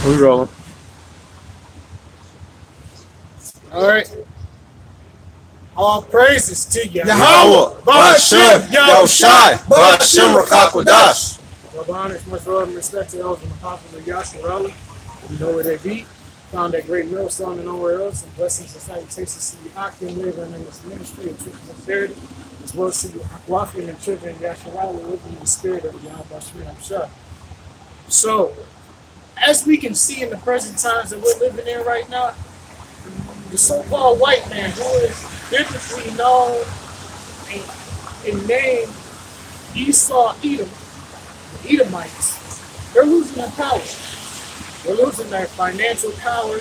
We rolling. All right. All praises to you. Yahweh, Ba'ashem, Yahushai, Ba'ashem Rakakwadash. Well, honors, much love and respect to those in the popular Yasharali. You know where they be. Found that great millstone and nowhere else. And blessings and salutations to you, Akim, living in this ministry of truth and sincerity, as well as to you, Akwafi and children of Yasharali, living in the spirit of Yahweh Shemina. So, as we can see in the present times that we're living in right now, the so-called white man, who is biblically known and named Esau Edom, the Edomites, they're losing their power. They're losing their financial power,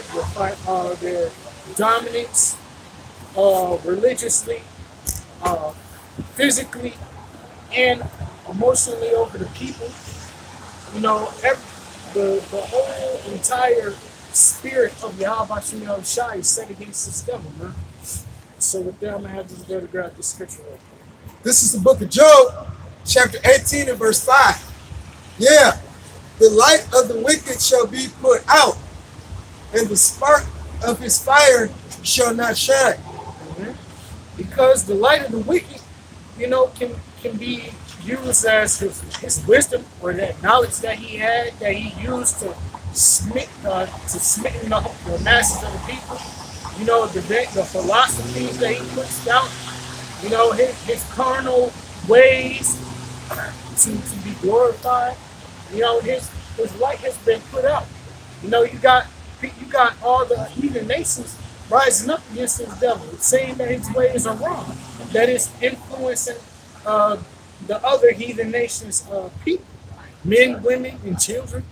their dominance, religiously, physically, and emotionally over the people. You know, the whole entire spirit of Yahweh Shemina Shai is set against this devil, man. So with that, I'm going to have this brother grab the scripture real quick. This is the book of Job, chapter 18 and verse 5. Yeah. The light of the wicked shall be put out, and the spark of his fire shall not shine. Mm-hmm. Because the light of the wicked, you know, can be used as his wisdom, or that knowledge that he had, that he used to smitten the masses of the people. You know, the philosophies that he puts out, you know, his carnal ways to be glorified. You know, his light has been put out. You know, you got all the heathen nations rising up against this devil, saying that his ways are wrong, that it's influencing the other heathen nations' people, men, women, and children.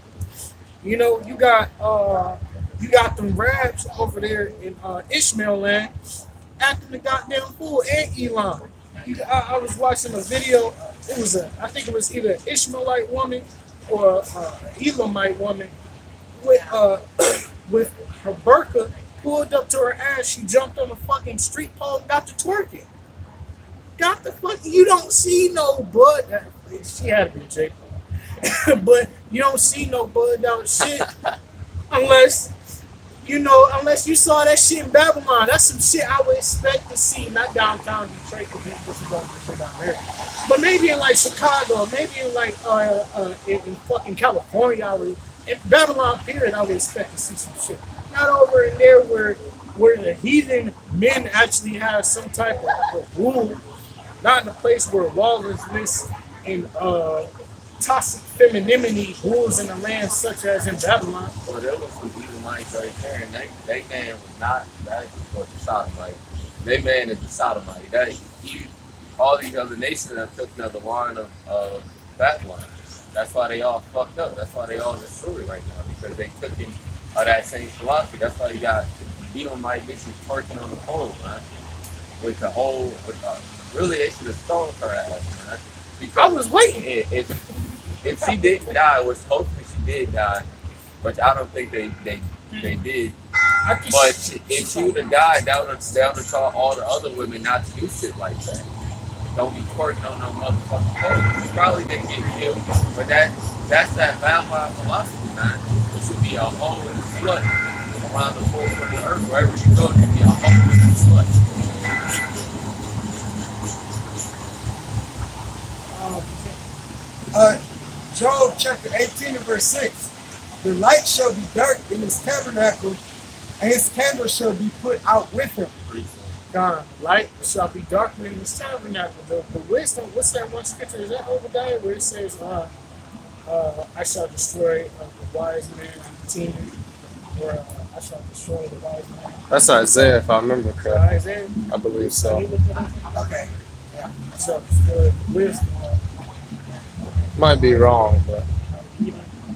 You know, you got them Rabs over there in Ishmael land acting the goddamn fool, and Elon. I was watching a video. I think it was either an Ishmaelite woman or Elamite woman with her burqa pulled up to her ass. She jumped on a fucking street pole and got to twerking. Got the fucking, you don't see no bud. She had to be J. But you don't see no bud down shit unless you saw that shit in Babylon. That's some shit I would expect to see, not downtown Detroit, because this is going to down there. But maybe in like Chicago, maybe in like in fucking California, in Babylon period, I would expect to see some shit. Not over in there where the heathen men actually have some type of rule. Not in a place where lawlessness and toxic femininity rules in the land, such as in Babylon. Well, there was some Edomites right there, and they man was not that was the Sodomite. They man is the Sodomite. All these other nations have took another line of Babylon. That's why they all fucked up. That's why they all destroyed right now, because they took in that same philosophy. That's why you got Edomite bitches twerking on the pole, man. Really, they should have stoned her ass, man. Because I was waiting. If she didn't die, which hopefully she did die, but I don't think they did. But if she would have died, that would have taught all the other women not to do shit like that. Don't be twerking on no motherfucking pole. She probably didn't get killed, but that's that Babylon philosophy, man. It should be a hole in the slut around the forefront of the earth. Wherever you go, it should be a hole in the slut. Job chapter 18 and verse 6. The light shall be dark in his tabernacle, and his candle shall be put out with him. God, light shall be darkened in his tabernacle. The wisdom, what's that one scripture? Is that Obadiah where it says, I shall destroy the wise man and team, or I shall destroy the wise man. That's Isaiah, if I remember correctly. Isaiah? I believe so. Okay. Yeah. I shall destroy the wisdom. Might be wrong, but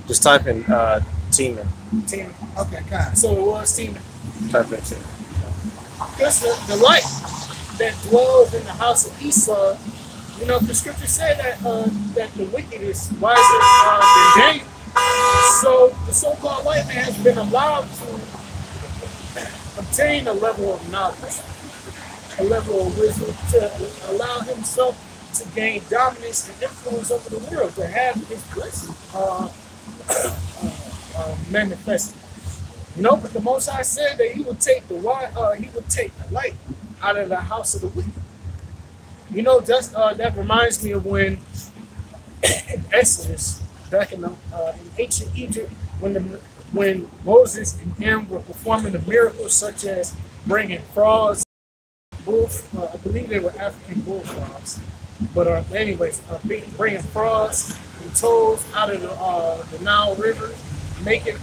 just type in Tina. Tina. Okay, God. So it was Tina. Type in Tina. Because the light that dwells in the house of Esau, you know, the scripture said that the wicked is wiser than Daniel. So the so-called white man has been allowed to obtain a level of knowledge, a level of wisdom, to allow himself to gain dominance and influence over the world, to have his blessing manifested. You know, but the Most High said that He would take the light out of the house of the wicked. You know, that reminds me of when in Exodus, back in ancient Egypt, when Moses and Aaron were performing the miracles such as bringing frogs, I believe they were African bullfrogs, but anyways, bringing frogs and toads out of the Nile River, making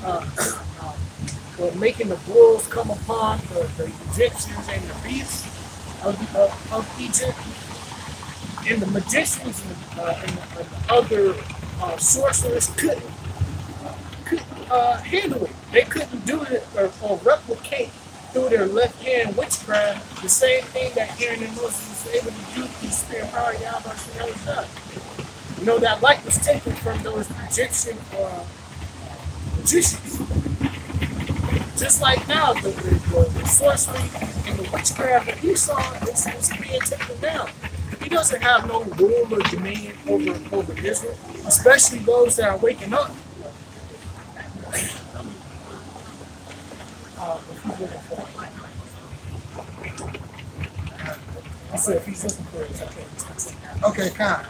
the bulls come upon the Egyptians and the beasts of Egypt, and the magicians and the other sorcerers couldn't handle it. They couldn't do it or replicate through their left hand witchcraft the same thing that Aaron and Moses was able to do through spirit power. You know, that light was taken from those Egyptian magicians. Just like now, the sorcery and the witchcraft that he saw is being taken down. He doesn't have no rule or dominion over Israel, especially those that are waking up. I said if he's looking for it, Okay, kind.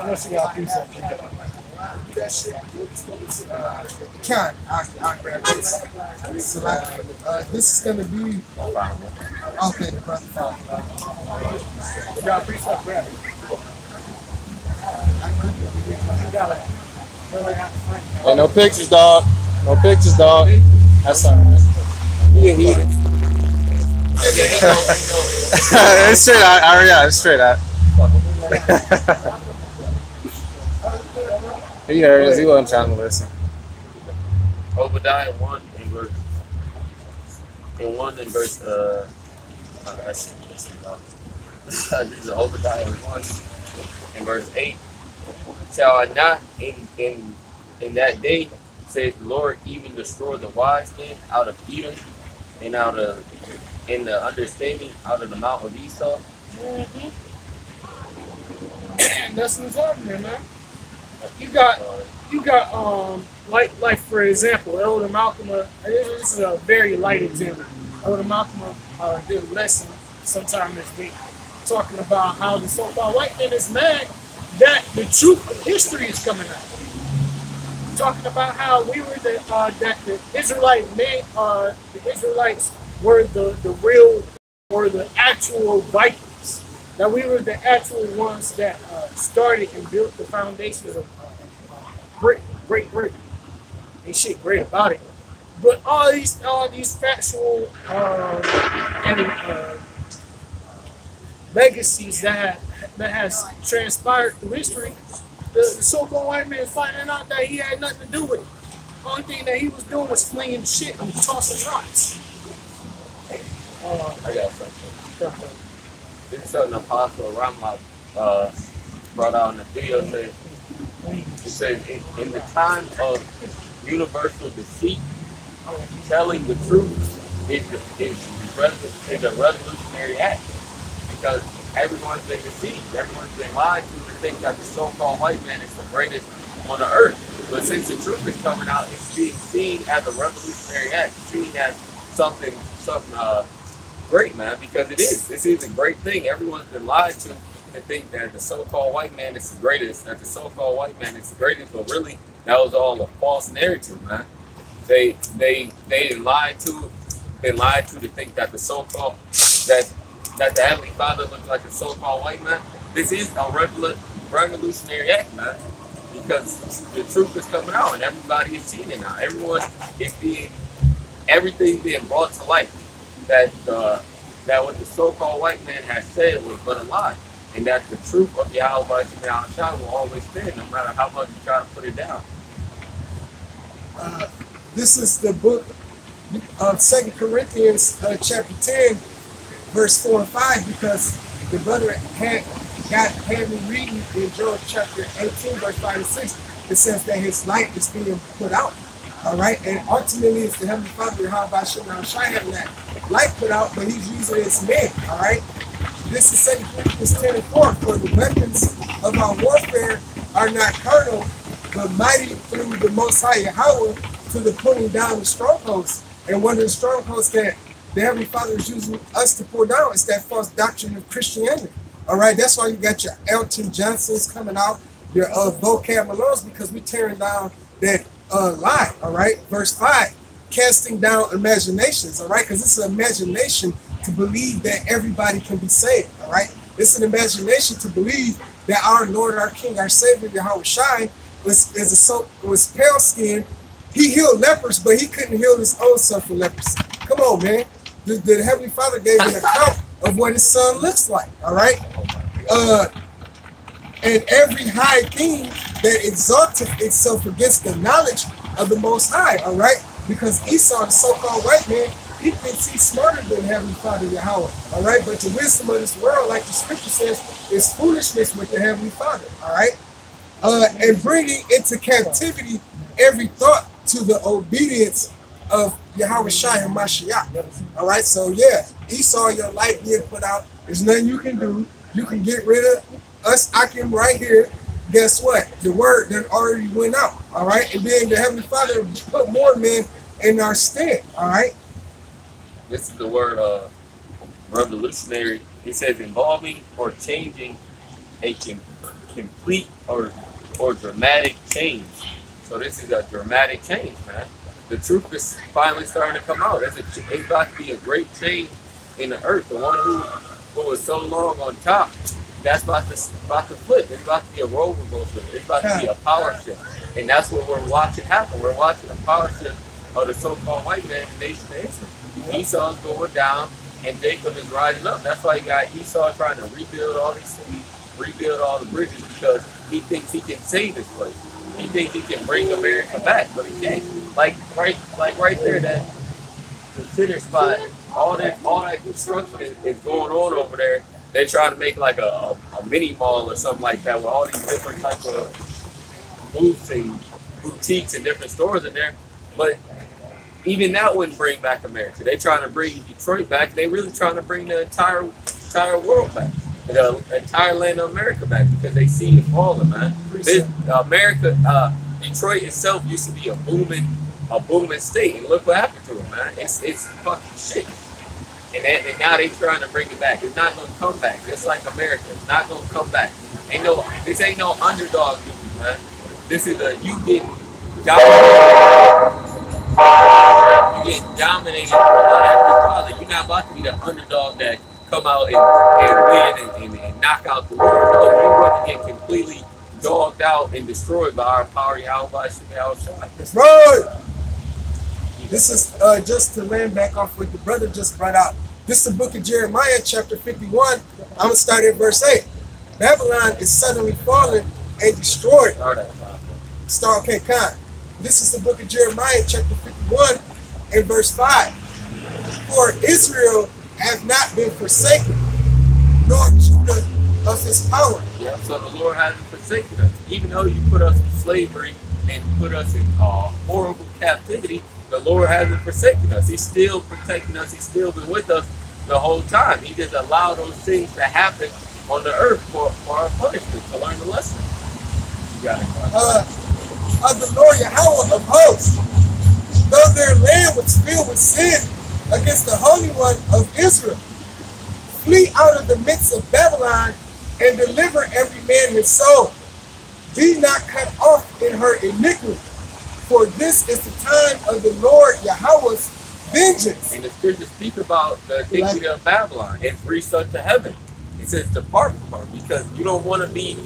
Unless you got things up there. Kind. I'll grab this. So this is going to be. Okay, brother. Y'all please stop grabbing. Hey, no pictures, dog. No pictures, dog. That's all right. You can eat it. It's straight out. Yeah, it's straight out. He heard us. He wasn't trying to listen. Obadiah 1 and verse this is Obadiah 1 and verse 8. Shall I not in that day, says the Lord, even destroy the wise men out of Edom and out of in the understanding out of the mount of Esau? Mm-hmm. That's what's happening, man. You got like for example, Elder Malcolm. This is a very light example. Elder Malcolm did a lesson sometime this week talking about how the so-called white man is mad that the truth of history is coming out. Talking about how we were that the Israelites were the real or the actual Vikings. That we were the actual ones that started and built the foundations of Great Britain. Ain't shit great about it. But all these factual legacies that has transpired through history, the so-called white man finding out that he had nothing to do with it. The only thing that he was doing was flinging shit and tossing rocks. I got something. This is something Apostle Ramah brought out in the video. It says, in the time of universal deceit, telling the truth is a revolutionary act, because everyone's been deceived, everyone's been lied to think that the so-called white man is the greatest on the earth. But since the truth is coming out, it's being seen as a revolutionary act, seen as something great, man, because it is. This is a great thing. Everyone's been lied to think that the so-called white man is the greatest, but really, that was all a false narrative, man. They lied to think that the so-called that the Heavenly Father looks like a so-called white man. This is a revolutionary act, man, because the truth is coming out and everybody is seeing it now. Everything being brought to light that what the so-called white man has said was but a lie, and that the truth of Yahweh will always stand, no matter how much you try to put it down. This is the book of 2 Corinthians, chapter 10, verse 4 and 5, because the brother had me reading in Job chapter 18, verse 5 and 6. It says that his light is being put out. All right, and ultimately it's the Heavenly Father, how about having that light put out, but he's using it as men. All right, this is 2 Corinthians 10 and 4. For the weapons of our warfare are not carnal, but mighty through the Most High Yahweh to the pulling down of strongholds. And one of the strongholds that the Heavenly Father is using us to pull down is that false doctrine of Christianity. All right, that's why you got your Elton Johnsons coming out, your vocab Malones, because we're tearing down that lie. All right, verse 5, casting down imaginations. All right, because it's an imagination to believe that everybody can be saved. All right, it's an imagination to believe that our Lord, our King, our Savior, Yahweh Shai, was pale skinned. He healed lepers, but he couldn't heal his own self from leprosy. Come on, man. The Heavenly Father gave an account of what his son looks like. All right. And every high thing that exalted itself against the knowledge of the Most High. All right. Because Esau, the so-called white man, he thinks he's smarter than Heavenly Father Yahweh. All right. But the wisdom of this world, like the scripture says, is foolishness with the Heavenly Father. All right. And bringing into captivity every thought to the obedience of Yahweh Shai and Mashiach. All right, so yeah, Esau, your light being put out. There's nothing you can do. You can get rid of us, Akim, right here. Guess what? The word that already went out. All right, and then the Heavenly Father put more men in our stead. All right. This is the word revolutionary. It says involving or changing a complete or dramatic change. So this is a dramatic change, man. The truth is finally starting to come out. It's about to be a great change in the earth. The one who was so long on top, that's about to flip. It's about to be a role reversal. It's about to be a power shift. And that's what we're watching happen. We're watching a power shift of the so-called white man, nation to Israel. Esau's going down and Jacob is rising up. That's why you got Esau trying to rebuild all these cities, rebuild all the bridges, because he thinks he can save this place. He thinks he can bring America back, but he can't. Like right there, that the center spot, all that construction is going on over there. They're trying to make like a mini mall or something like that with all these different types of booths and boutiques and different stores in there. But even that wouldn't bring back America. They're trying to bring Detroit back. They're really trying to bring the entire world back. The entire land of America back, because they see it falling, man. Detroit itself used to be a booming state, and look what happened to it, man. It's fucking shit. And now they trying to bring it back. It's not gonna come back. Just like America, it's not gonna come back. This ain't no underdog movie, man. This is you get dominated by You're not about to be the underdog that come out and win and knock out the world. No, you're going to get completely dogged out and destroyed by our power, Yahweh. That's right. This is just to land back off what the brother just brought out. This is the book of Jeremiah, chapter 51. I'm going to start at verse 8. Babylon is suddenly fallen and destroyed. Okay, Khan. This is the book of Jeremiah, chapter 51, and verse 5. For Israel have not been forsaken, nor Judah of his power. Yeah, so the Lord hasn't forsaken us. Even though you put us in slavery and put us in horrible captivity, the Lord hasn't forsaken us. He's still protecting us. He's still been with us the whole time. He just allowed those things to happen on the earth for our punishment, to learn the lesson. You got it. Of the Lord Yahweh of hosts, though their land was filled with sin against the Holy One of Israel, flee out of the midst of Babylon and deliver every man his soul. Be not cut off in her iniquity, for this is the time of the Lord Yahweh's vengeance. And the scriptures speak about the iniquity of Babylon. It reached unto heaven. He says, depart from her, because you don't want to be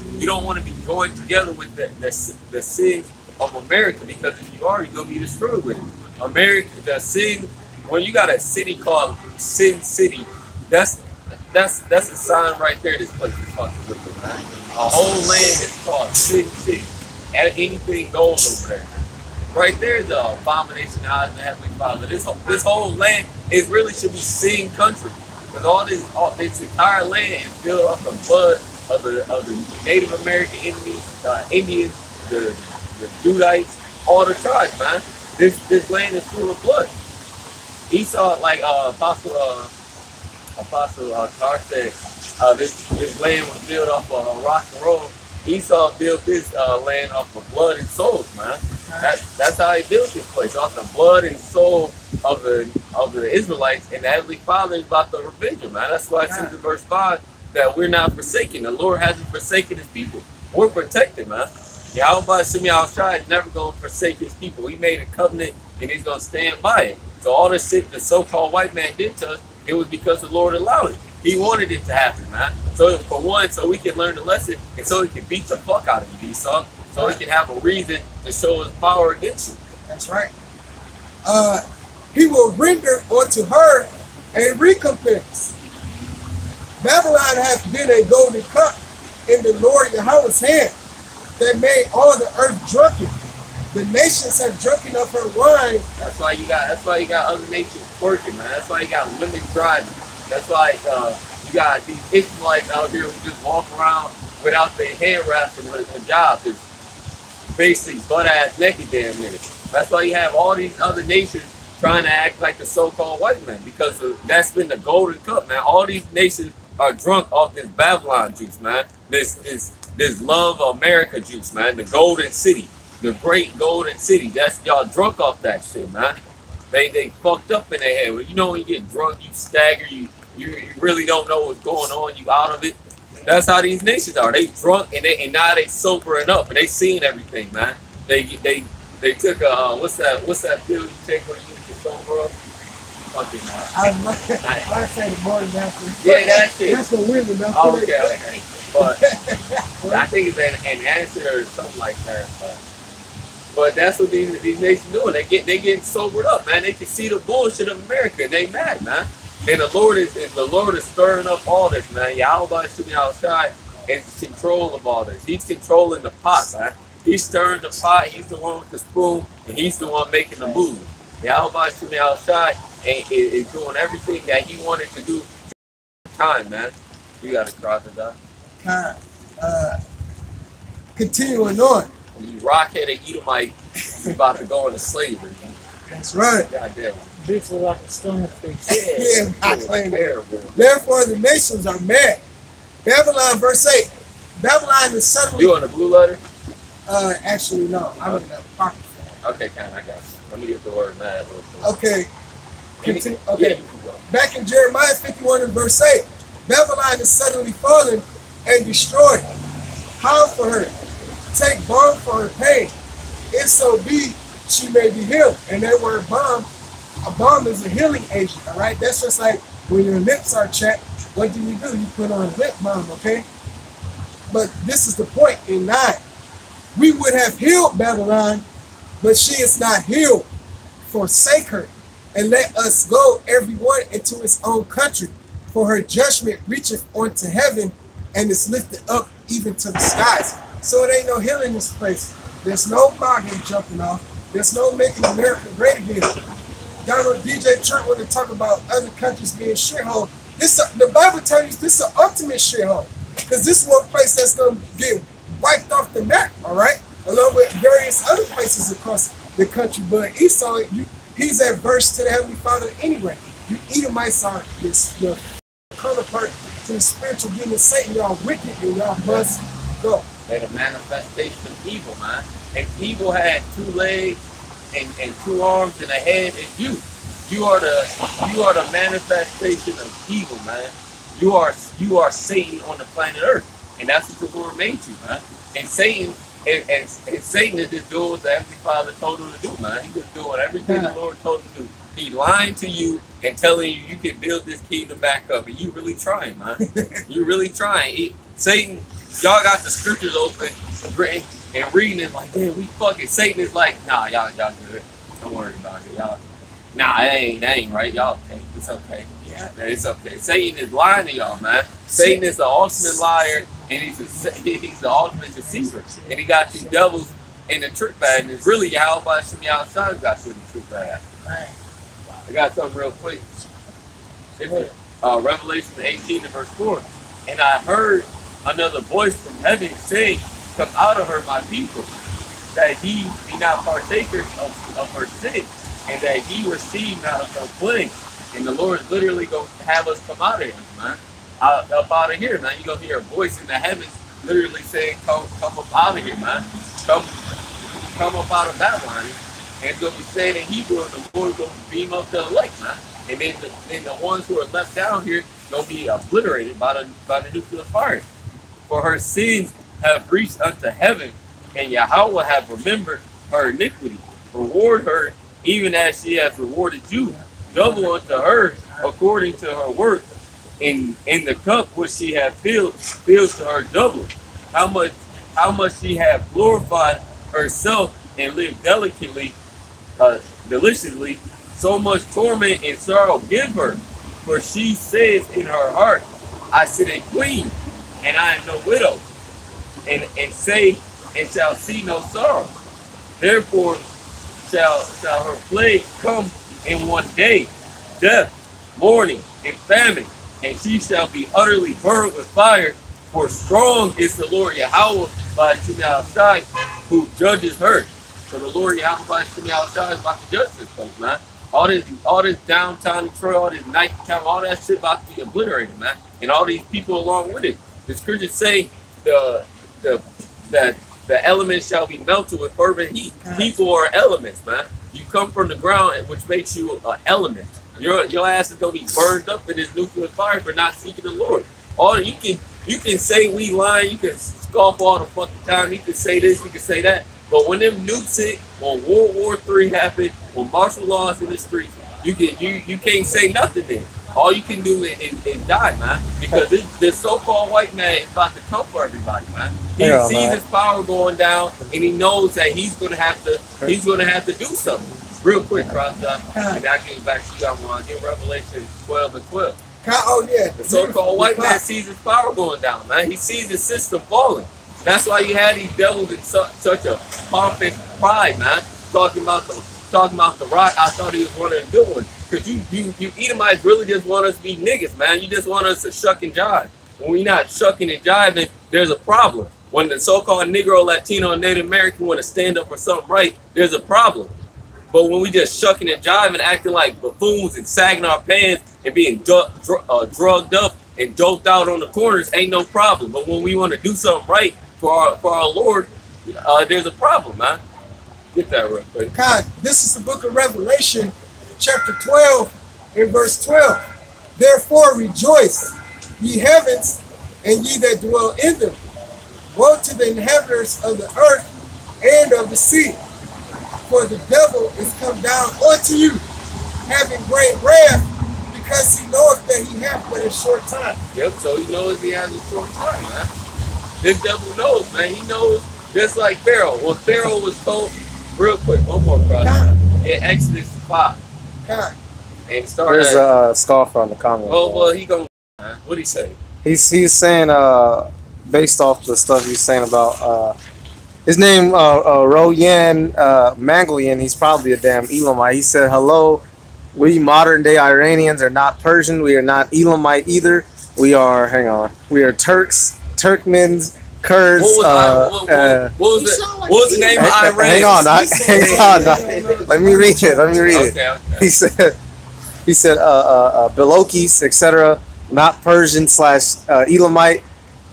going together with the sin of America, because if you are, you're gonna be destroyed with it. America, the sin, when you got a city called Sin City, that's a sign right there. This place is fucking wicked, man. A whole land is called Sin City. And anything goes over there. Right there is the abomination of the eyes of the Heavenly Father. This whole land, it really should be sin country. Because this entire land is filled up the blood of the Native American enemies, Indians, the Judites, all the tribes, man. This land is full of blood. Esau, like Apostle Tar said, this land was built off of rock and roll. Esau built this land off of blood and souls, man. That's how he built this place, off the blood and soul of the Israelites, and the Heavenly Father is about to revenge them, man. That's why it says in verse 5 that we're not forsaken. The Lord hasn't forsaken his people. We're protected, man. Yahweh Shai is never going to forsake his people. He made a covenant and he's going to stand by it. So all this shit the so-called white man did to us, it was because the Lord allowed it. He wanted it to happen, man. So for one, so we can learn the lesson, and so he can beat the fuck out of you, Esau. So he can have a reason to show his power against you. That's right. He will render unto her a recompense. Babylon hath been a golden cup in the Lord Yahweh's hand that made all the earth drunken. The nations have drunken of her wine. That's why you got other nations working, man. That's why you got women driving. That's why you got these Israelites out here who just walk around without their hair wrapped and a job. It's basically butt-ass naked damn near. That's why you have all these other nations trying to act like the so-called white man, because that's been the golden cup, man. All these nations are drunk off this Babylon juice, man. This love of America juice, man. The golden city, the great golden city. That's y'all drunk off that shit, man. They fucked up in their head. Well, you know when you get drunk, you stagger, you really don't know what's going on, you out of it. That's how these nations are. They drunk and now they sobering up and they seeing everything, man. They took what's that pill you take when you get sober up? Fucking I say the morning after. Yeah, that shit. That's the women. Oh, okay. But I think it's an answer or something like that. But that's what these nations doing. They getting sobered up, man. They can see the bullshit of America and they mad, man. And the Lord is stirring up all this, man. Yahweh outside is in control of all this. He's controlling the pot, man. He's stirring the pot. He's the one with the spoon, and he's the one making the move. Yahweh outside is doing everything that he wanted to do. Time, man. You gotta cross it out. Continuing on. You rock-headed Edomite is about to go into slavery. That's right. Goddamn. Bitch look like a stone face. Yeah, I claim it. Therefore the nations are mad. Babylon, verse 8. Babylon is suddenly. You on the blue letter? Actually, no. I'm in the pocket. Okay, I got you. Let me get the word mad. Okay. Okay. Back in Jeremiah 51 and verse 8. Babylon is suddenly fallen and destroyed. Howl for her. Take balm for her pain. If so be, she may be healed. And that word balm, a balm is a healing agent, all right? That's just like when your lips are chapped, what do? You put on lip balm, okay? But this is the point in 9. We would have healed Babylon, but she is not healed. Forsake her, and let us go everyone into his own country. For her judgment reacheth unto heaven, and is lifted up even to the skies. So it ain't no healing in this place. There's no bargain jumping off. There's no making America great again. Y'all know DJ Trent when they talk about other countries being shithole. The Bible tells you this is an ultimate shithole. Because this is one place that's going to get wiped off the map, all right? Along with various other places across the country. But Esau, he's adverse to the Heavenly Father anyway. You Edomites are your counterpart to the spiritual being of Satan. Y'all wicked and y'all must go. They're the manifestation of evil, man. And evil had 2 legs and 2 arms and a head, and you are the manifestation of evil, man. You are Satan on the planet Earth, and that's what the Lord made you, man. And Satan and Satan is just doing what the Heavenly Father told him to do, man. He's just doing everything the Lord told him to do. He's lying to you and telling you can build this kingdom back up, and you really trying, man. You really trying. Satan, y'all got the scriptures open and reading it like, damn, we fucking. Satan is like, nah, y'all good. Don't worry about it, y'all. Nah, that ain't right. Y'all okay. It's okay. Yeah, it's okay. Satan is lying to y'all, man. Satan is the ultimate liar, and he's the ultimate deceiver. And he got these devils in the trick bag. And it's really Yahweh outside got you in the trick bag. I got something real quick. It's Revelation 18 and verse 4. And I heard another voice from heaven saying, come out of her, my people, that he be not partakers of her sin, and that he receive not of her plague. And the Lord is literally going to have us come out of here, man. Up out of here, man. You're going to hear a voice in the heavens literally saying, come up out of here, man. come up out of Babylon. And it's going to be saying in Hebrew, the Lord is going to beam up the elect, man. And then the ones who are left down here going to be obliterated by the nuclear fire. For her sins have reached unto heaven, and Yahweh have remembered her iniquity. Reward her even as she has rewarded you, double unto her according to her work. In the cup which she hath filled to her double. How much she hath glorified herself and lived delicately, deliciously, so much torment and sorrow give her. For she says in her heart, I sit a queen, and I am no widow, and shall see no sorrow. Therefore shall her plague come in one day, death, mourning, and famine, and she shall be utterly burned with fire. For strong is the Lord Yahweh by Shimei who judges her. So the Lord Yahweh by Shimei is about to judge this place, man. All this downtown Detroit, all this nighttime, all that shit about to be obliterated, man. And all these people along with it. The scriptures say that the elements shall be melted with fervent heat. People are elements, man. You come from the ground, which makes you an element. Your ass is gonna be burned up in this nuclear fire for not seeking the Lord. All you can say we lying, you can scoff all the fucking time, you can say this, you can say that. But when them nukes hit, when World War III happened, when martial law is in the streets, you can't say nothing then. All you can do is die, man. Because this so-called white man is about to come for everybody, man. He sees his power going down, and he knows that he's gonna have to do something. Real quick, Cross, and I'll give it back to you. I'm gonna get Revelation 12 and 12. Oh yeah. The so-called white man sees his power going down, man. He sees the system falling. That's why you had these devils in such a pompous pride, man. Talking about the rock. I thought he was one of the good ones. Cause you Edomites really just want us to be niggas, man. You just want us to shuck and jive. When we're not shucking and jiving, there's a problem. When the so-called Negro, Latino, and Native American want to stand up for something right, there's a problem. But when we just shucking and jiving, acting like buffoons and sagging our pants and being drugged up and doped out on the corners, ain't no problem. But when we want to do something right for our Lord, there's a problem, man. Get that real quick. God, this is the book of Revelation, chapter 12, and verse 12. Therefore rejoice, ye heavens, and ye that dwell in them. Woe to the inhabitants of the earth and of the sea. For the devil is come down unto you, having great wrath, because he knoweth that he hath but a short time. Yep, so he knows he has a short time, man. This devil knows, man. He knows, just like Pharaoh. When Pharaoh was told, real quick, one more cross. In Exodus 5. God. And start There's a scoffer on the comment. Oh, well, he gonna, what'd he say? He's saying, based off the stuff he's saying about, his name, Royan Mangalian, he's probably a damn Elamite. He said, hello, we modern day Iranians are not Persian. We are not Elamite either. We are, we are Turks, Turkmens, Kurds. What was the name of Iran? Hang on. Let me read it. Okay. He said, Belokis, etc., not Persian / Elamite.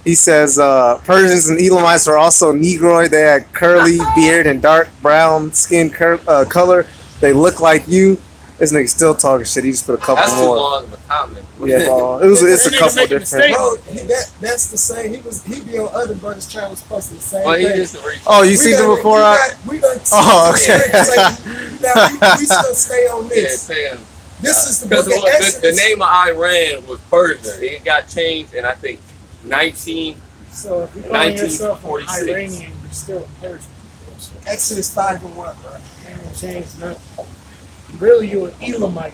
He says Persians and Elamites are also Negroid. They had curly beard and dark brown skin color. They look like you. This nigga still talking shit. He just put a couple That's more. Too long of a comment. Yeah, it's a couple different. Bro, that's the same. He be on other brothers' channels posting the same thing. Oh, you seen them before? We done okay. we still stay on this. Yeah, this is the book of Exodus. The name of Iran was Persia. It got changed in, I think, 1946. So if you call yourself an Iranian, you're still a Persian. Exodus 5 and 1, bro. Ain't changed nothing. Really, you're an Elamite.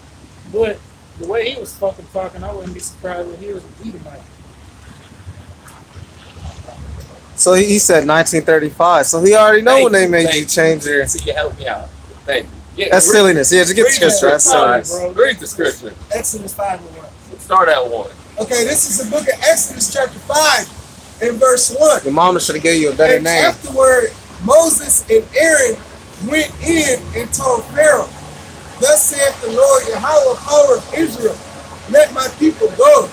But the way he was fucking talking, I wouldn't be surprised if he was an Edomite. So he said 1935. So he already know when they made you change their. So you help me out. Thank you. Yeah, that's silliness. Yeah, just get the scripture. That's silliness. Read the scripture. Exodus 5 and 1. Start at 1. Okay, this is the book of Exodus chapter 5 and verse 1. Your mama should have gave you a better name. Afterward, Moses and Aaron went in and told Pharaoh, thus saith the Lord Yahweh, power of Israel, let my people go,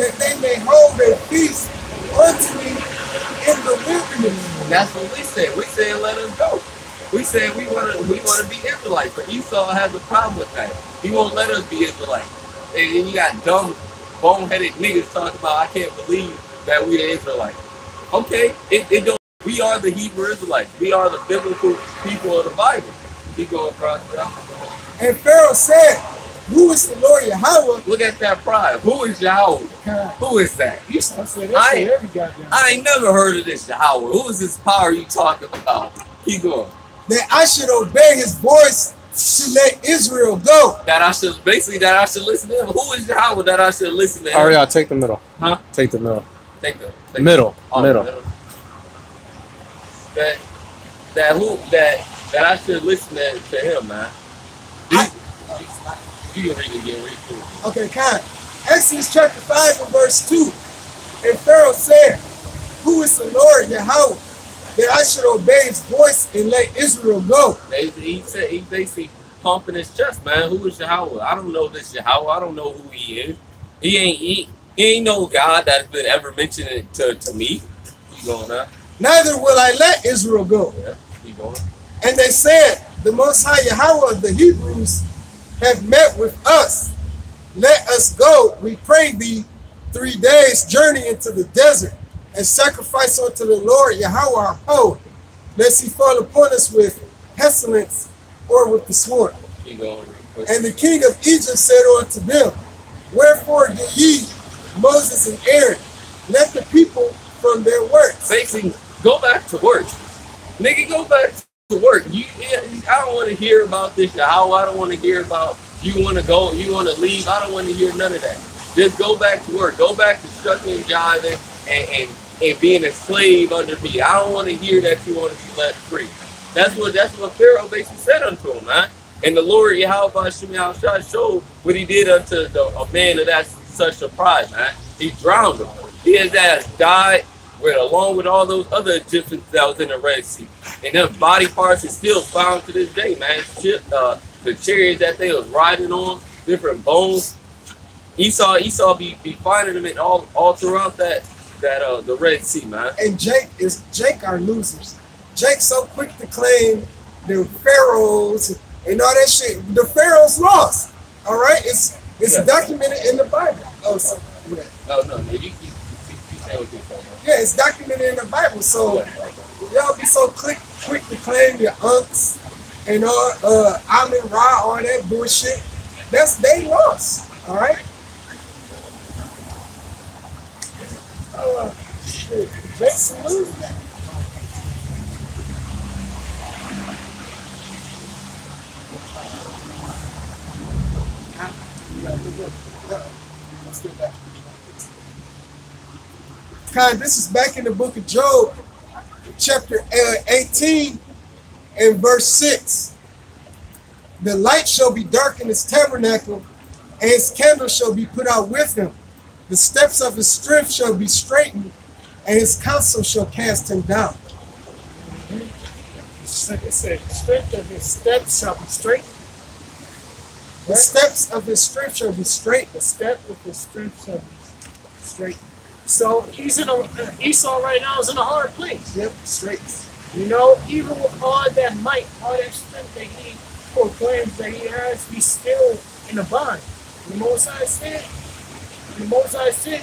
that they may hold their feast unto me in the wilderness. And that's what we said. We said let them go. We said we want to be Israelites, but Esau has a problem with that. He won't let us be Israelites. And then you got dumb, boneheaded niggas talking about I can't believe that we the Israelites. Okay, it don't. We are the Hebrew Israelites. We are the biblical people of the Bible. Keep going across. And Pharaoh said, "Who is the Lord Yahweh?" Look at that pride. Who is Yahweh? Who is that? I ain't never heard of this Yahweh. Who is this power you talking about? Keep going. That I should obey his voice to let Israel go. That I should listen to him. Who is Yahweh that I should listen to him? Oh yeah, take the middle. Huh? Take the middle. Take middle. Middle. That I should listen to him, man. You can read it again, read it too. Okay, kind. Exodus chapter 5 and verse 2. And Pharaoh said, "Who is the Lord Yahweh, that I should obey his voice and let Israel go?" He said he basically pumping his chest, man. Who is Yahweh? I don't know this Yahweh. I don't know who he is. He ain't no God that's been ever mentioned to me. Keep going up. Neither will I let Israel go. Yeah, keep going. And they said, "The Most High Yahweh of the Hebrews have met with us. Let us go, we pray thee, 3 days' journey into the desert, and sacrifice unto the Lord Yahweh our power, lest he fall upon us with pestilence or with the sword." Keep going. And the king of Egypt said unto them, "Wherefore do ye, Moses and Aaron, let the people from their works?" Basically, go back to work. Nigga, go back to work. I don't want to hear about this Yahweh. I don't want to hear about you want to go, you want to leave. I don't want to hear none of that. Just go back to work. Go back to shucking and jiving and being a slave under me. I don't want to hear that you want to be let free. That's what Pharaoh basically said unto him, man. And the Lord Yahweh showed what he did unto a man of that such a pride, man. He drowned him. His ass died along with all those other Egyptians that was in the Red Sea. And their body parts is still found to this day, man. The chariots that they was riding on, different bones. Esau be finding them all throughout the Red Sea, man. And Jake are losers. Jake's so quick to claim the pharaohs and all that shit. The pharaohs lost. All right, it's documented in the Bible. Oh, so, yeah. No, you say what you're saying. Yeah, it's documented in the Bible. So y'all be so quick to claim your unks and all Amin Ra, all that bullshit. They lost. All right. Oh shit, Jake's losing. This is back in the book of Job, chapter 18 and verse 6. The light shall be dark in his tabernacle, and his candle shall be put out with him. The steps of his strength shall be straightened, and his counsel shall cast him down. It said, the strength of his steps shall be straightened. The steps of his strength shall be straight. The step of his strength shall be straight. So Esau right now is in a hard place. Yep, straight. You know, even with all that might, all that strength that he proclaims that he has, he's still in a bind. The Most High said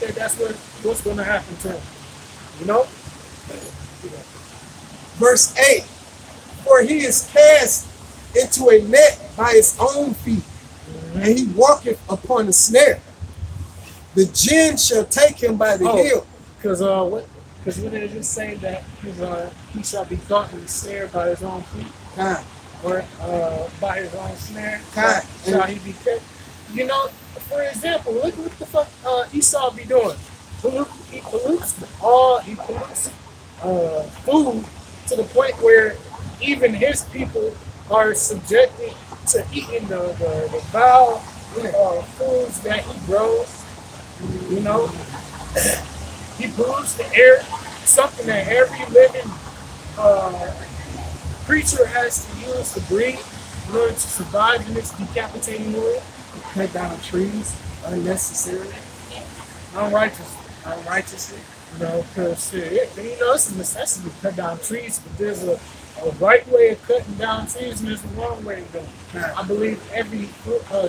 that that's what's going to happen to him. You know? Verse 8. For he is cast into a net by his own feet, and he walketh upon a snare. The jinn shall take him by the heel. Because when it just say that he shall be caught in the snare by his own feet, or by his own snare, shall he be kept? You know, for example, look what the fuck Esau be doing. He pollutes food to the point where even his people are subjected to eating the foul foods that he grows. You know, he pollutes the air, something that every living creature has to use to breathe in order to survive in this decapitating world. Cut down trees unnecessarily, unrighteously. You know, because it's a necessity to cut down trees, but there's a the right way of cutting down trees and there's a wrong way to go. I believe every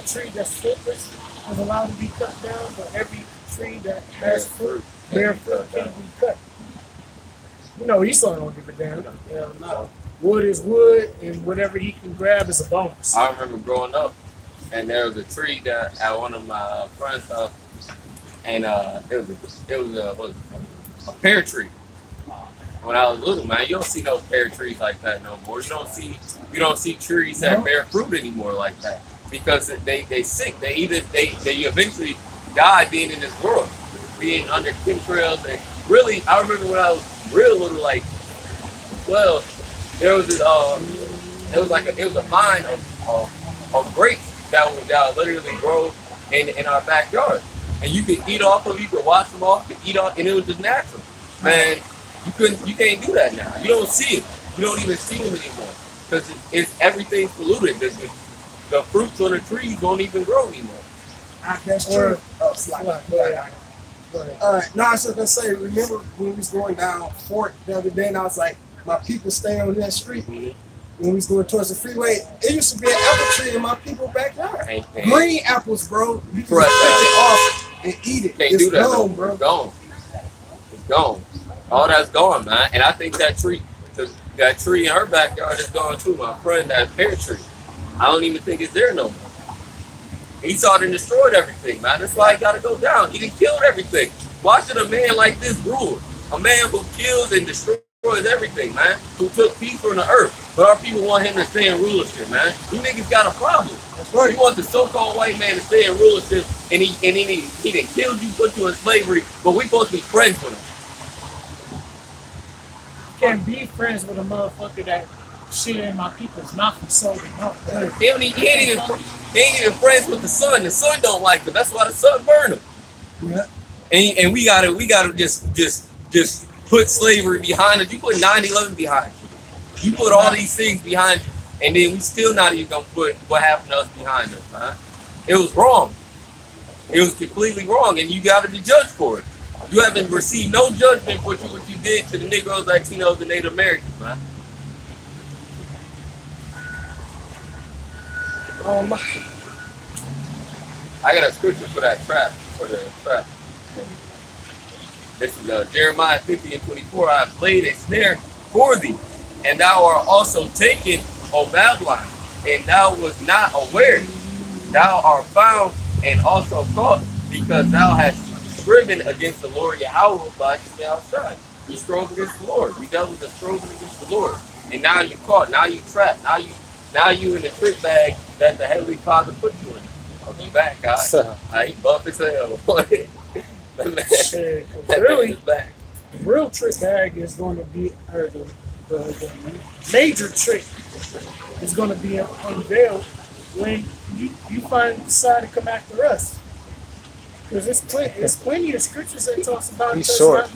tree that's fruitless is allowed to be cut down, but every tree that has fruit, bear fruit, can be cut. You know, Esau don't give a damn. No. Wood is wood, and whatever he can grab is a bonus. I remember growing up, and there was a tree that at one of my friends' house, and it was a pear tree. When I was little, man, you don't see no pear trees like that no more. You don't see trees that bear fruit anymore like that because they sick. They eventually die being in this world, being under chemtrails. And really, I remember when I was real little, like 12. There was this, it was a vine of grapes that would literally grow in our backyard, and you could eat off of, you could wash them off, you could eat off, and it was just natural. Man, you can't do that now. You don't see it. You don't even see them anymore because it's everything's polluted. The fruits on the trees don't even grow anymore. That's true. All right. No, I was just gonna say. Remember when we was going down Fort the other day, and I was like, my people stay on that street. When we was going towards the freeway, it used to be an apple tree in my people's backyard. Green apples, bro. You can pick it off and eat it. Can't do that, gone, bro. It's gone. It's gone. All that's gone, man. And I think that tree in her backyard is gone too. My friend, that pear tree. I don't even think it's there no more. Esau done destroyed everything, man. That's why he got to go down. He done killed everything. Why should a man like this rule? A man who kills and destroys everything, man. Who took peace from the earth. But our people want him to stay in rulership, man. You niggas got a problem. That's right. You want the so-called white man to stay in rulership, and he done killed you, put you in slavery, but we supposed to be friends with him. Can't be friends with a motherfucker that shit in my people's mouth and sold them out. He ain't even friends with the sun. The sun don't like him. That's why the sun burned him. Yeah. And we gotta just put slavery behind it. You put 9/11 behind you. You put all these things behind you, and then we still not even gonna put what happened to us behind us, man. It was wrong. It was completely wrong, and you gotta be judged for it. You haven't received no judgment for what you did to the Negroes, Latinos, and Native Americans, man. I got a scripture for that trap, This is Jeremiah 50:24. I have laid a snare for thee, and thou art also taken, O Babylon, and thou was not aware. Thou art found and also caught, because thou hast striven against the Lord Yahweh by the outside. You strove against the Lord. You dealt with the striving against the Lord, and now you caught. Now you trapped. Now you in the trick bag that the Heavenly Father put you in. I'll be back, guys. I ain't buff as hell. Really, the real trick bag is going to be, or the major trick is going to be unveiled when you finally decide to come after us. Because there's plenty of scriptures that talks about touch not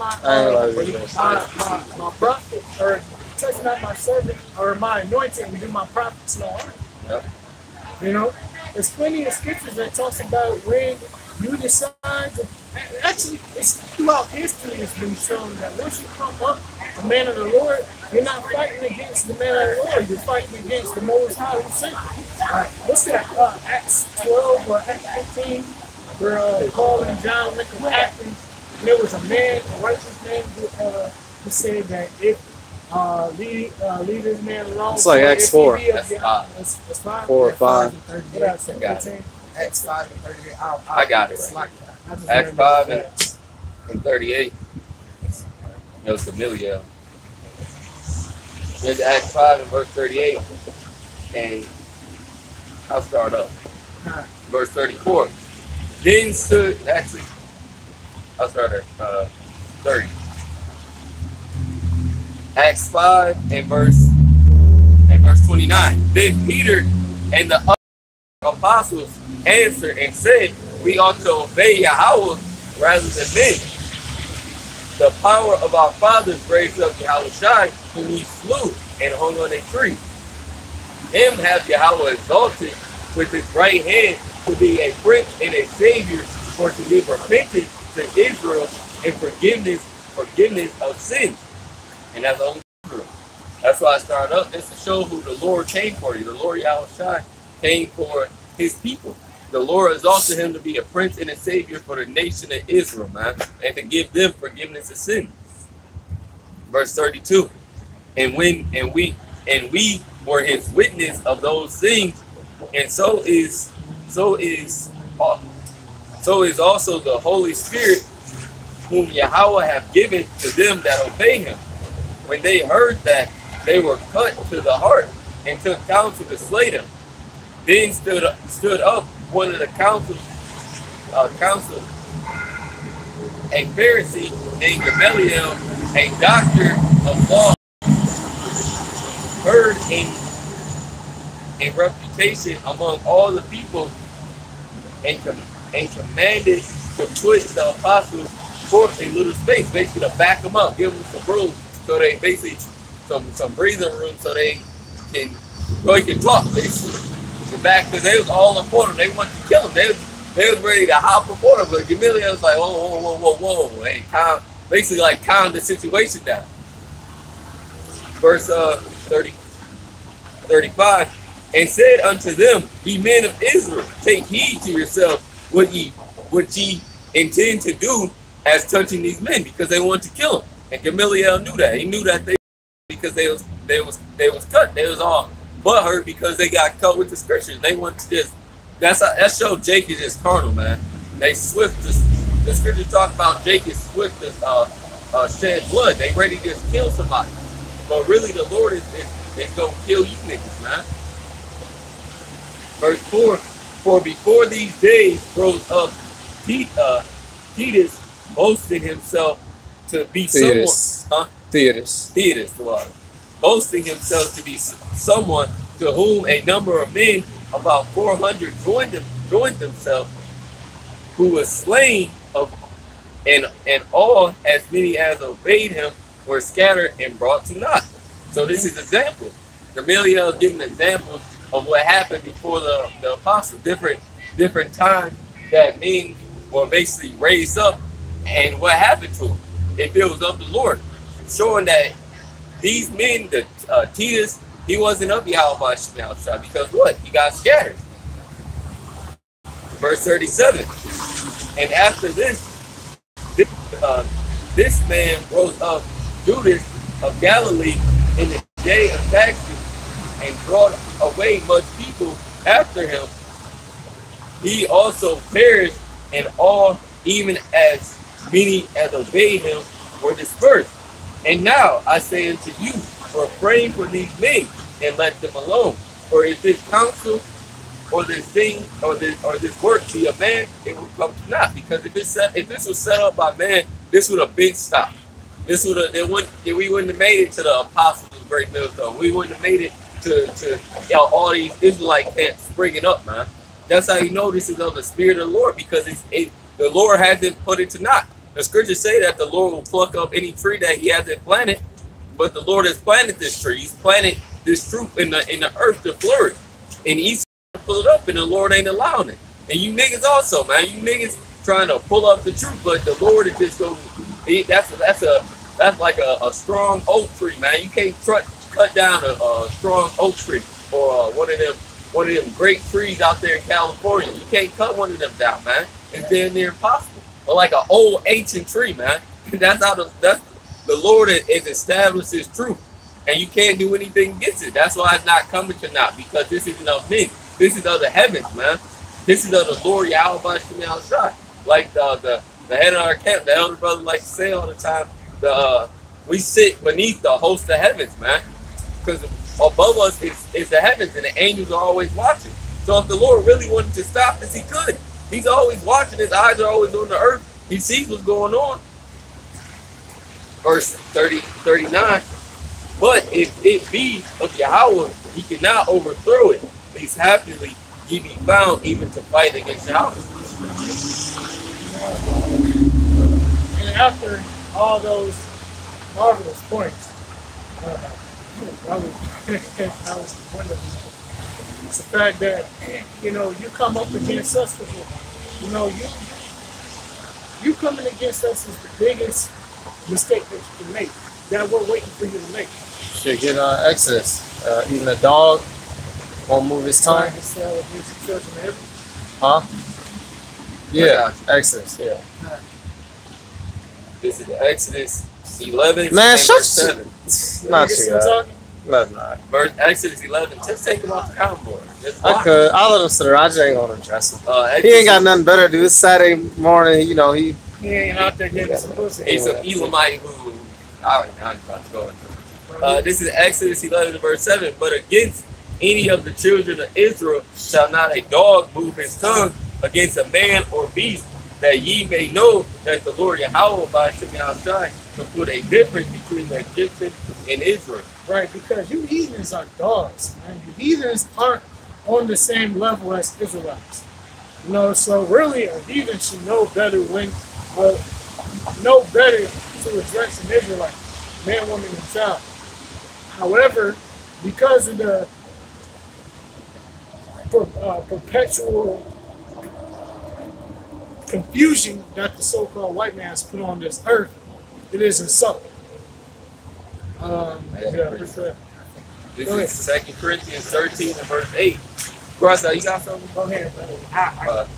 my prophet, or touch not my servant, or my anointing, and do my prophets no harm. Yep. You know, there's plenty of scriptures that talks about when you decide to, actually, it's throughout history it's been shown that once you come up the man of the Lord, you're not fighting against the man of the Lord, you're fighting against the Most High who sent you. What's that, Acts 12 or Acts 18, where Paul and John went to Athens, and there was a man, a righteous man, who said that if leave this man alone. It's like Acts 4. That's 5. 4 or 5. Acts 5 and 38. I got it. Acts 5 and 38. It was familiar. There's Acts 5 and verse 38. And I'll start up. Verse 34. Then stood, actually, I'll start at 30. Acts 5 and verse 29. Then Peter and the other apostles answered and said, we ought to obey Yahweh rather than men. The power of our fathers raised up Yahushua, whom he slew and hung on a tree. Him hath Yahweh exalted with his right hand to be a prince and a savior, for to give repentance to Israel and forgiveness of sins. And that's only Israel. That's why I started up. It's to show who the Lord came for you. The Lord Yahushua came for his people. The Lord exalted him to be a prince and a savior for the nation of Israel, man, and to give them forgiveness of sin. Verse 32. And we were his witness of those things, and so is also the Holy Spirit, whom Yahweh hath given to them that obey him. When they heard that, they were cut to the heart and took counsel to slay them. Then stood up one of the council, a Pharisee named Gamaliel, a doctor of law, heard in reputation among all the people, and commanded to put the apostles forth a little space, basically to back them up, give them some room, so they basically some breathing room, so they can talk, basically. Because they was all important. They wanted to kill him. They was ready to hop upon him, but Gamaliel was like, whoa, hey, basically like calm the situation down. Verse 35, and said unto them, ye men of Israel, take heed to yourselves what ye intend to do as touching these men, because they wanted to kill him. And Gamaliel knew that. He knew that because they was cut. They was all butthurt because they got cut with the scriptures. They want to just that showed Jake is just carnal, man. They swift. The scriptures talk about Jake is swift to shed blood. They ready to just kill somebody, but really the Lord is gonna kill you niggas, man. Verse 4: For before these days rose up Titus, boasting himself to be someone, boasting himself to be someone to whom a number of men, about 400, joined themselves, who was slain and all as many as obeyed him were scattered and brought to naught. So this is example. Gamaliel is giving examples of what happened before the apostles, different times that men were basically raised up, and what happened to them if it was of the Lord, showing that these men, the Titus, he wasn't of Yahweh outside, because what? He got scattered. Verse 37. And after this man rose up, Judas of Galilee, in the day of taxes, and brought away much people after him. He also perished, and all, even as many as obeyed him, were dispersed. And now I say unto you, refrain from these men, and let them alone. For if this counsel, or this thing, or this work be of man, it will come to naught. Because if this was set up by man, this would have been stopped. We wouldn't have made it to the apostles of Great Millstone. We wouldn't have made it to all these Israelite camps springing up, man. That's how you know this is of the Spirit of the Lord, because the Lord hasn't put it to naught. The scriptures say that the Lord will pluck up any tree that he hasn't planted, but the Lord has planted this tree. He's planted this truth in the earth to flourish. And he's trying to pull it up, and the Lord ain't allowing it. And you niggas also, man. You niggas trying to pull up the truth, but the Lord is just going. That's like a strong oak tree, man. You can't cut down a strong oak tree or one of them great trees out there in California. You can't cut one of them down, man. It's damn near impossible. Or like an old ancient tree, man. That's the Lord is established his truth, and you can't do anything against it. That's why it's not coming to naught, because this isn't of men. This is of the heavens, man. This is of the Lord Yahweh Shemel. Like the head of our camp, the elder brother likes to say all the time, we sit beneath the host of heavens, man. Because above us is the heavens, and the angels are always watching. So if the Lord really wanted to stop this, he could. He's always watching. His eyes are always on the earth. He sees what's going on. Verse 39. But if it be of Yahweh, he cannot overthrow it. Least happily ye be found even to fight against Yahweh. And after all those marvelous points, that was wonderful. It's the fact that, you come up against us with it. You coming against us is the biggest mistake that you can make, that we're waiting for you to make. Shit, get Exodus. Even a dog won't move his tongue. Huh? Yeah, Exodus. Yeah. This is Exodus 11. Man, shut 7. Not you guys. That's not. Verse Exodus 11. Just take him off the cowboy. I could. I'll let him sit there. I just ain't gonna address him. Exodus, He ain't got nothing better to do. It's Saturday morning. You know, he ain't out there getting some pussy. He's an Elamite who. All right, now I'm about to go into. This is Exodus 11 verse 7. But against any of the children of Israel shall not a dog move his tongue against a man or beast, that ye may know that the Lord Yahweh by Shemi outside to put a difference between the Egyptian and Israel. Right, because you heathens are dogs, man. You heathens aren't on the same level as Israelites. You know, so really a heathen should know better know better to address an Israelite, man, woman, and child. However, because of the perpetual confusion that the so-called white man has put on this earth, it is insulting. This is 2 Corinthians 13 and verse 8. Grasa, you got something? Go ahead, brother.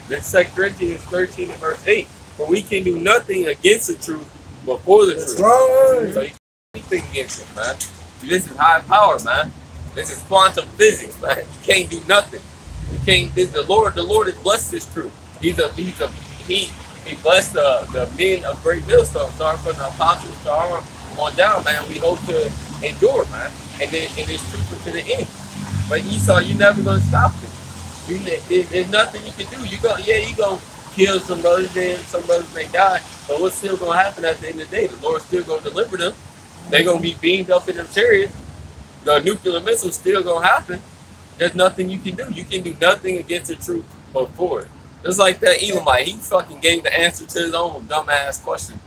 This is 2 Corinthians 13 and verse 8. For we can do nothing against the truth before the truth. Right. So you can't do anything against it, man. This is high power, man. This is quantum physics, man. You can't do nothing. You can't. The Lord has blessed this truth. He blessed the men of great millstone, starting from the apostles to our on down, man. We hope to endure, man, and it's truth to the end. But Esau, you're never gonna stop it. There's nothing you can do. You go kill some brothers, then some brothers may die. But what's still gonna happen at the end of the day? The Lord's still gonna deliver them. They're gonna be beamed up in them chariots. The nuclear missile's still gonna happen. There's nothing you can do. You can do nothing against the truth before it. Just like that Elamite, he fucking gave the answer to his own dumbass question.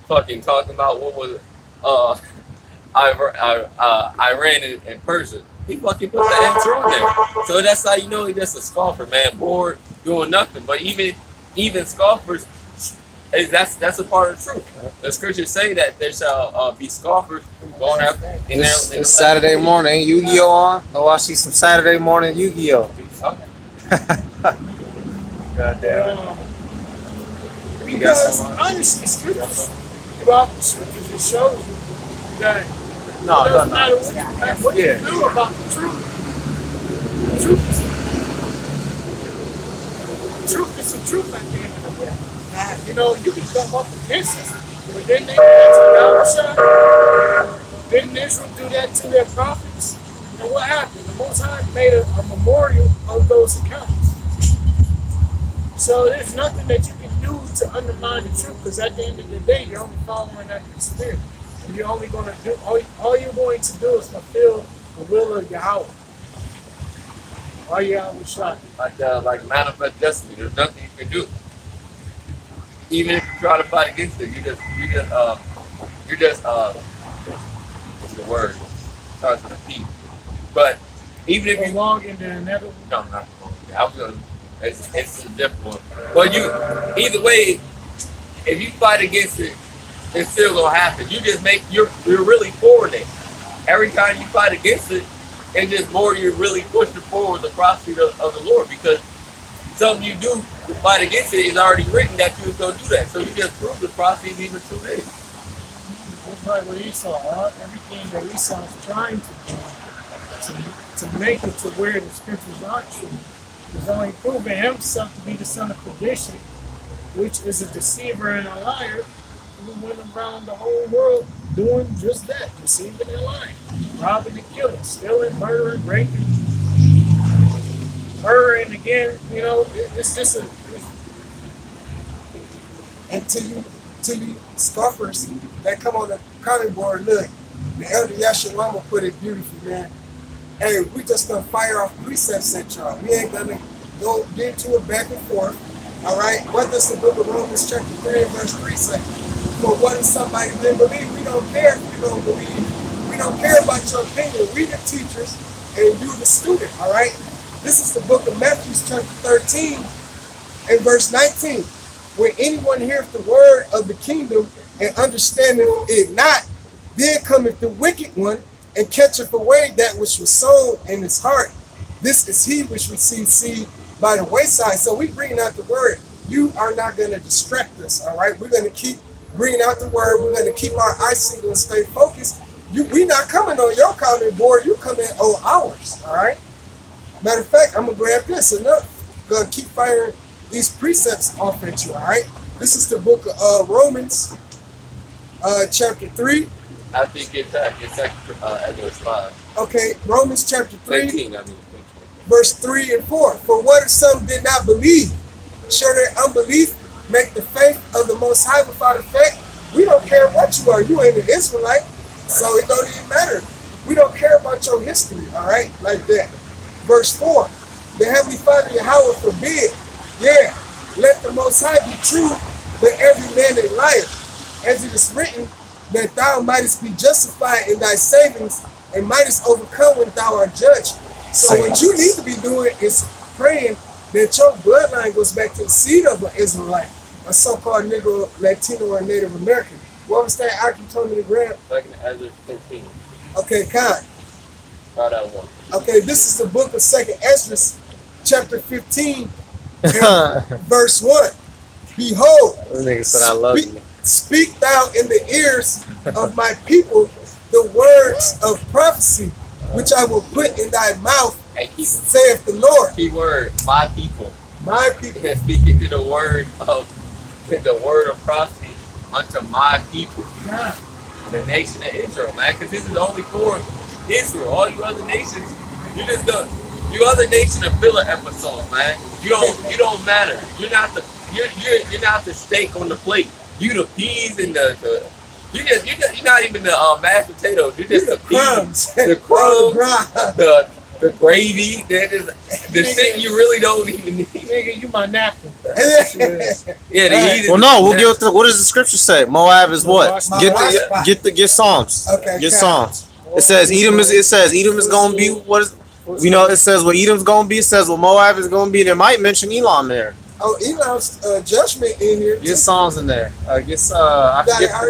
Fucking talking about what was Iran and Persia. He fucking put the answer on there. So that's how you know he's just a scoffer, man. Bored, doing nothing. But even scoffers, that's a part of the truth. The scriptures say that there shall be scoffers going after. It's Saturday morning. Yu-Gi-Oh on. Go watch some Saturday morning Yu-Gi-Oh. God damn. Because honestly, scriptures throughout the scriptures it shows you that it doesn't matter what you do about the truth. The truth is the truth at the end of the day. You know, you can come up against it, but didn't they do that to Yahusha? Didn't Israel do that to their prophets? And what happened? The Most High made a memorial of those accounts. So there's nothing that you can do to undermine the truth, because at the end of the day, you're only following that spirit. And you're only going to do, all you're going to do is fulfill the will of Yahweh. All Yahweh shot. Like manifest destiny. There's nothing you can do. Even if you try to fight against it, you're just what's the word? Starts with a P. But even if you long in the inevitable. No, not I was gonna. It's a different one. But either way, if you fight against it, it's still gonna happen. You just you're really forward it. Every time you fight against it, it's just more you're really pushing forward the prophecy of the Lord, because something you do to fight against it is already written that you was gonna do that. So you just prove the prophecy is even true then. That's right what Esau, everything that Esau is trying to do to make it to where the scriptures aren't true. He's only proving himself to be the son of perdition, which is a deceiver and a liar who went around the whole world doing just that, deceiving and lying, robbing and killing, stealing, murdering, raping, murdering again. You know, it's just a. And to you scoffers that come on the cutting board, look, the elder Yasharama put it beautifully, man. Hey, we just gonna fire off precepts at y'all. We ain't gonna go get into it back and forth. All right. What does the book of Romans chapter 3 verse 3 say? For what if somebody didn't believe? We don't care if you don't believe. We don't care about your opinion. We the teachers and you the student. All right. This is the book of Matthew chapter 13 and verse 19. When anyone hears the word of the kingdom and understandeth it not, Then cometh the wicked one, and catcheth away that which was sown in his heart. This is he which received seed by the wayside. So we bring out the word. You are not going to distract us, all right? We're going to keep bringing out the word. We're going to keep our eyes single and stay focused. We not coming on your comment board. You coming on ours, all right? Matter of fact, I'm going to grab this. Enough. Going to keep firing these precepts off at you, all right? This is the book of Romans, chapter 3. I think it's verse 5. Okay, Romans chapter 3. 13, I mean. Verse 3 and 4. For what if some did not believe? Shall their unbelief make the faith of the Most High without effect? We don't care what you are. You ain't an Israelite, so it don't even matter. We don't care about your history, all right? Like that. Verse 4. The Heavenly Father Yahweh forbid. Yeah, let the Most High be true, but every man a liar. As it is written, that thou mightest be justified in thy savings and mightest overcome when thou art judged. So what you need to be doing is praying that your bloodline goes back to the seed of an Israelite, a so-called Negro, Latino, or Native American. What was that? I told me to grab. Second Ezra 13. Okay, kind. Start out 1. Okay, this is the book of 2nd Ezra, chapter 15, verse 1. Behold, This nigga said I love you. speak thou in the ears of my people the words of prophecy, which I will put in thy mouth, saith the Lord. Key word, my people. My people. Speaking to the word of prophecy unto my people. Yeah. The nation of Israel, man, because this is only for Israel. All you other nations, you other nations are filler episodes, man. You don't matter. You're not the steak on the plate. You the peas and you're not even the mashed potatoes. You're just the crumbs. The crumbs, the gravy, the shit you really don't even need. Nigga, you my napkin. Yeah, Well, no, we'll get what does the scripture say? Moab is what? Get Psalms. Okay, Get Psalms. It says Edom is gonna be what is, you know, it says what Edom's gonna be, it says what Moab is gonna be, and it might mention Elam there. Oh, Elam's judgment in here. Get Psalms in there. I got it. I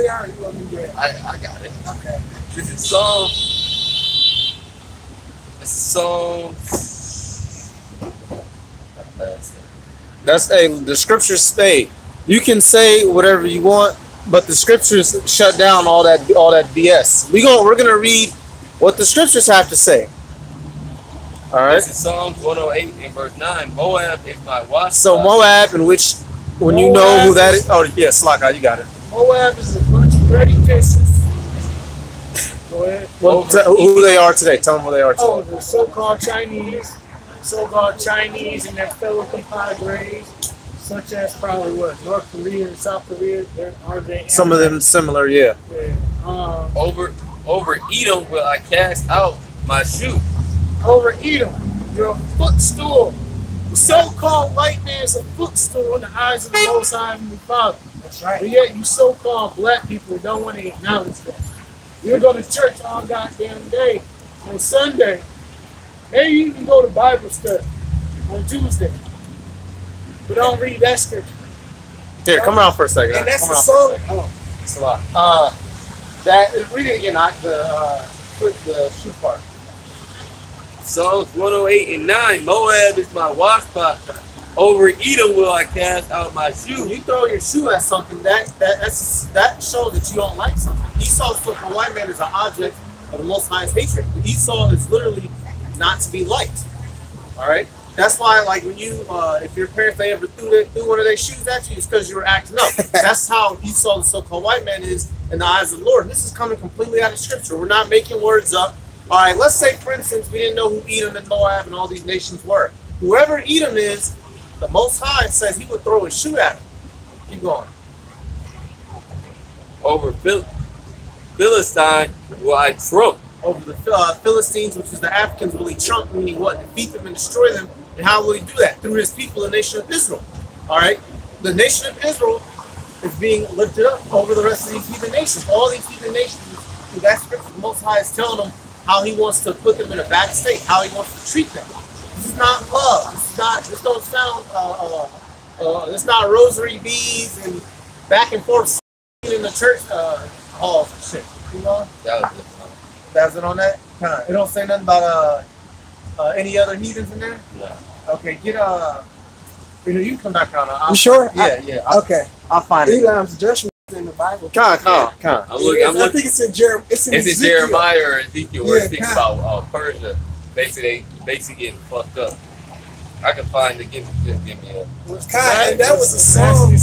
got it. Okay. This is Psalm. That's the scriptures say you can say whatever you want, but the scriptures shut down all that BS. We're gonna read what the scriptures have to say. All right. This is Psalms 108 and verse 9. Moab is my watch. So Moab, in which when you know who that is, oh yeah, Slaka, you got it. Moab is a bunch of dirty cases. Go ahead. Well, who they are today? Tell them who they are today. Oh, the so-called Chinese and their fellow compadres, such as probably what, North Korea and South Korea. Some of them similar, yeah. Over Edom will I cast out my shoe. Over Edom, you're a footstool. The so-called white man is a footstool in the eyes of the Most High Heavenly Father. That's right. But yet you so-called black people don't want to acknowledge that. You go to church all goddamn day on Sunday. Maybe you can go to Bible study on Tuesday. But don't read that scripture. Here, come around for a second. And that's the song. It's a lot. We didn't get the shoe part. Psalms 108 and 9. Moab is my wash pot. Over Edom will I cast out my shoe. When you throw your shoe at something, that shows that you don't like something. Esau took a white man as an object of the Most High's hatred. Esau is literally not to be liked. All right. That's why, like, when you, if your parents they ever threw one of their shoes at you, it's because you were acting up. That's how Esau, the so-called white man, is in the eyes of the Lord. This is coming completely out of Scripture. We're not making words up. All right. Let's say, for instance, we didn't know who Edom and Moab and all these nations were. Whoever Edom is, the Most High says he would throw his shoe at him. Keep going. Over Philistine will I trump. Over the Philistines, which is the Africans, will he trump, meaning what? Defeat them and destroy them. And how will he do that? Through his people, the nation of Israel. All right? The nation of Israel is being lifted up over the rest of these heathen nations. All these heathen nations, through that scripture, the Most High is telling them how he wants to put them in a bad state, how he wants to treat them. This is not love. This don't sound, it's not rosary beads and back and forth in the church halls and shit. You know? That was it. That's it on that? Kind. It don't say nothing about any other heathens in there? No. Okay, get you can come back on. You sure? Yeah. Okay. I'll find it. Elam's judgment in the Bible. Con. I'm looking. I think it's in Jeremiah. It's in Is it Ezekiel. Jeremiah or Ezekiel where Yeah, it speaks kind. about Persia? Basically getting fucked up. I can find it. Give me a. And that was a song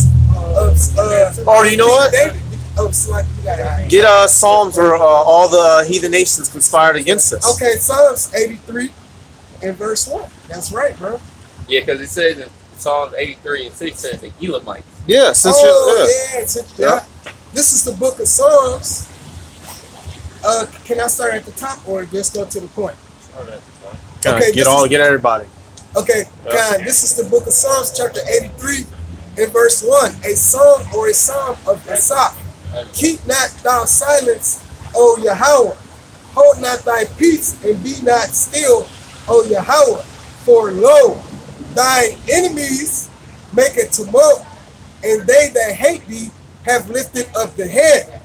of Or you know what? David. Oh, so like, you gotta- Get Psalms where all the heathen nations conspired against us. Okay, Psalms 83 and verse 1. That's right, bro. Yeah, because it says in Psalms 83 and 6 says the Elamites. Yeah, since Yeah. This is the book of Psalms. Can I start at the top or just go to the point? Okay, get everybody. Okay, God, this is the book of Psalms, chapter 83 and verse 1. A song or a psalm of Asaph. Keep not thou silence, O Yahweh. Hold not thy peace and be not still, O Yahweh. For lo, thine enemies make a tumult, and they that hate thee have lifted up the head.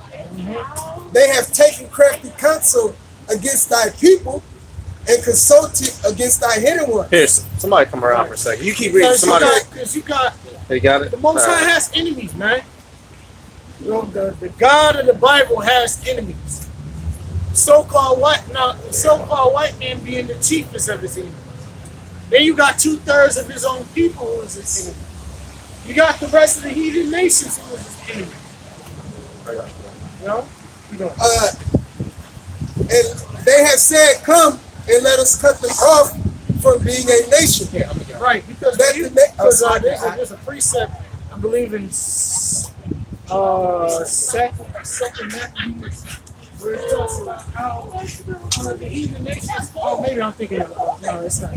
They have taken crafty counsel against thy people and consulted against thy hidden one. Here, somebody come around for a second. You keep reading. Because you got They got it. the Most High has enemies, man. You know, the God of the Bible has enemies. So-called white man being the chiefest of his enemies. Then you got 2/3 of his own people who is his enemy. You got the rest of the heathen nations who is his enemy. You know? And they have said, come and let us cut them off from being a nation. Right, because there's a precept, I believe in second Maccabees, where it talks about how the heathen nations. Oh, maybe I'm thinking of no, it's not.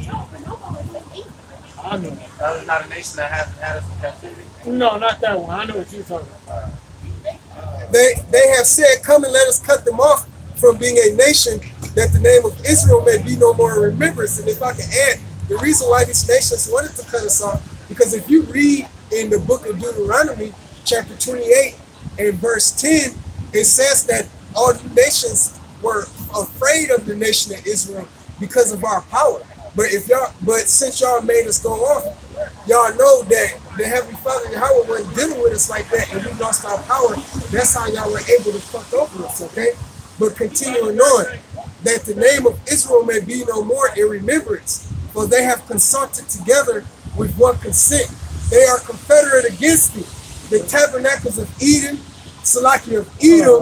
I know. That is not a nation that hasn't had us in captivity. No, not that one. I know what you're talking about. They have said, come and let us cut them off from being a nation, that the name of Israel may be no more in remembrance. And if I can add, the reason why these nations wanted to cut us off, because if you read in the book of Deuteronomy, chapter 28 and verse 10, it says that all the nations were afraid of the nation of Israel because of our power. But since y'all made us go off, y'all know that the Heavenly Father Yahweh wasn't dealing with us like that, and we lost our power. That's how y'all were able to fuck over us, okay? But continuing on, that the name of Israel may be no more in remembrance, for they have consulted together with one consent. They are confederate against thee. The tabernacles of Eden, Salaki of Edom.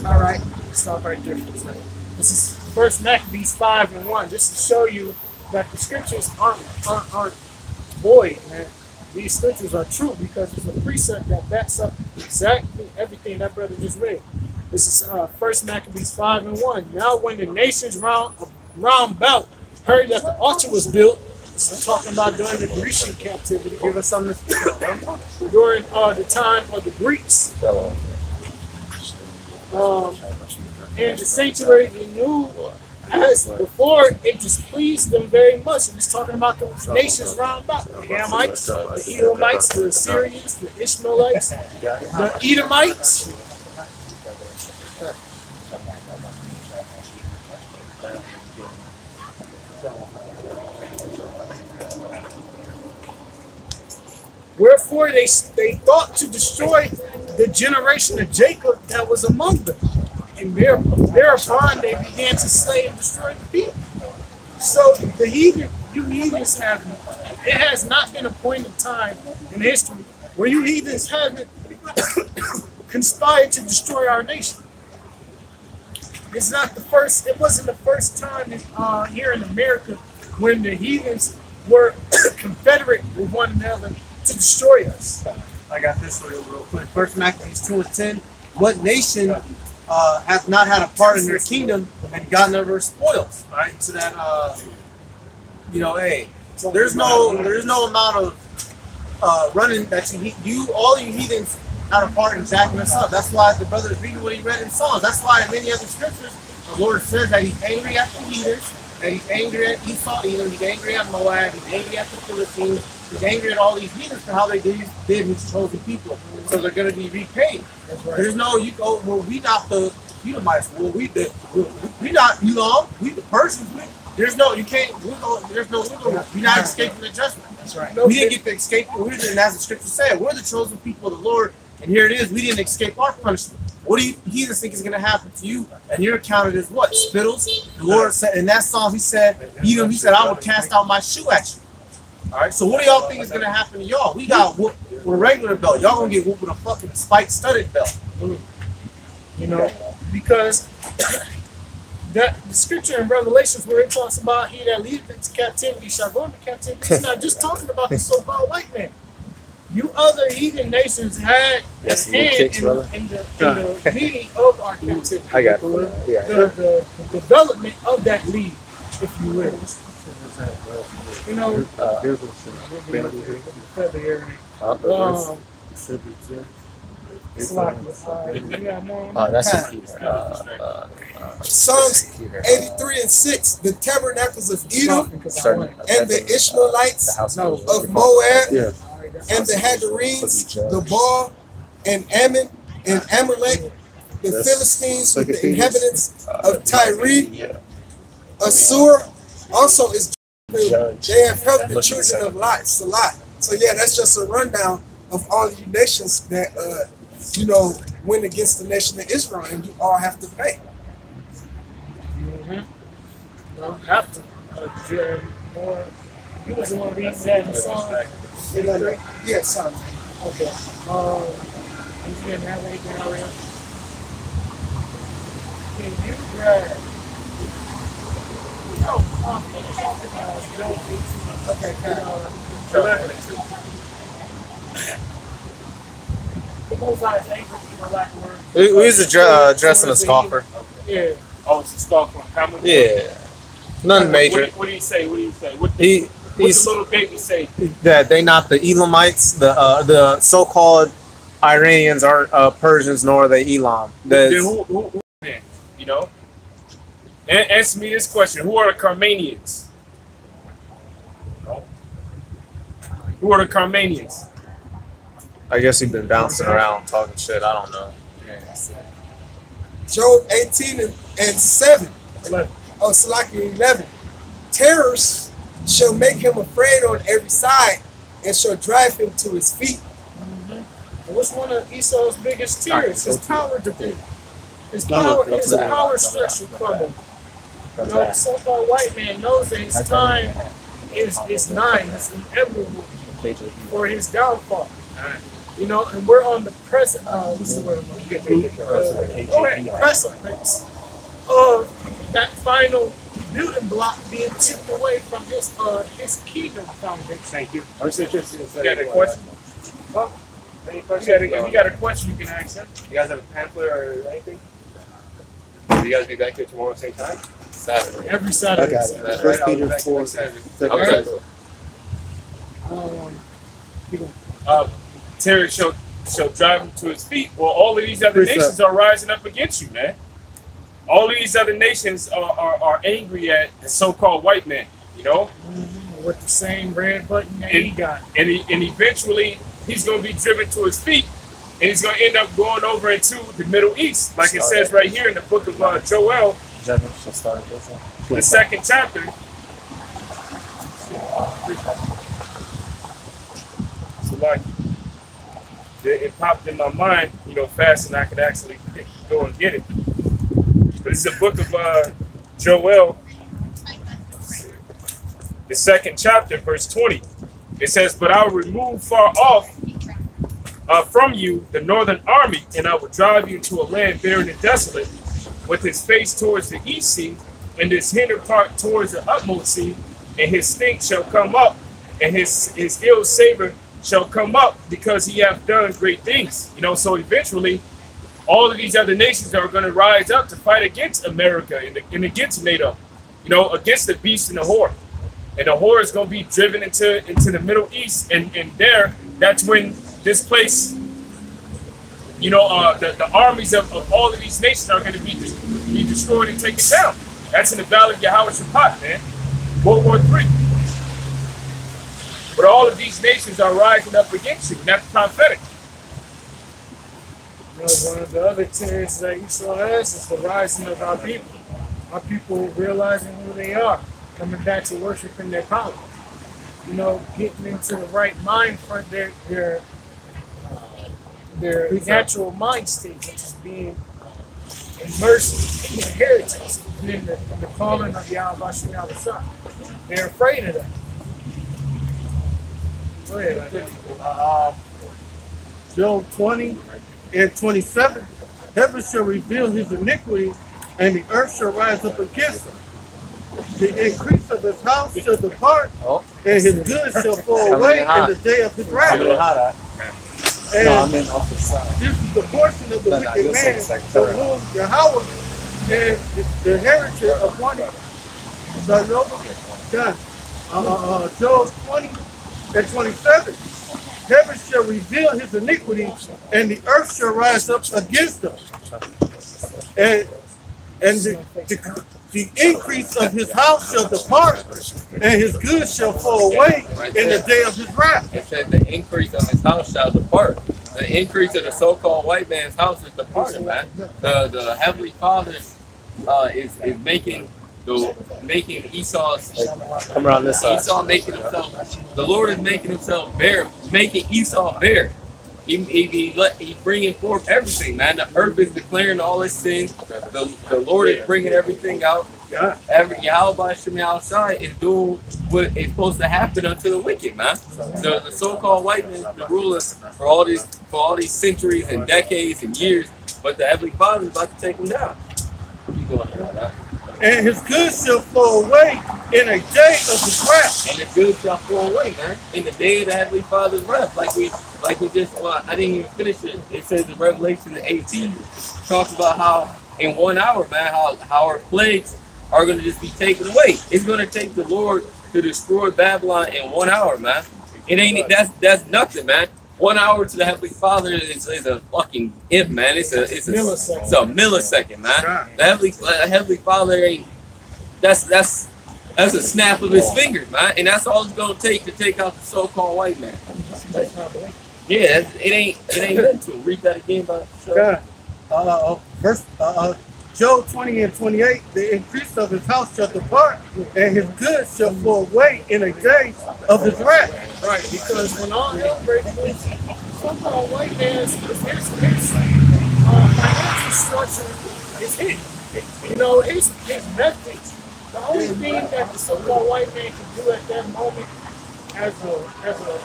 All right, stop right there. This is First Maccabees 5 and 1. Just to show you that the scriptures aren't void, man. These scriptures are true because it's a precept that backs up exactly everything that brother just read. This is First Maccabees 5 and 1. Now when the nations round about heard that the altar was built, this is talking about during the Grecian captivity, give us something to think about, during the time of the Greeks. And the sanctuary renewed as before, it displeased them very much. And it's talking about the nations round about: the Hamites, the Edomites, the Assyrians, the Ishmaelites, the Edomites. Wherefore they thought to destroy the generation of Jacob that was among them. And thereupon they began to slay and destroy the people. So the heathens haven't. It has not been a point in time in history where you heathens haven't conspired to destroy our nation. It's not the first. It wasn't the first time here in America when the heathens were confederate with one another to destroy us. I got this for you real quick. First Maccabees 2 and 10. What nation has not had a part in their kingdom and gotten over spoils? Right? So that hey, there's no amount of running that all you heathens had a part in jacking us up. That's why the brother is reading what he read in Psalms. That's why in many other scriptures the Lord says that he's angry at the heathens And he's angry at Esau, he's angry at Moab, he's angry at the Philistines, he's angry at all these leaders for how they did his chosen people. So they're going to be repaid. That's right. There's no, you go, well, we not the Edomites, well, we not Elam, we the Persians. There's no, you can't, there's no wiggle room. You're not escaping the judgment. That's right. We didn't get to escape, and as the scripture said, we're the chosen people of the Lord, and here it is, we didn't escape our punishment. What do you heathens think is going to happen to you? And you're counted as what? Spittles? The Lord said, in that psalm, he said, he said, I will cast out my shoe at you. All right, so what do y'all think is going to happen to y'all? We got whooped with a regular belt. Y'all going to get whooped with a fucking spike-studded belt. You know, because the scripture in Revelations where it talks about he that leadeth into captivity shall go into captivity, it's not just talking about the so-called white man. You other heathen nations had a hand in the leading of our captivity. I got it. Yeah. The development of that lead, if you will. You know, that's Psalms 83 and 6, the tabernacles of Edom and the Ishmaelites of Moab and the Hagarenes, the Baal and Ammon and Amalek, the Philistines with the inhabitants of Tyre, Assur also is they have helped the children of Lot. Salah. So yeah, that's just a rundown of all the nations that you know went against the nation of Israel, and you all have to pay. Don't have to. You was the one reading that in the song. Yeah, son. Okay. You didn't have anything already? Can you grab? We was addressing a scoffer. Yeah. Oh, it's a scoffer. Yeah. Nothing major. What do you say? What do you say? What He's the little baby say? that they not the Elamites, the so-called Iranians aren't Persians, nor are they Elam. Then who then? You know? Answer me this question. Who are the Carmanians? Who are the Carmanians? I guess he's been bouncing around talking shit. I don't know. Job 18 and 7. Oh, Salaki 11. Terrors shall make him afraid on every side and shall drive him to his feet. What's one of Esau's biggest tears? His power debate. His power structure crumbled. You know, the so-called white man knows that his time is nigh, it's inevitable for his downfall. You know, and we're on the present, what's the word? Precipice of that final building block being chipped away from his kingdom foundation. Thank you. You got a question? Oh, if you got a question, you can ask him. You guys have a pamphlet or anything? Will you guys be back here tomorrow same time? Saturday. Every Saturday. First Peter 4. Terry shall drive him to his feet. Well, all of these other nations are rising up against you, man. All of these other nations are angry at the so-called white man, you know? With the same red button that he got. And eventually, he's going to be driven to his feet, and he's going to end up going over into the Middle East, like it says right here in the book of Joel, the 2nd chapter. So like, it popped in my mind, you know, fast, and I could actually go and get it. But it's the book of Joel, the 2nd chapter, verse 20. It says, "But I will remove far off from you the northern army, and I will drive you to a land barren and desolate, with his face towards the east sea, and his hinder part towards the utmost sea, and his stink shall come up, and his ill savor shall come up, because he hath done great things." You know, so eventually, all of these other nations are going to rise up to fight against America and against NATO, you know, against the beast and the whore. And the whore is going to be driven into the Middle East, and there, that's when this place, you know, the armies of all of these nations are going to be destroyed and taken down. That's in the Valley of Yahweh Shaphat, man. World War III. But all of these nations are rising up against you, and that's prophetic. You know, one of the other tears that Esau has is the rising of our people. Our people realizing who they are, coming back to worshiping their power. You know, getting into the right mind for their natural mind state, which is being immersed in their heritage and in the calling of Yahweh Shai. They're afraid of that. Go ahead. Job 20 and 27. Heaven shall reveal his iniquity, and the earth shall rise up against him. The increase of his house shall depart, and his goods shall fall away in the day of his wrath. And this is the portion of the wicked man to whom Yahweh and the heritage of one. Job 20 and 27. Heaven shall reveal his iniquity, and the earth shall rise up against him. And the increase of his house shall depart, and his goods shall fall away in the day of his wrath. It said the increase of his house shall depart. The increase of the so-called white man's house is departing, man. The Heavenly Father is making Esau's Come around this side. Esau making himself. The Lord is making himself bare, making Esau bare. He's bringing forth everything, man. The earth is declaring all its sins. The Lord is bringing everything out. Yahweh Shem outside is doing what is supposed to happen unto the wicked, man. The so-called white men, the rulers for all these centuries and decades and years, but the Heavenly Father is about to take them down. Keep going on that. And his goods shall flow away in a day of his wrath. And the goods shall flow away, man, in the day of the Heavenly Father's wrath. Like we just, well, I didn't even finish it. It says in Revelation 18, talks about how in 1 hour, man, how our plagues are going to just be taken away. It's going to take the Lord to destroy Babylon in 1 hour, man. It ain't, that's nothing, man. 1 hour to the Heavenly Father is a fucking if, man. It's a millisecond, man. The Heavenly Father ain't. That's a snap of his fingers, man. And that's all it's gonna take to take out the so-called white man. Yeah, it ain't nothing to read that again, by Verse Job 20 and 28. The increase of his house shall depart, and his goods shall flow away in a day of his wrath. Right, because when all hell breaks loose, so-called white man's financial structure is hit. You know, his methods. The only thing that the so-called white man can do at that moment, as a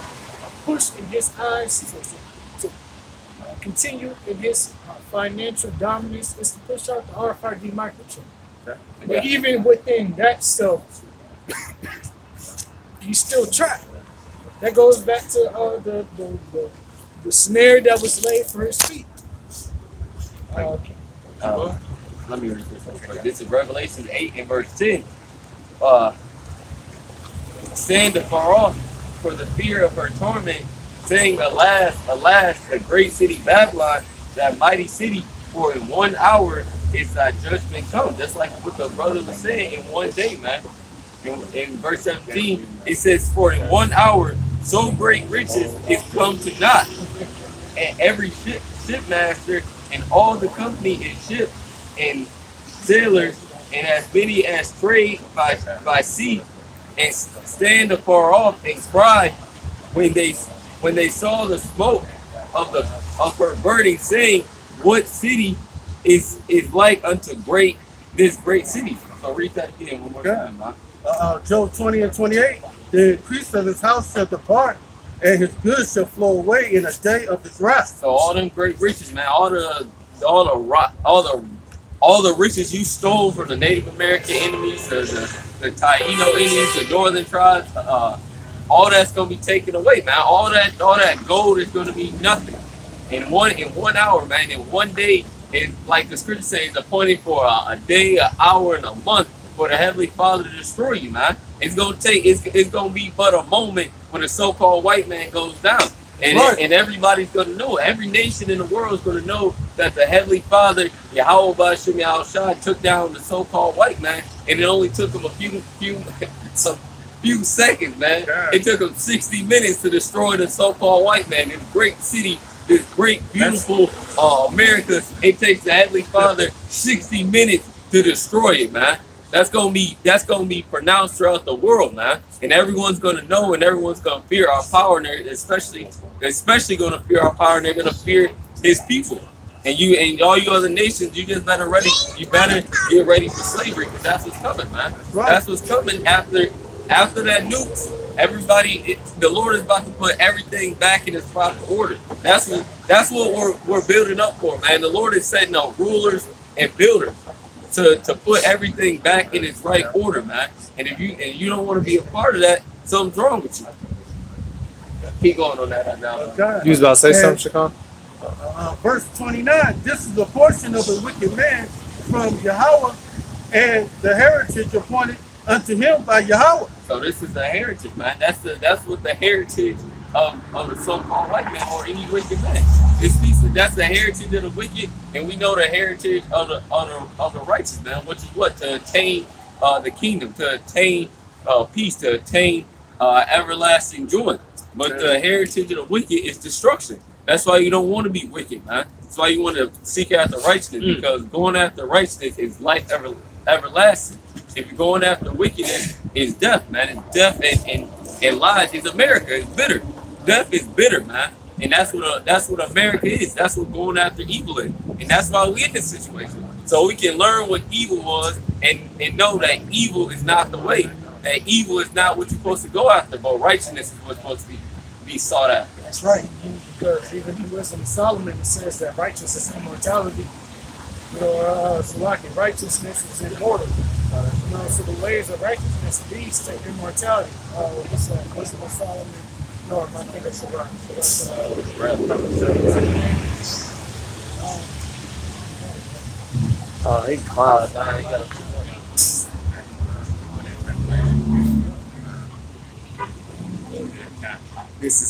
push in his eyes to continue in his financial dominance, is to push out the RFID microchip. But even within that stuff, he's still trapped. That goes back to the snare that was laid for his feet. Let me read this. This is Revelation 8 and verse 10. Stand afar off for the fear of her torment, saying, alas, alas, the great city Babylon, that mighty city, for in 1 hour is thy judgment come. Just like what the brother was saying, in 1 day, man. In verse 17, it says, for in 1 hour so great riches is come to naught, and every shipmaster and all the company in ships and sailors, and as many as trade by sea, and stand afar off and cry when they saw the smoke of her burning, saying, what city is like unto this great city? So read that again one more time, man. Job 20 and 28. The increase of his house shall depart, and his goods shall flow away in a day of his wrath. So all them great riches, man, all the riches you stole from the Native American enemies, the Taino Indians, the northern tribes, all that's gonna be taken away, man. All that gold is gonna be nothing. In 1 hour, man. In 1 day, it's like the scripture says, appointed for a day, an hour, and a month for the Heavenly Father to destroy you, man. It's gonna be but a moment when the so-called white man goes down. And everybody's going to know. Every nation in the world is going to know that the Heavenly Father, Yahweh Bashim Yahushua, took down the so-called white man, and it only took him a few seconds, man. Yeah. It took him 60 minutes to destroy the so-called white man in a great city, this great, beautiful America. It takes the Heavenly Father 60 minutes to destroy it, man. That's gonna be pronounced throughout the world, man. And everyone's gonna know, and everyone's gonna fear our power, and they're especially gonna fear our power, and they're gonna fear His people. And you and all you other nations, you just better get ready for slavery, because that's what's coming, man. Right. That's what's coming after that nukes. The Lord is about to put everything back in its proper order. That's what we're building up for, man. The Lord is setting up rulers and builders to put everything back in its right order, man. And if you don't want to be a part of that, something's wrong with you. Keep going on that right now. Okay. You was about to say something, Shakan? Verse 29, this is the portion of the wicked man from Yahweh, and the heritage appointed unto him by Yahweh. So this is the heritage, man. That's what the heritage of the so-called white man or any wicked man. That's the heritage of the wicked, and we know the heritage of the righteous man, which is what? To attain the kingdom, to attain peace, to attain everlasting joy. But the heritage of the wicked is destruction. That's why you don't want to be wicked, man. That's why you want to seek after righteousness, because going after righteousness is life everlasting. If you're going after wickedness, it's death, man. It's death and lies. It's America. It's bitter. Death is bitter, man. And that's what America is. That's what going after evil is. And that's why we're in this situation. So we can learn what evil was and know that evil is not the way. That evil is not what you're supposed to go after, but righteousness is what's supposed to be sought after. That's right. Because even in Wisdom of Solomon, it says that righteousness is immortality. So like righteousness is immortal. So the ways of righteousness leads to immortality. What's that? Wisdom of Solomon. No, I think it's right. He cloud. This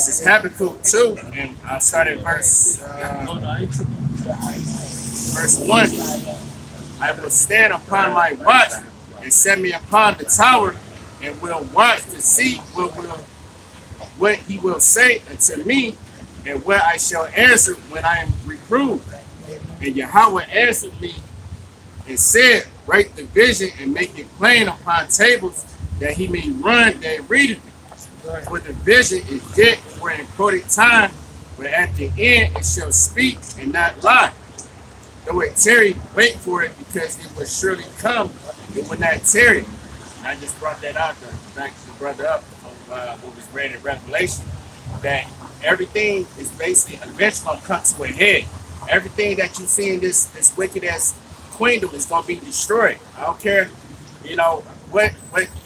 is Habakkuk 2, and I'll start at verse 1. I will stand upon my watch and set me upon the tower, and will watch to see what he will say unto me, and what I shall answer when I am reproved. And Yahweh answered me and said, write the vision and make it plain upon tables, that he may run that readeth it. For the vision is yet for an appointed time, but at the end it shall speak and not lie. Though it tarry, wait for it, because it will surely come. It will not tarry. And I just brought that out to back the brother up of what was read in Revelation, that everything is basically eventually going to come to a head. Everything that you see in this wicked ass queendom is going to be destroyed. I don't care, what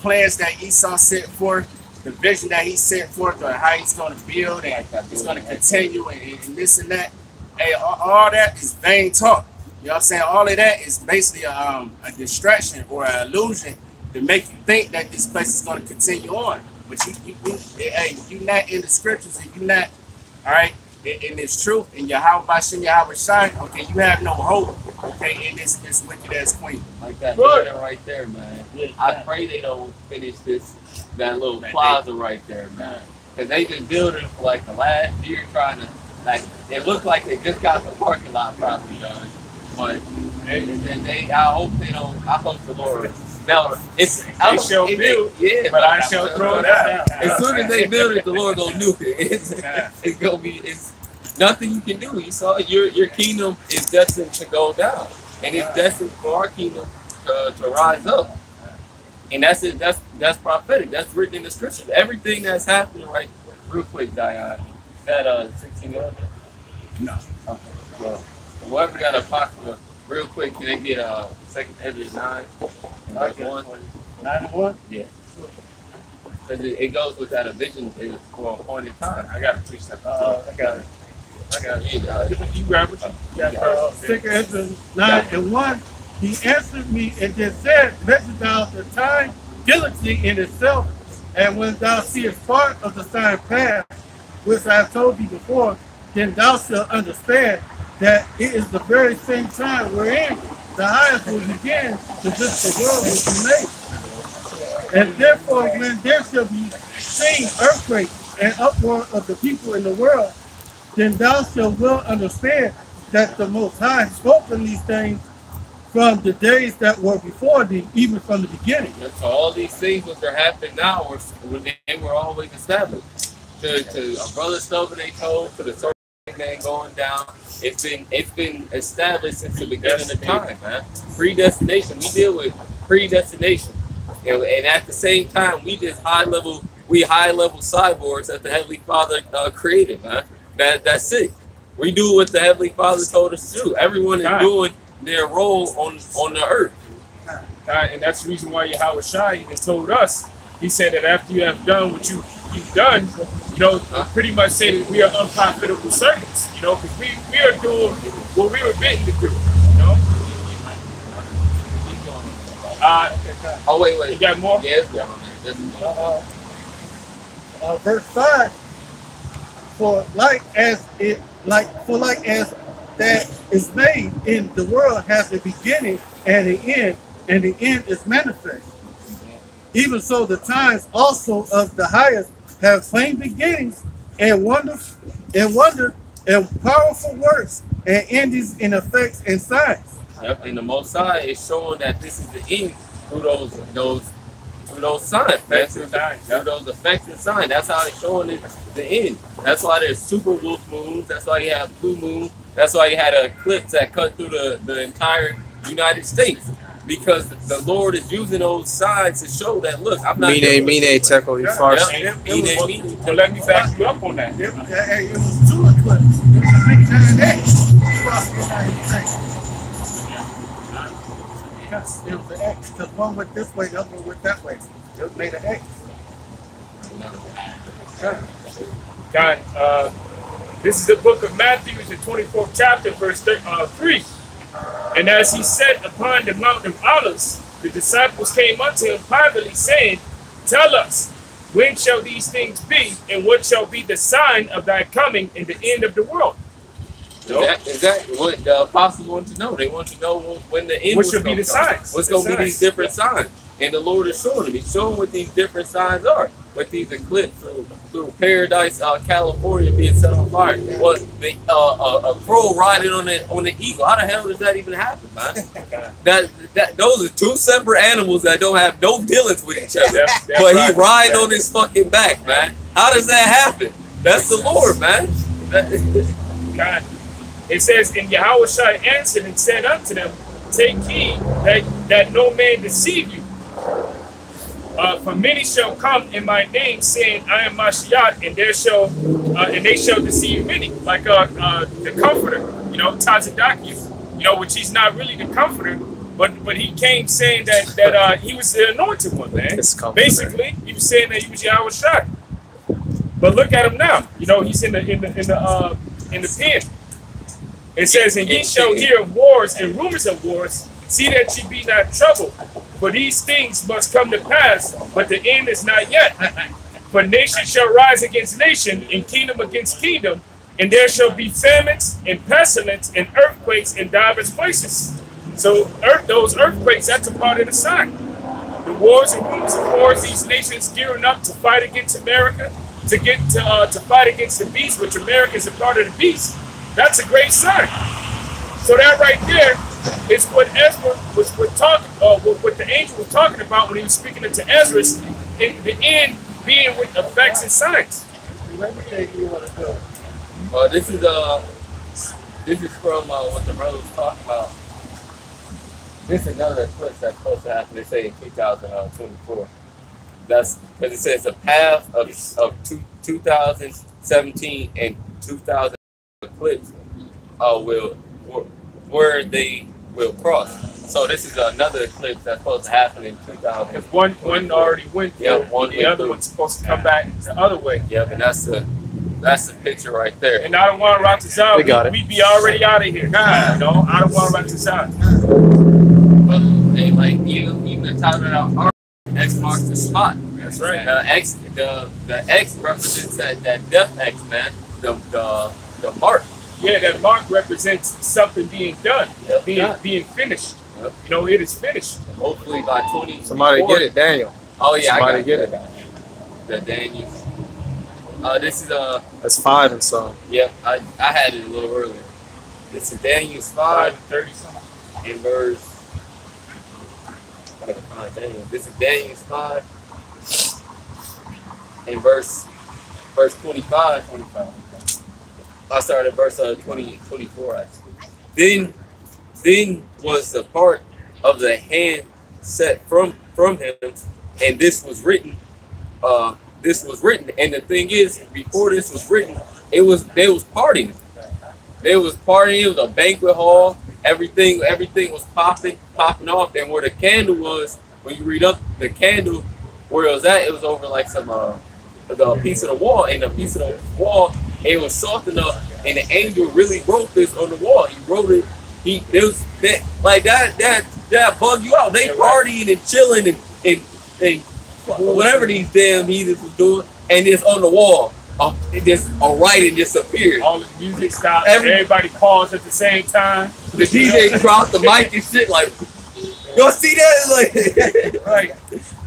plans that Esau set forth, the vision that he set forth, or how he's going to build and he's going to continue and this and that. Hey, all that is vain talk. You know what I'm saying? All of that is basically a distraction or an illusion to make you think that this place is going to continue on. But you're not in the scriptures, and you're not, all right, in this truth, and Yahweh Bashim Yahweh Shai, okay, you have no hope, okay, in this wicked ass queen. Like that building right there, man. I pray they don't finish that little plaza right there, man. Because they just built it for like the last year, trying to, it looks like they just got the parking lot properly done. But I hope they don't, I hope the Lord, now, they shall build, but I shall throw it out. As soon as they build it, the Lord gonna nuke it. It's gonna be, nothing you can do. You saw your kingdom is destined to go down, and it's destined for our kingdom to rise up. And that's prophetic. That's written in the scriptures. Everything that's happening right, real quick, Dion. That 1611? No. Okay. Well, whoever got a apocrypha, real quick, can they get 2 Ezra 9 and verse 1? 9:1? Yeah. Because it goes with that a vision is for a appointed time. I got to preach that. I got it. You grab it. 2 Ezra 9:1. He answered me and just said, measure thou the time diligently in itself, And when thou seest part of the sign pass, which I have told thee before, then thou shalt understand that it is the very same time wherein the highest will begin to this the world will be made. And therefore, when there shall be seen earthquakes and uproar of the people in the world, then thou shalt well understand that the Most High spoke of these things from the days that were before thee, even from the beginning. So all these things which are happening now they were always established. To our brother Stubborn they told, to the circle man going down, it's been established since the beginning of time, man. Predestination. We deal with predestination. And at the same time, we high level cyborgs that the Heavenly Father created, man. That's it. We do what the Heavenly Father told us to do. Everyone is doing their role on the earth. And that's the reason why Yahweh Shai even told us, he said that after you have done what you've done, pretty much say that we are unprofitable servants, because we are doing what we were bidden to do, Oh, wait. You got more? Yes. Verse 5, for like as that is made in the world has a beginning and an end, and the end is manifest. Even so, the times also of the highest have plain beginnings and wonders and powerful works and endings in effects and signs. Yep, and the Most High is showing that this is the end through those signs, man. Through those effects and signs. That's how it's showing it the end. That's why there's super wolf moons. That's why you have blue moon. That's why you had an eclipse that cut through the entire United States. Because the Lord is using those signs to show that, look, I'm not... Mine, Tekel, you first. So let me back you up on that. It was two eclipses. It was a big giant X across the United States. Yes, it was an X, because one went this way, the other one went that way. It made an X. God, this is the book of Matthew, it's the 24th chapter, verse 3. And as he sat upon the Mount of Olives, the disciples came unto him privately, saying, Tell us, when shall these things be, and what shall be the sign of thy coming in the end of the world? Exactly what the apostles want to know. They want to know when the end what should be the signs. What's going to be these different signs? And the Lord is showing them. He's showing what these different signs are. What these eclipses through Paradise, California being set on fire. What a crow riding on the eagle. How the hell does that even happen, man? Those are two separate animals that don't have no dealings with each other. But he riding on his fucking back, man. How does that happen? That's the Lord, man. God. It says, and Yahweh Shai answered and said unto them, Take heed that no man deceive you. For many shall come in my name, saying, I am Mashiach, and they shall deceive many, like the Comforter, Tazadakiu, which he's not really the Comforter, but he came saying that he was the anointed one, man. Basically, he was saying that he was Yahweh Shai. But look at him now. He's in the pen. It says, and ye shall hear of wars and rumors of wars. See that ye be not troubled. For these things must come to pass, but the end is not yet. For nation shall rise against nation, and kingdom against kingdom, and there shall be famines and pestilence and earthquakes in divers places. So those earthquakes, that's a part of the sign. The wars and rumors of wars, these nations gearing up to fight against America, to fight against the beast, which America is a part of the beast. That's a great sign. So that right there is what Ezra was what the angel was talking about when he was speaking to Ezra, in the end being with effects and signs. This is from what the brother was talking about. This is another eclipse that's supposed to happen. They say in 2024. That's because it says the path of 2017 and 2000 eclipse where they will cross. So this is another eclipse that's supposed to happen in 2000. If one already went there, the other one's supposed to come back the other way. Yep, and that's the picture right there. And I don't want to rock this out. We'd be already out of here. I don't want to rock this out. But they even the time that X marks the spot. That's right. The X represents that death X, man. The mark. Yeah, that mark represents something being done, Yep. being finished. Yep. You know, it is finished. Hopefully by 20. Somebody get it, Daniel. Oh yeah, Somebody I get it. The Daniel. This is That's 5 and some. yeah. I had it a little earlier. This is Daniel's 5 30 something. in verse. I gotta find Daniel. This is Daniel's 5 in verse 25. I started at verse 24 actually. Then was the part of the hand set from him, and this was written. And the thing is, before this was written, they was partying. They was partying. It was a banquet hall. Everything was popping off. And where the candle was, when you read up the candle, where it was at, it was over like some the piece of the wall. And the piece of the wall, it was soft enough, and the angel really wrote this on the wall. He wrote it. It was like that bug you out. They partying and chilling and whatever these damn heathens was doing, and it's on the wall. It just a writing just appeared. All the music stopped. Everybody paused at the same time. The DJ dropped the mic and shit. Like, y'all see that? Like, Right.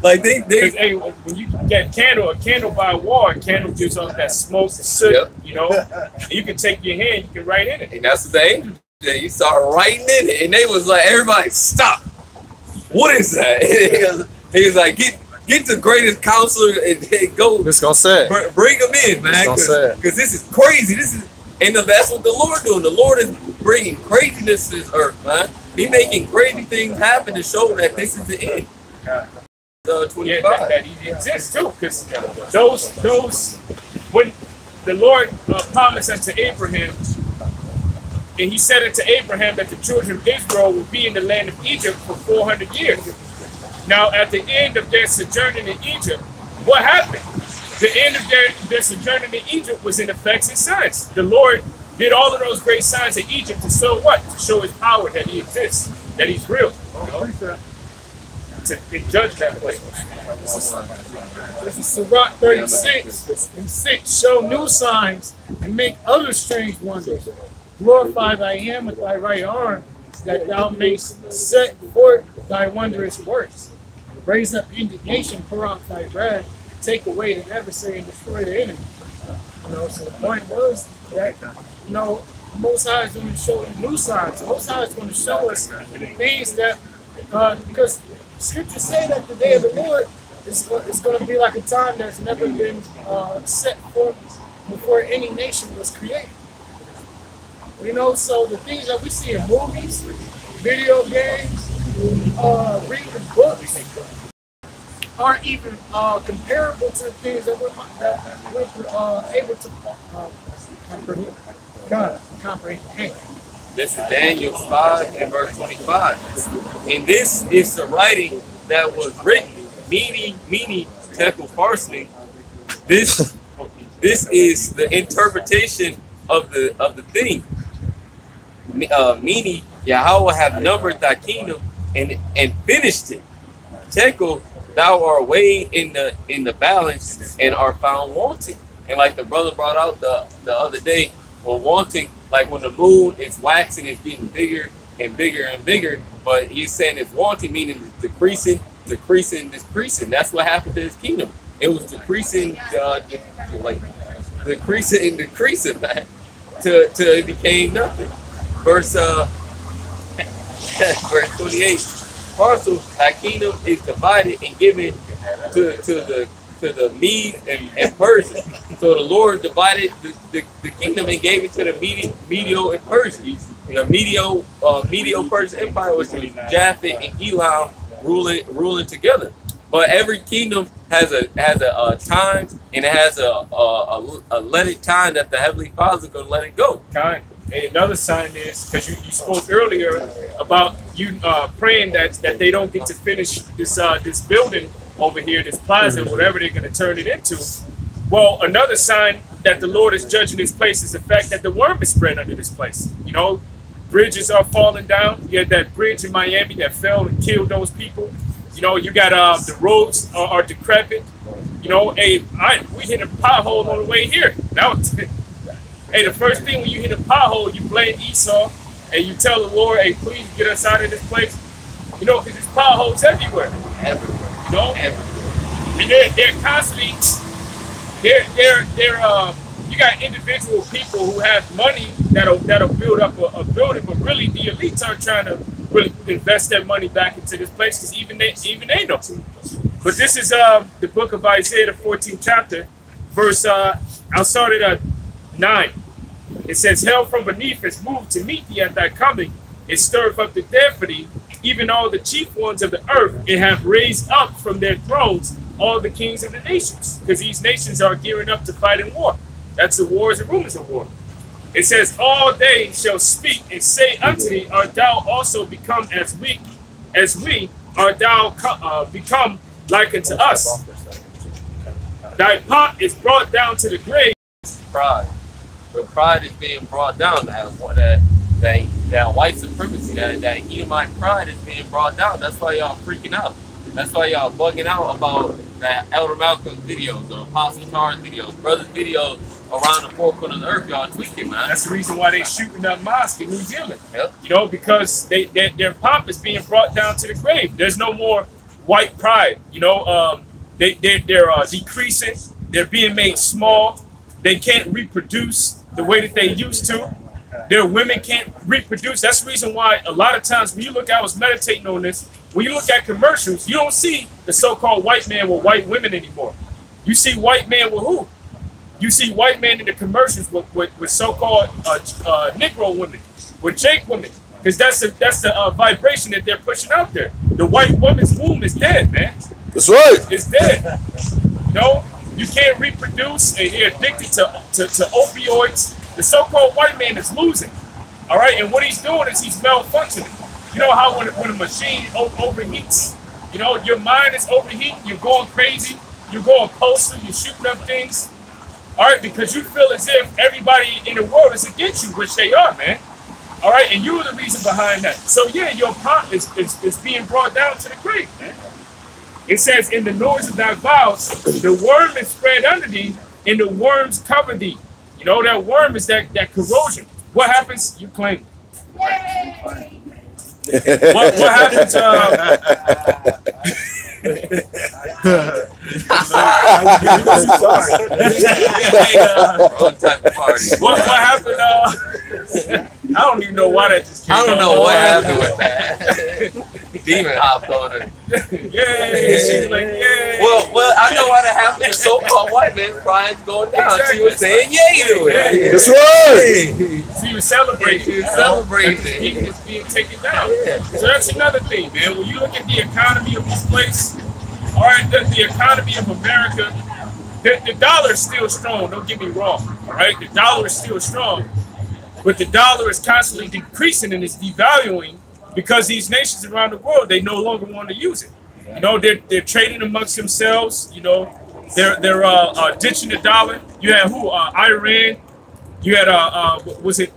like they Hey, when you get a candle by a wall, a candle gives off that smoke, the soot, Yep. you know. You can take your hand, you can write in it. and that's what the angel did. You started writing in it, and they was like, everybody stop. What is that? He was like, get the greatest counselor and go. This gonna say. Bring them in, man, because this is crazy. And that's what the Lord doing. The Lord is bringing craziness to this earth, man. He making crazy things happen to show that this is the end. 25. Yeah, that he exists too, because those when the Lord promised unto Abraham, and he said unto Abraham that the children of Israel will be in the land of Egypt for 400 years. Now, at the end of their sojourning in Egypt, what happened? The end of their sojourning in Egypt was in effects and signs. The Lord did all of those great signs in Egypt to show what? To show his power, that he exists, that he's real. You know? To judge that place. This is Sirach 36 and 6. Show new signs and make other strange wonders. Glorify thy hand with thy right arm, that thou mayst set forth thy wondrous works. Raise up indignation, pour out thy wrath, take away the adversary and destroy the enemy. You know, so the point was that, you know, Most High is going to show new signs. Most High is going to show us the things that, because scriptures say that the day of the Lord is going to be like a time that's never been set forth before any nation was created. You know, so the things that we see in movies, video games, reading books, aren't even comparable to the things that we're able to comprehend. This is Daniel 5 and verse 25. And this is the writing that was written, meaning tekel parsing. This is the interpretation of the thing. Meaning Yahweh have numbered thy kingdom and finished it. Tekel, thou art weighed in the balance and are found wanting. And like the brother brought out the other day, or wanting, like when the moon is waxing, it's getting bigger and bigger and bigger, but he's saying it's wanting, meaning decreasing. That's what happened to his kingdom. It was decreasing, decreasing, man, till it became nothing. Verse 28. Also, thy kingdom is divided and given to the Medes and Persians. So the Lord divided the kingdom and gave it to the Medio and Persians. The Medio-Persian Empire was Japhet and Elam ruling together. But every kingdom has a time, and it has a let it time that the Heavenly Father is going to let it go. Kind. And another sign is, because you spoke earlier about you praying that they don't get to finish this building over here, this plaza, whatever they're going to turn it into. Well, another sign that the Lord is judging this place is the fact that the worm is spread under this place. You know, bridges are falling down. You had that bridge in Miami that fell and killed those people. You know, you got the roads are decrepit. You know, hey, we hit a pothole on the way here. That was, hey, the first thing when you hit a pothole, you blame Esau and you tell the Lord, hey, please get us out of this place. You know, because there's potholes everywhere. Everywhere. You know, Everywhere. and they're constantly you got individual people who have money that'll build up a building, but really the elites aren't trying to really invest their money back into this place because even they know. But this is the book of Isaiah, the 14th chapter, verse I'll start at 9. It says, "Hell from beneath is moved to meet thee at thy coming. It stirreth up the dead for thee, even all the chief ones of the earth. It have raised up from their thrones all the kings of the nations," because these nations are gearing up to fight in war. That's the wars and rumors of war. It says, "All they shall speak and say unto thee, art thou also become as we? Art thou become like unto us? Thy pomp is brought down to the grave." Pride. But pride is being brought down. That white supremacy, that Edomite pride is being brought down. That's why y'all freaking out. That's why y'all bugging out about that Elder Malcolm videos, the Apostle Tar's videos, brothers' videos around the four corners of the earth. Y'all tweaking, man. That's the reason why they shooting up mosque in New Zealand. Yep. You know, because their pomp is being brought down to the grave. There's no more white pride. You know, they're decreasing. They're being made small. They can't reproduce the way that they used to. Their women can't reproduce. That's the reason why a lot of times when you look, I was meditating on this, when you look at commercials, you don't see the so-called white man with white women anymore. You see white man with who? You see white men in the commercials with so-called Negro women, with Jake women, because that's the vibration that they're pushing out there. The white woman's womb is dead, man. That's right. It's dead. You know, you can't reproduce, and you're addicted to opioids. The so-called white man is losing. All right, and what he's doing is he's malfunctioning. You know how when a machine overheats, you know, your mind is overheating, you're going crazy, you're going postal, you're shooting up things. All right, because you feel as if everybody in the world is against you, which they are, man. All right, and you're the reason behind that. So yeah, your pomp is being brought down to the grave, man. It says, "In the noise of thy vows, the worm is spread under thee, and the worms cover thee." You know, that worm is that corrosion. What happens? You claim. What happens? What happened? I don't even know why that just came. I don't know what happened with that. Demon hopped on it. Yeah, she's like, yeah. Well, I know why that happened. The so-called white man pride's going down. Exactly. She was saying yay to it. Yeah. That's right. She was celebrating. She was celebrating. It's being taken down. So that's another thing, man. When you look at the economy of this place, all right, the economy of America, the dollar is still strong. Don't get me wrong. All right, the dollar is still strong, but the dollar is constantly decreasing and it's devaluing because these nations around the world, they no longer want to use it. You know, they're trading amongst themselves. You know, they're ditching the dollar. You had who? Iran. You had was it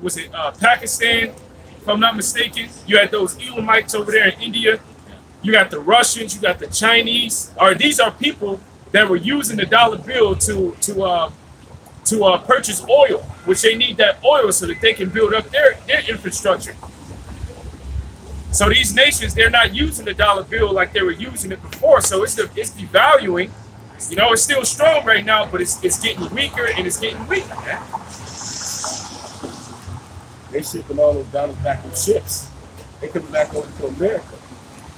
Pakistan, if I'm not mistaken. You had those Elamites over there in India. You got the Russians. You got the Chinese. Or these are people that were using the dollar bill to purchase oil, which they need that oil so that they can build up their infrastructure. So these nations, they're not using the dollar bill like they were using it before. So it's devaluing. You know, it's still strong right now, but it's getting weaker and it's getting weaker, man. They shipping all those dollars back in ships. They coming back over to America.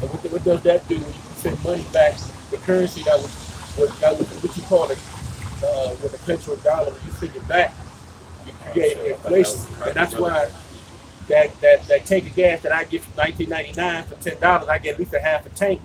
And what does that do when you send money back? The currency that was what you call it, with the petrodollar, when you send it back, you create inflation. And that's why that tank of gas that I get from $19.99 for $10, I get at least a half a tank.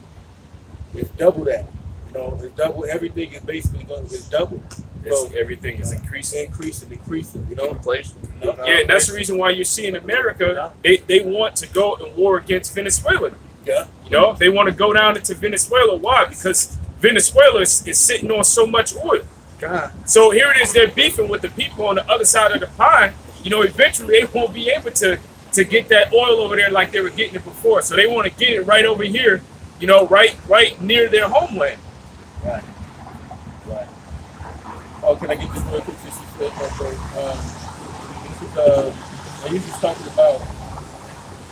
It's double that. You know, it's double. Everything is basically it's double. So Everything is increasing. Increasing. You know, Inflation. Yeah, and that's the reason why you see in America, they want to go and war against Venezuela. Yeah. You know, they want to go down into Venezuela. Why? Because Venezuela is sitting on so much oil. God. So here it is, they're beefing with the people on the other side of the pond. You know, eventually they won't be able to get that oil over there like they were getting it before. So they want to get it right over here you know, right near their homeland. Right. Right. Oh, can I get this real quick? This is he's just talking about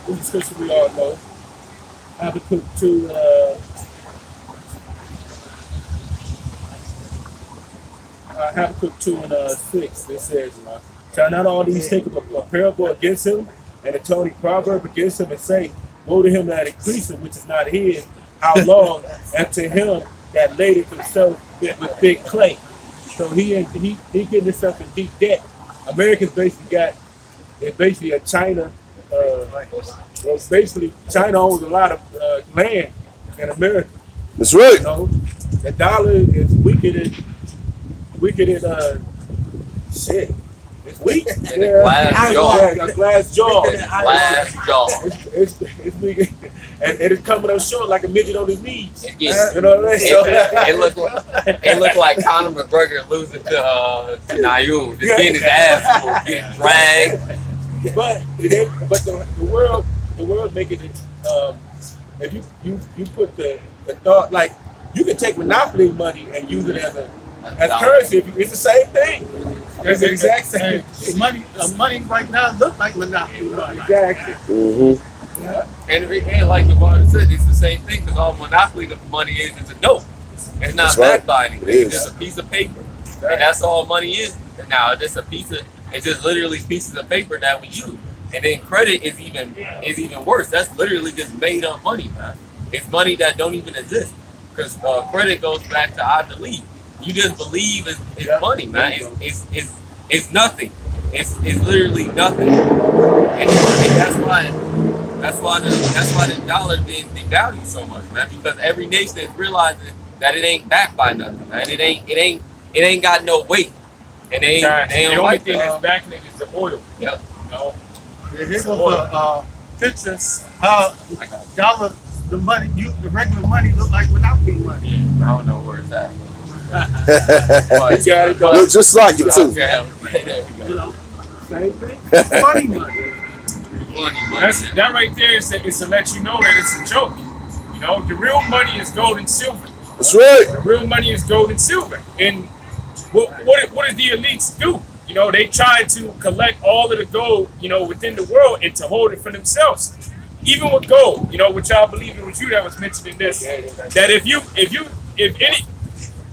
this is scripture we all know. Habakkuk 2, Habakkuk 2 and 6. It says, shall not all these take up a parable against him, and a Tony proverb against him, and say, woe to him that increaseth, which is not his, how long, and to him that laid himself with big clay. So he getting himself in deep debt. Americans basically a China. Well, basically China owns a lot of land in America. That's right. You know, the dollar is weaker than shit. It's weak. And a glass jaw. A glass jaw. Glass jaw. It's weak. And it's coming up short like a midget on his knees. You know what I mean? It looked like Conor McGregor losing to Nayu, just getting his ass pulled, getting dragged. But the world making it. If you put the thought, like, you can take monopoly money and use it as currency. It's the same thing. It's the exact same. Money right now look like monopoly money. Exactly. Mm-hmm. Yeah. And like the Devon said, it's the same thing because all monopoly the money is a note. It's not backed by anything. It's just a piece of paper, and that's all money is. Now it's just it's just literally pieces of paper that we use. And then credit is even worse. That's literally just made up money, man. It's money that don't even exist because credit goes back to I believe. You just believe it's money, man. It's nothing. It's literally nothing. And that's why the dollar being devalued so much, man. Because every nation is realizing that it ain't backed by nothing, man. It ain't got no weight. And they The only like thing that's backing it is the oil. Yep. You know? Here's a picture how dollar, the regular money look like without the money. I don't know where it's at. Look just like it too. You know, same thing. Money. That right there is to let you know that it's a joke. You know, the real money is gold and silver. That's right. The real money is gold and silver. And what did the elites do? You know, they tried to collect all of the gold, you know, within the world and to hold it for themselves. Even with gold, you know, which I believe it was you that was mentioning this, that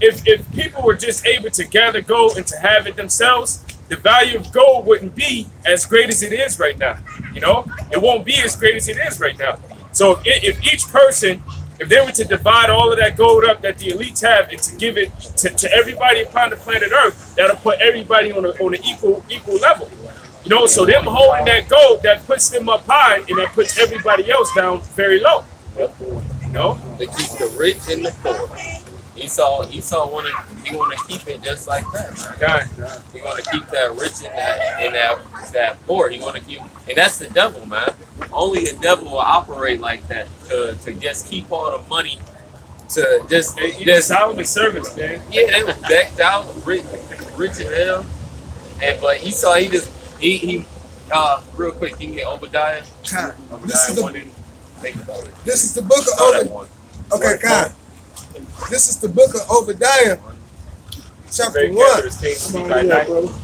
if people were just able to gather gold and to have it themselves, the value of gold wouldn't be as great as it is right now. You know, it won't be as great as it is right now. So if each person, if they were to divide all of that gold up that the elites have and to give it to everybody upon the planet Earth, that'll put everybody on an equal level. You know, so them holding that gold, that puts them up high and that puts everybody else down very low. You know? They keep the rich and the poor. Esau want to keep it just like that, man. He want to keep that rich and that poor. He want to keep, and that's the devil, man. Only the devil will operate like that to just keep all the money to just Solomon servants, man. Yeah, they was decked out, rich as hell. And but Esau, he real quick, you can get Obadiah. This is the book of Obadiah. Okay, God. This is the book of Obadiah, chapter 1.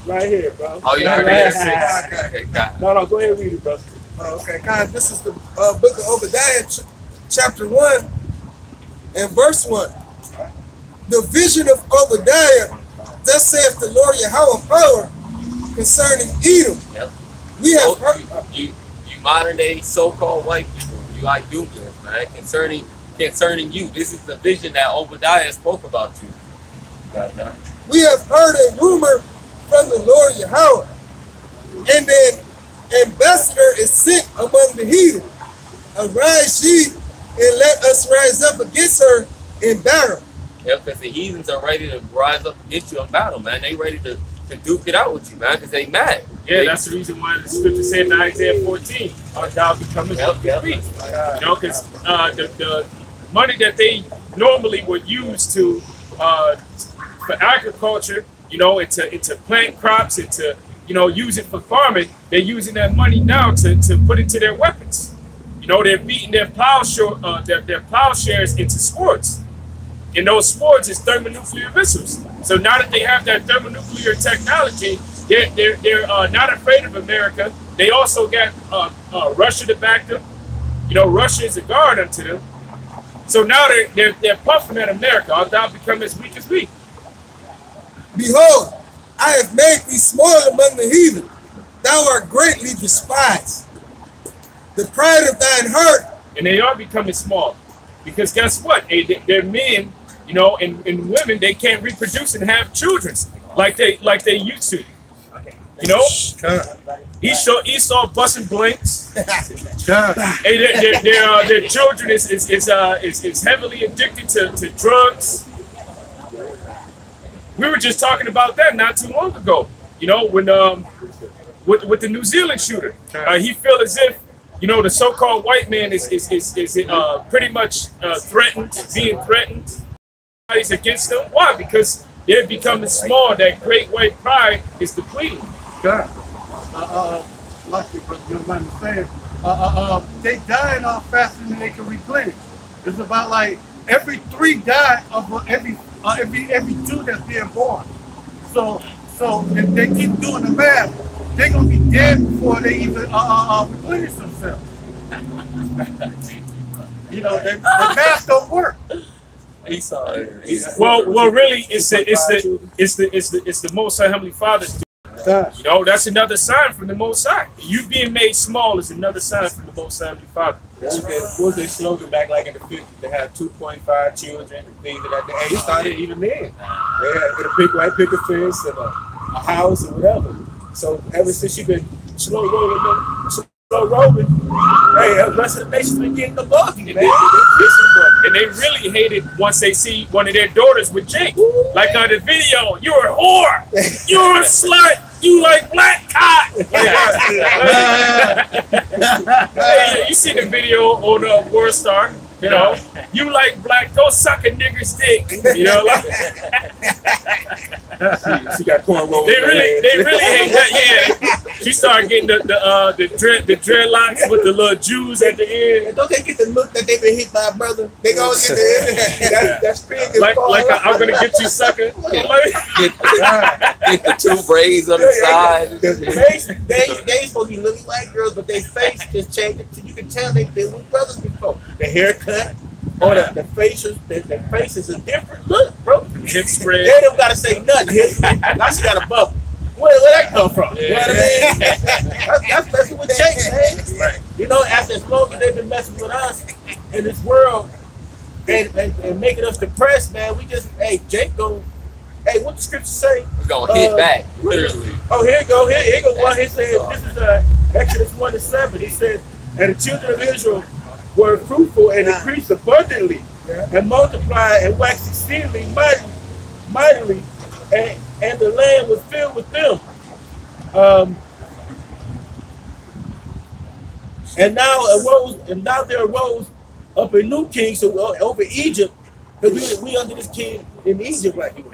Right here, bro. Oh, you already read it? Okay, God. No, go ahead and read it, bro. Okay, God. This is the book of Obadiah, chapter 1, and verse 1. The vision of Obadiah, thus saith the Lord Yahweh power concerning Edom. Yep. We have heard. You modern day so-called white people, you like do this, man. Concerning you, this is the vision that Obadiah spoke about you. We have heard a rumor from the Lord Yahweh, and an ambassador is sent among the heathen. Arise ye, and let us rise up against her in battle. Yep, because the heathens are ready to rise up against you in battle, man. They ready to duke it out with you, man, because they mad. Yeah, that's the reason why the scripture said in Isaiah 14, our thou becometh complete. You know, because the money that they normally would use to for agriculture, you know, and to plant crops and to, you know, use it for farming, they're using that money now to put into their weapons. You know, they're beating their plowshares into sports. And those sports is thermonuclear missiles. So now that they have that thermonuclear technology, they're not afraid of America. They also got Russia to back them. You know, Russia is a guard unto them. So now they're puffing at America. Thou become as weak as we. Behold, I have made thee small among the heathen. Thou art greatly despised. The pride of thine heart. And they are becoming small. Because guess what? They're men, you know, and women, they can't reproduce and have children like they used to. You know? Esau busting blinks. Hey, their children is heavily addicted to drugs. We were just talking about that not too long ago. You know, when with the New Zealand shooter, he felt as if, you know, the so-called white man is pretty much being threatened. Everybody's against them. Why? Because they're becoming small. That great white pride is depleting. God. Like your man was saying, they dying off faster than they can replenish. It's about like every 3 die of every 2 that's being born. So if they keep doing the math, they're gonna be dead before they even replenish themselves. You know, the math don't work. Well, really, it's the Most High Heavenly Father's. You know, that's another sign from the Most High. You being made small is another sign from the Most High Heavenly Father. What was their slogan back like in the 50s? They had 2.5 children and things of that. They started even then. They had a big white picket fence and a house and whatever. So ever since you've been slow rolling, hey, the rest of the nation's been getting the buggy, man. And they really hated once they see one of their daughters with Jake. Like on the video, you're a whore, you're a slut, you like black cock. Hey, you see the video on World Star, you know, you like black, go suck a nigger's dick, you know. Like, she got cornrows. They really hate that. Yeah, she started getting the dreadlocks with the little Jews at the end. And don't they get the look that they've been hit by a brother? They go get the that's big. Like I'm gonna get you, sucker. Get the 2 braids on the side. They supposed to be looking like girls, but their face just changed. So you can tell they were brothers before. The haircut. Or the faces are different. Look, bro. Hip spread. They don't gotta say nothing. Now she got a bubble. Where that come from? You know what I mean? That's messing with Jake, man. Right. You know, after as long as they've been messing with us in this world and making us depressed, man, we just, hey, Jake go, hey, what the scripture say? We're gonna hit back, literally. Oh, here you go one. He says, this is Exodus 1:7. He said, and the children of Israel were fruitful and increased abundantly, and multiplied and waxed exceedingly mightily, and the land was filled with them. And now there arose up a new king over Egypt, because we under this king in Egypt right here.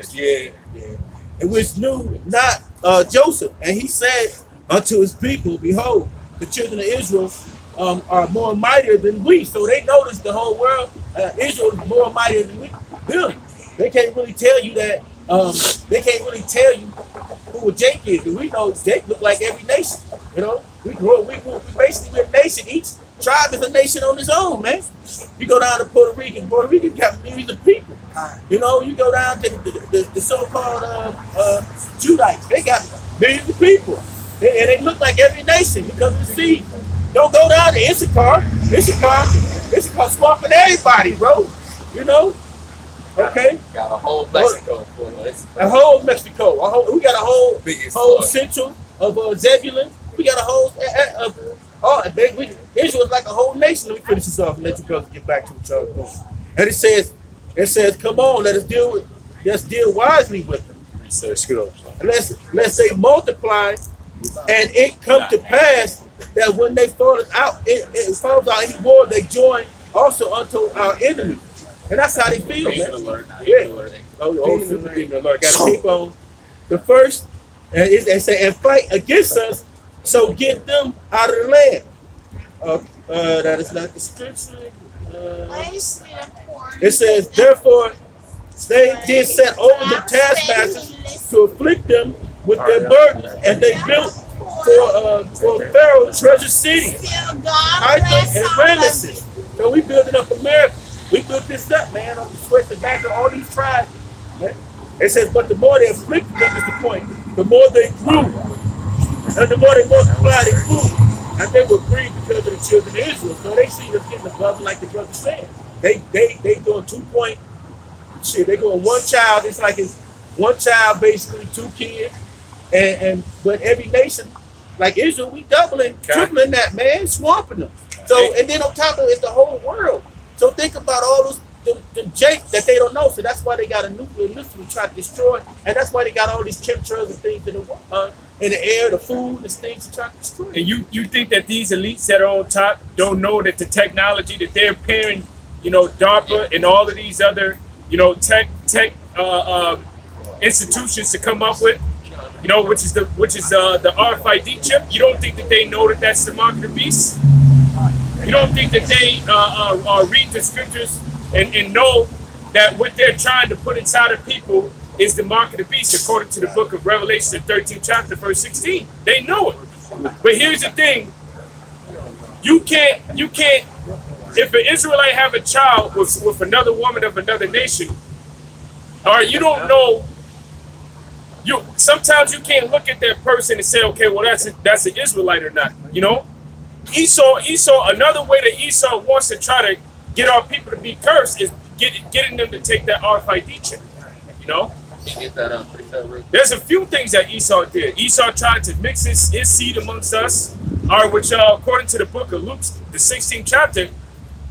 Yeah. And which knew not Joseph, and he said unto his people, behold, the children of Israel are more mightier than we. So they noticed the whole world, Israel is more mightier than we. They can't really tell you that. They can't really tell you who Jake is. And we know Jake look like every nation. You know, we basically a nation. Each tribe is a nation on its own, man. You go down to Puerto Rican got millions of people. You know, you go down to the so-called Judites. They got millions of people. And they look like every nation because of the sea. Don't go down to Issachar swamping everybody, bro. You know? Okay? Got a whole Mexico for us. A whole Mexico. We got a whole central of Zebulun. We got a whole Israel's like a whole nation. Let me finish this off and let you brothers get back to what y'all doing. And it says, come on, let's deal wisely with them. Let's say multiply, and it come to pass that when they fall out, it falls out anymore, they join also unto our enemy. And that's how they feel, man. Yeah. Gotta keep on. The first, and they say, and fight against us, so get them out of the land. That is not the scripture. It says, therefore, they did set over the taskmasters to afflict them with their burdens, and they built for Pharaoh treasure cities, and Ramesses. So we building up America. We built this up, man, on the sweat the back of all these tribes. It says, but the more they afflicted them is the point. The more they grew, and the more they multiplied, they grew. And they were free because of the children of Israel. So they see us getting above, like the brother said. They doing 2 point shit. They going one child. It's like it's one child, basically 2 kids. And but every nation, like Israel, we doubling, tripling that, man, swamping them. So and then on top of it, it's the whole world. So think about all those the Jake that they don't know. So that's why they got a nuclear missile to try to destroy. And that's why they got all these chemtrails and things in the air, the food, the things to try to destroy. And you think that these elites that are on top don't know that the technology that they're pairing, DARPA and all of these other, tech institutions to come up with, which is the RFID chip. You don't think that they know that that's the mark of the beast? You don't think that they read the scriptures and know that what they're trying to put inside of people is the mark of the beast, according to the book of Revelation, the 13th chapter, verse 16. They know it. But here's the thing. You can't, if an Israelite have a child with another woman of another nation, or you don't know, sometimes you can't look at that person and say, okay, well, that's an Israelite or not, Esau, another way that Esau wants to try to get our people to be cursed is getting them to take that RFID chip, There's a few things that Esau did. Esau tried to mix his seed amongst us, which according to the book of Luke, the 16th chapter,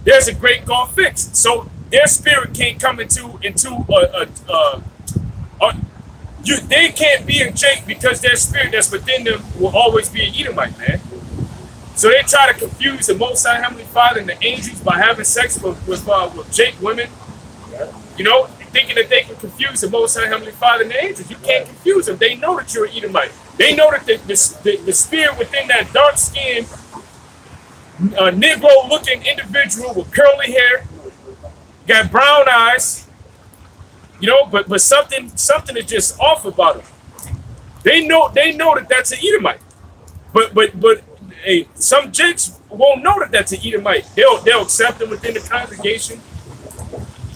there's a great gulf fixed. So their spirit can't come they can't be in Jake because their spirit that's within them will always be an Edomite, man. So they try to confuse the Most High Heavenly Father and the angels by having sex with Jake women, thinking that they can confuse the Most High Heavenly Father and the angels. You can't confuse them. They know that you're an Edomite. They know that the spirit within that dark-skinned, Negro-looking individual with curly hair, got brown eyes, but something is just off about him. They know that that's an Edomite. But hey, some Jakes won't know that that's an Edomite. They'll accept him within the congregation.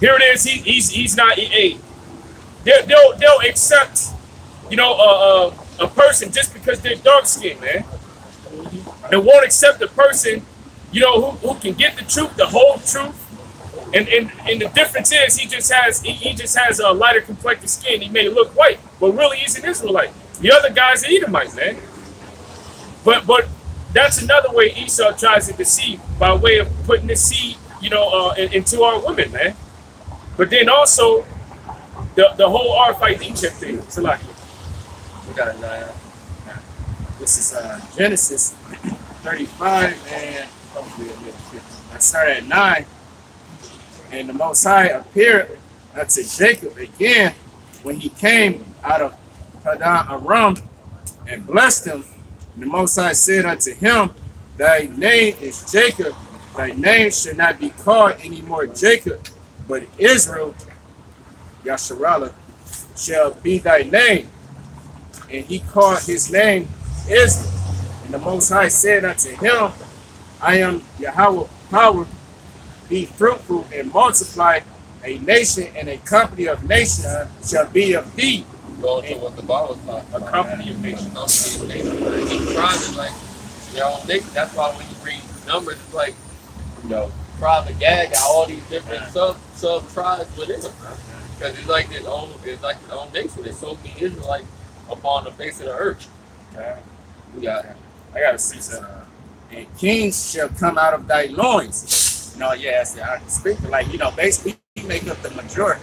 Here it is. He's not a. They'll accept, a person just because they're dark skinned, man. They won't accept a person, who can get the truth, the whole truth. And the difference is he just has a lighter complected skin. He may look white, but really he's an Israelite. The other guy's an Edomite, man. But that's another way Esau tries to deceive, by way of putting the seed, into our women, man. But then also the whole RFID chip thing. We got it. This is Genesis 35, and I started at 9. And the Most High appeared unto Jacob again when he came out of Padan Aram and blessed him. And the Most High said unto him, thy name is Jacob. Thy name should not be called any more Jacob, but Israel, Yasharallah, shall be thy name. And he called his name Israel. And the Most High said unto him, I am Yahweh power. Be fruitful and multiply. A nation and a company of nations shall be of thee. Go to what the Bible is talking about. A company of nations. Each tribe is like their own nation. That's why when you read numbers, it's like, tribe of Gad got all these different sub tribes within them. Because it's like its own nation. There's so many Israelites upon the face of the earth. I gotta see some. And kings shall come out of thy loins. Yes, I speak basically he make up the majority.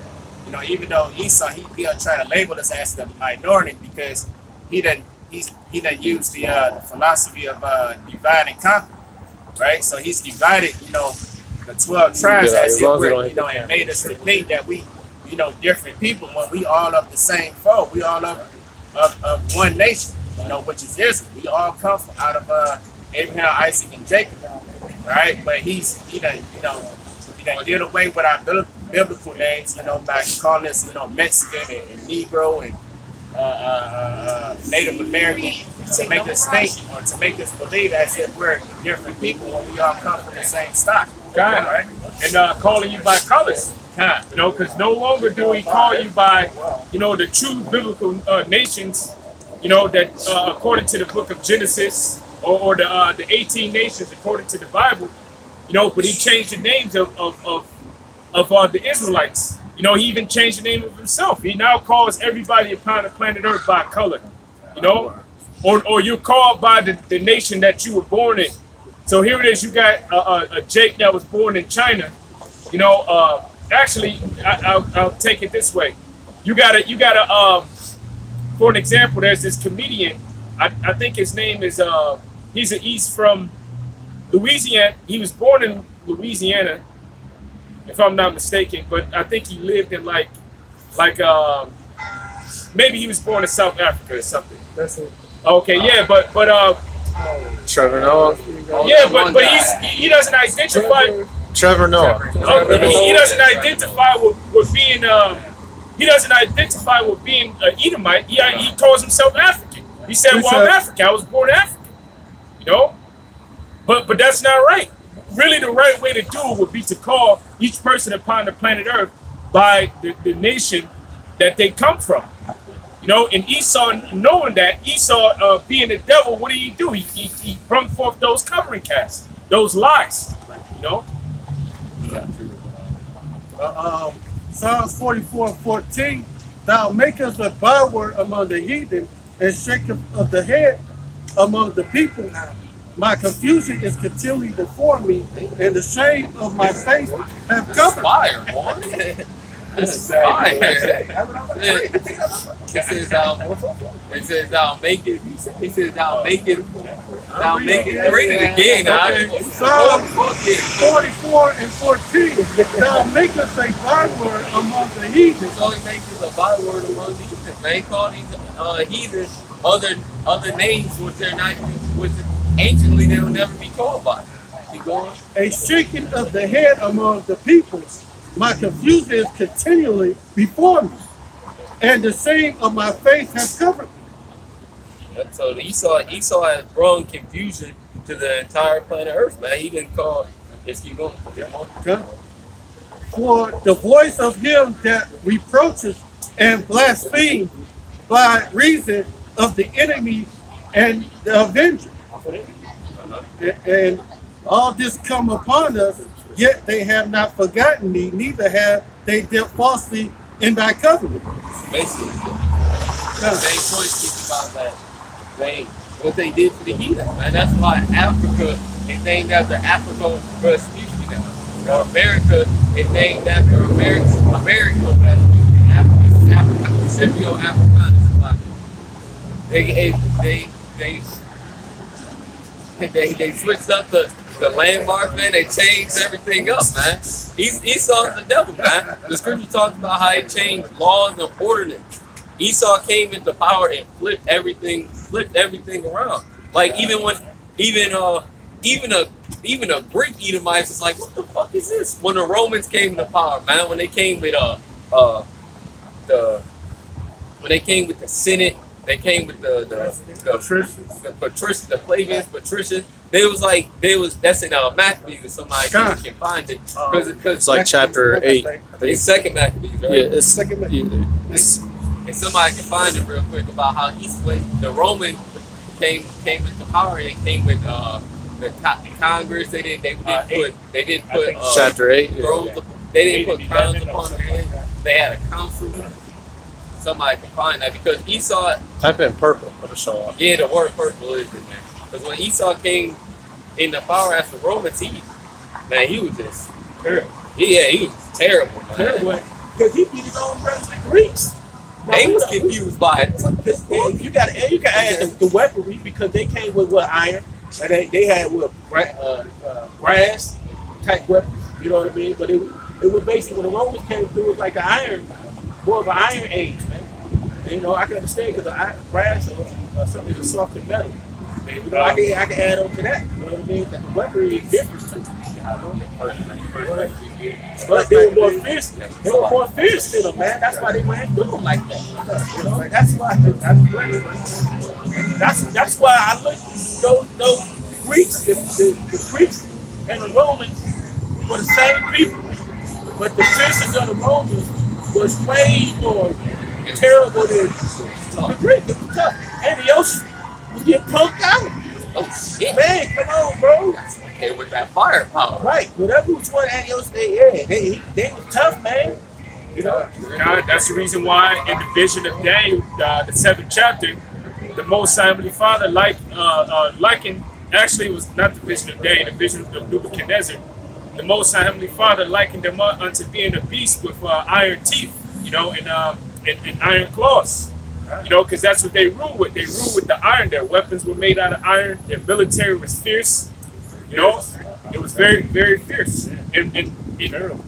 Even though Esau, he try to label us as the minority because he done use the philosophy of divide and conquer, right? So he's divided, the 12 tribes as it were, and made us to think that we, different people when we all of the same foe. We all of one nation, which is Israel. We all come from out of Abraham, Isaac, and Jacob. right? But he did away with our biblical names, by calling us, Mexican and Negro and Native American to make us think or to make us believe as if we're different people when we all come from the same stock. Right? And calling you by colors. Because no longer do we call you by, the true biblical nations, that according to the book of Genesis or the 18 nations according to the Bible, but he changed the names of the Israelites. He even changed the name of himself. He now calls everybody upon the planet Earth by color, or you're called by the nation that you were born in. So here it is. You got a Jake that was born in China. Actually, I'll take it this way. You gotta. For an example, there's this comedian. I think his name is. He's from Louisiana. He was born in Louisiana, if I'm not mistaken. But I think he lived in maybe he was born in South Africa or something. That's it. Okay, yeah, but Trevor Noah. Yeah, but he doesn't identify. Trevor Noah. He doesn't identify with being he doesn't identify with being an Edomite. He calls himself African. He said, "Well, I'm African. I was born African." But that's not right. Really, the right way to do it would be to call each person upon the planet Earth by the nation that they come from. And Esau, knowing that, Esau being the devil, what did he do? He brought forth those covering casts, those lies. Psalms 44:14, thou makest a byword among the heathen and shaketh of the head among the people. My confusion is continually before me, and the shame of my face have covered. Fire, boy. This is fire. It says thou make it. He says thou make it. Thou make it. Read it again. Psalm 44:14. Thou makest a byword among the heathen. So he makes a byword among the heathen. They call these heathen other names which they're not, which anciently they will never be called by. Keep going. A shaking of the head among the peoples. My confusion is continually before me, and the shame of my face has covered me. So Esau has brought confusion to the entire planet Earth, man. He didn't call. Just keep going. Okay. For the voice of him that reproaches and blasphemes by reason of the enemy and the avenger. And all this come upon us, yet they have not forgotten me, neither have they dealt falsely in thy covenant. Basically, the same point speaks about that. What they did to the heathen, man. That's why Africa is named after Africa Vespucci now. America is named after America Vespucci. Scipio Africanus. They switched up the landmark, man. They changed everything up, man. Esau's the devil, man. The scripture talks about how he changed laws and ordinance. Esau came into power and flipped everything around. Like even a Greek Edomite is like, what the fuck is this? When the Romans came into power, man, when they came with the Senate, they came with the Patricians. That's in Maccabees, if somebody can find it. Because It's like chapter 8. It's second Maccabees, right? Yeah, it's second. And somebody can find it real quick about how the Roman came into power. They came with the Congress. They didn't put chapter 8. They didn't put crowns upon their head. They had a council. Somebody can find that because Esau. Type in purple. It'll show up. Yeah, the word purple is in there. Because when Esau came into power after Romans, he was just terrible. Yeah, he was terrible, man. Terrible. Because he beat his own brothers, the Greeks. They was confused by it. And you can add the weaponry because they came with iron. And they had brass type weapons. You know what I mean? But it was basically when the Romans came through, it was like more of an iron age, man. And, I can understand because brass or something is soft and metal. You know, I can add on to that. You know what I mean? That the weaponry is different too. But they were more fierce. They were more fierce to them, man. That's why they went through them like that. You know, that's why. That's why I look those Greeks, the Greeks and the Romans were the same people, but the fierceness of the Romans was way more terrible than the Greeks. And the ocean was getting punked out. Oh shit. Man, come on, bro. Okay, with that firepower. Right. Whatever was one Antioch, they was tough, man. You know? That's the reason why in the vision of Daniel, the 7th chapter, the Most High Heavenly Father likened, actually it was not the vision of Daniel, the vision of Nebuchadnezzar. The Most High Heavenly Father likened them up unto being a beast with iron teeth, you know, and iron claws. You know, because that's what they rule with. They rule with the iron. Their weapons were made out of iron. Their military was fierce. You know, it was very, very fierce. And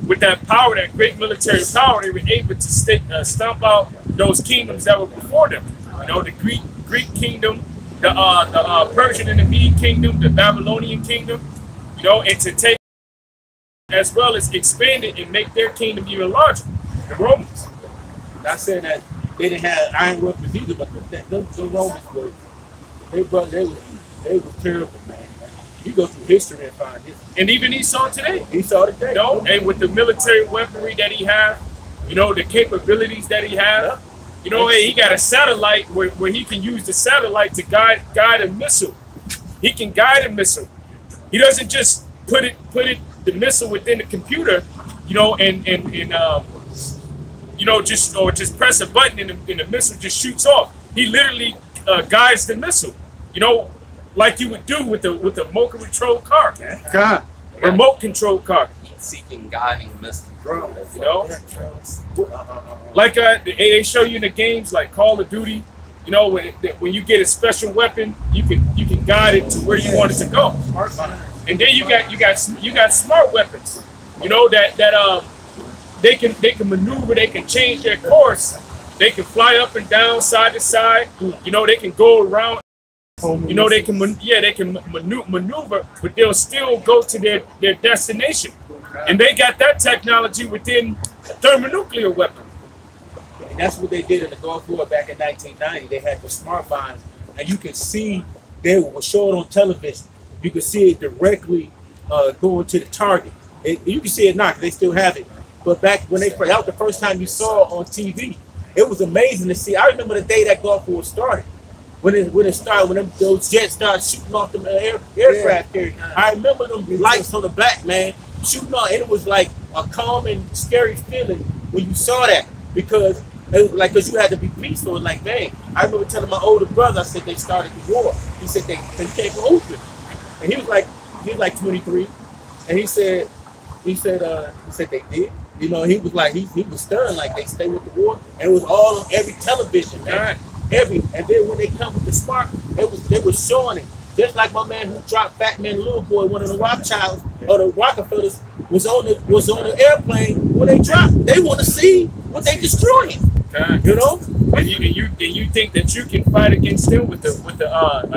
with that power, that great military power, they were able to stomp out those kingdoms that were before them. You know, the Greek kingdom, the Persian and the Mede kingdom, the Babylonian kingdom. You know, and to take as well as expand it and make their kingdom even larger. The Romans. Not saying that they didn't have iron weapons either, but the Romans were they were terrible, man. You go through history and find this. And even Esau today. Esau today. You know, and with the military weaponry that he has, you know, the capabilities that he has, yeah. You know, he got a satellite where he can use the satellite to guide a missile. He can guide a missile. He doesn't just put the missile within the computer, you know, and you know, just press a button and the missile just shoots off. He literally guides the missile, you know, like you would do with the remote control car. God. Remote control car. Seeking guiding missile. You know, like they show you in the games like Call of Duty. You know, when you get a special weapon, you can guide it to where you want it to go. And then you got smart weapons. You know that they can maneuver, they can change their course, they can fly up and down, side to side. You know, they can go around. You know, they can maneuver, but they'll still go to their destination. And they got that technology within a thermonuclear weapon. And that's what they did in the Gulf War back in 1990. They had the smart bombs, and you could see they were showing on television. You could see it directly going to the target. You can see it now because they still have it. But back when that was the first time you saw it on TV, it was amazing to see. I remember the day that Gulf War started. When it started, when those jets started shooting off the aircraft carrier. I remember them lights on the back, man, shooting off. And it was like a calm and scary feeling when you saw that, because it was like, because you had to be peaceful. And like, man, I remember telling my older brother, I said they started the war. He said they came from Oakland, and he was like 23, and he said they did. You know, he was like, he was stunned, like they stayed with the war, and it was all on every television, man. And then when they come with the smart, they were showing it. Just like my man who dropped Fat Man Little Boy, one of the Rothschilds or the Rockefellers, was on the airplane when they dropped. They want to see what they destroying. You know? And you think that you can fight against them with a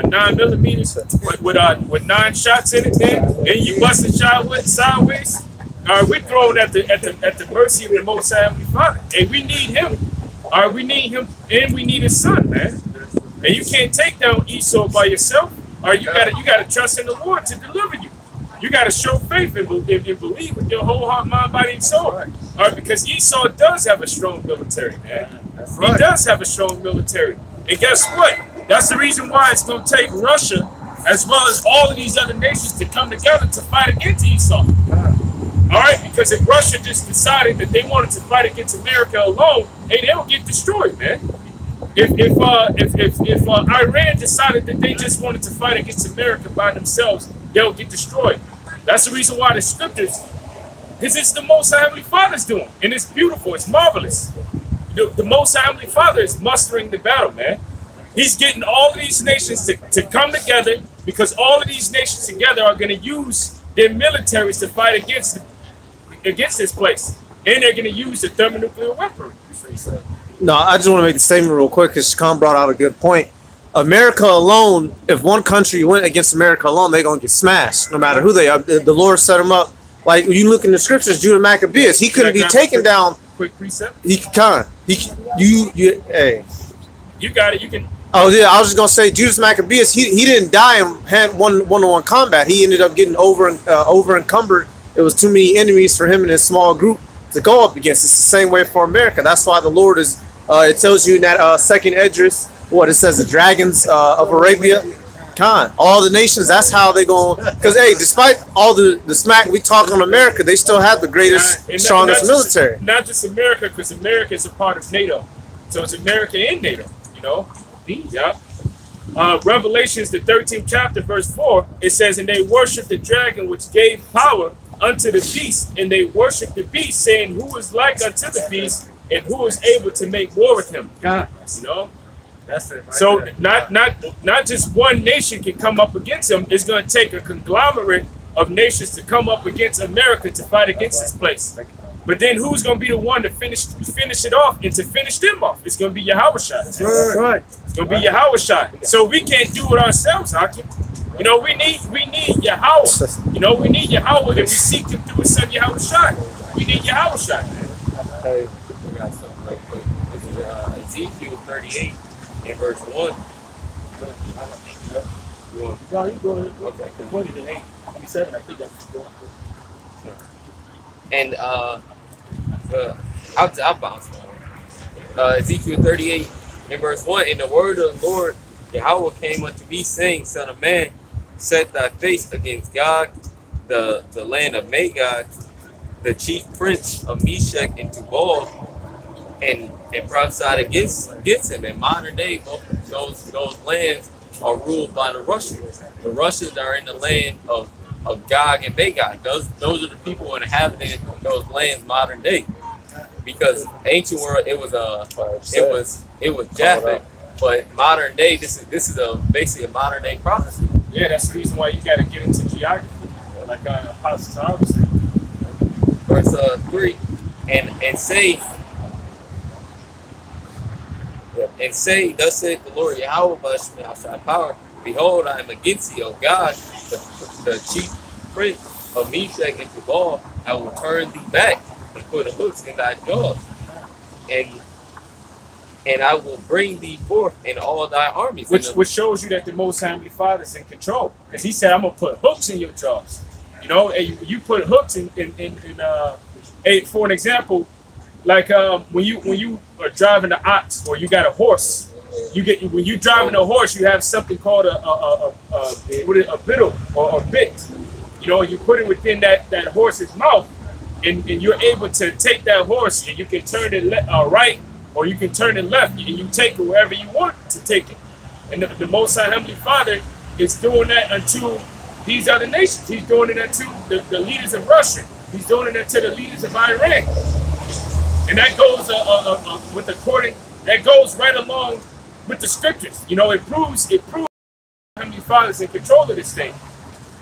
9mm with 9 shots in it, man? And you bust a shot with sideways. We're thrown at the mercy of the Most High Heavenly Father, and we need him. We need him, and we need his son, man. And you can't take down Esau by yourself. You gotta trust in the Lord to deliver you. You gotta show faith and believe with your whole heart, mind, body, and soul. Because Esau does have a strong military, man. He does have a strong military. And guess what? That's the reason why it's gonna take Russia, as well as all of these other nations, to come together to fight against Esau. All right, because if Russia just decided that they wanted to fight against America alone, hey, they'll get destroyed, man. If Iran decided that they just wanted to fight against America by themselves, they'll get destroyed. That's the reason why the scriptures, because it's the Most High Heavenly Father's doing, and it's beautiful, it's marvelous. The Most High Heavenly Father is mustering the battle, man. He's getting all of these nations to come together, because all of these nations together are going to use their militaries to fight against this place, and they're going to use the thermonuclear weaponry. No, I just want to make the statement real quick because Khan brought out a good point. America alone, if one country went against America alone, they're gonna get smashed, no matter who they are. The Lord set them up. Like when you look in the scriptures, Judah Maccabeus, he couldn't be taken down. Quick precept. He can't. Hey. You got it. You can. Oh yeah, I was just gonna say Judas Maccabeus. He didn't die and had one-on-one combat. He ended up getting over encumbered. It was too many enemies for him and his small group to go up against. It's the same way for America. That's why the Lord is. It tells you in that second Esdras, what it says, the dragons of Arabia. All the nations. That's how they going. Because hey, despite all the smack we talk on America, they still have the greatest, strongest military. Not just America, because America is a part of NATO. So it's America and NATO. You know. Yeah. Revelations, the 13th chapter, verse 4, it says, and they worshiped the dragon which gave power unto the beast, and they worshiped the beast, saying, who is like unto the beast, and who is able to make war with him? You know? That's it. Right so there. not just one nation can come up against him. It's going to take a conglomerate of nations to come up against America to fight against this place. But then who's going to be the one to finish it off and to finish them off? It's going to be Yahushua. That's right. It's going to be Yahushua. So we can't do it ourselves, Hakim. You know, we need Yahweh. You know, we need Yahweh, and we seek him through his son Yahushua. We need Yahushua. Hey, we got something real quick. This is Ezekiel 38 and verse 1. No, you go ahead. Okay. 20 to 8. 27, I think that's going. And I'll bounce on. Ezekiel 38 and verse 1. And the word of the Lord Yahweh came unto me, saying, Son of man, set thy face against Gog, the land of Magog, the chief prince of Meshach and Tubal, and prophesied against him. In modern day, those lands are ruled by the Russians. The Russians are in the land of Gog and Magog. Those are the people inhabiting those lands modern day. Because ancient world it was Japhet, but modern day this is basically a modern day prophecy. Yeah, that's the reason why you got to get into geography, like Apostles Augustine. Verse 3, and say, thus saith the Lord Yahweh, by power, behold, I am against thee, O God, the chief prince of Meshach and Tubal. I will turn thee back and put hooks in thy jaws, and I will bring thee forth in all thy armies. Which shows you that the Most High Heavenly Father is in control, because He said, "I'm gonna put hooks in your jaws." You know, and you put hooks in for an example, like when you are driving an ox or you got a horse. When you driving a horse, you have something called a bittle or a bit. You know, you put it within that horse's mouth, and you're able to take that horse, and you can turn it right, or you can turn it left, and you take it wherever you want to take it. And the Most High Heavenly Father is doing that unto these other nations. He's doing it unto the leaders of Russia. He's doing it unto the leaders of Iran. And that goes that goes right along with the scriptures. You know, it proves Heavenly Father's in control of this thing.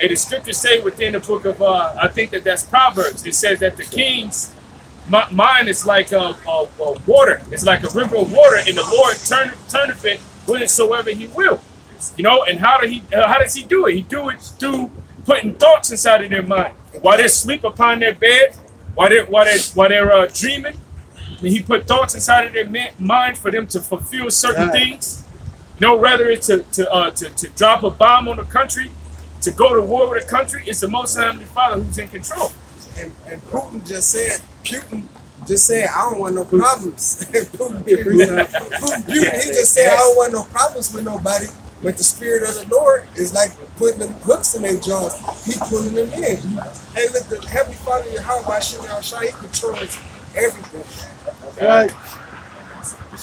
And the scriptures say within the book of I think that's Proverbs. It says that the king's mind is like water. It's like a river of water, and the Lord turneth it whithersoever He will. You know, and how does He do it? He do it through putting thoughts inside of their mind while they sleep upon their bed, while they're dreaming. He put thoughts inside of their mind for them to fulfill certain things. You know, whether it's to drop a bomb on the country, to go to war with a country, it's the Most High Heavenly Father who's in control. And Putin just said, I don't want no problems. Putin, he just said, I don't want no problems with nobody. But the Spirit of the Lord is like putting them hooks in their jaws. He's pulling them in. Hey, look, the Heavenly Father, Yahweh, He controls everything. Right.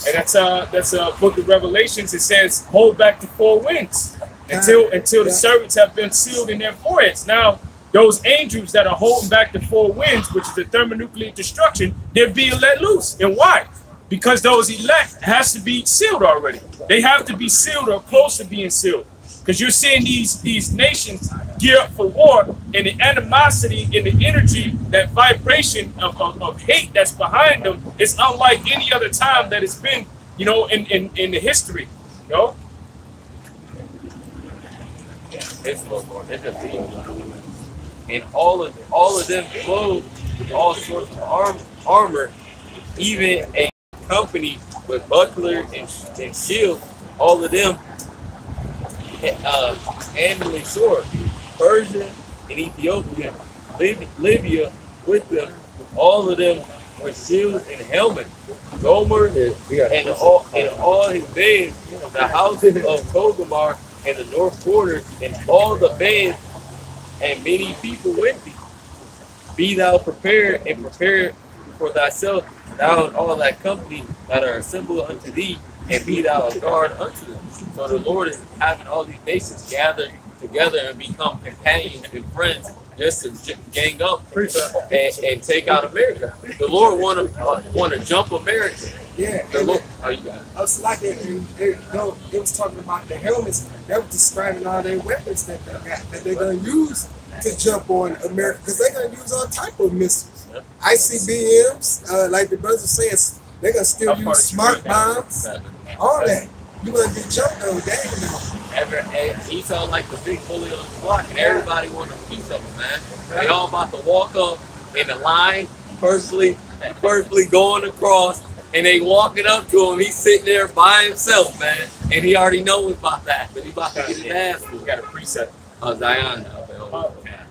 And that's book of Revelations. It says, hold back the four winds until the servants have been sealed in their foreheads. Now, those angels that are holding back the four winds, which is the thermonuclear destruction, they're being let loose. And why? Because those elect has to be sealed already. They have to be sealed or close to being sealed. Because you're seeing these nations gear up for war, and the animosity and the energy, that vibration of hate that's behind them is unlike any other time that it's been, you know, in the history, you know. It's and all of them clothed with all sorts of armor, even a company with buckler and shield, all of them handling sword. Persia and Ethiopia, Libya with them, all of them with shields and helmets. Gomer and all his bands, the houses of Togarmah and the north quarters, and all the bands, and many people with thee. Be thou prepared and prepare for thyself, thou and all thy company that are assembled unto thee, and be thou a guard unto them. So the Lord is having all these nations gather together and become companions and friends just to gang up and take out America. The Lord want to jump America. Yeah. The Lord, oh, you got it. I was like it was talking about the helmets. That was describing all their weapons that they got, that they're gonna use to jump on America, because they're gonna use all type of missiles. ICBMs, like the brothers saying, they're gonna still use smart bombs, all that. You gonna get jumped on that. He felt like the big bully on the block, and everybody wanted a piece of him, man. They all about to walk up in the line, personally going across, and they walking up to him. He's sitting there by himself, man, and he already knows about that. But he about to get his ass. We got a preset. Zion.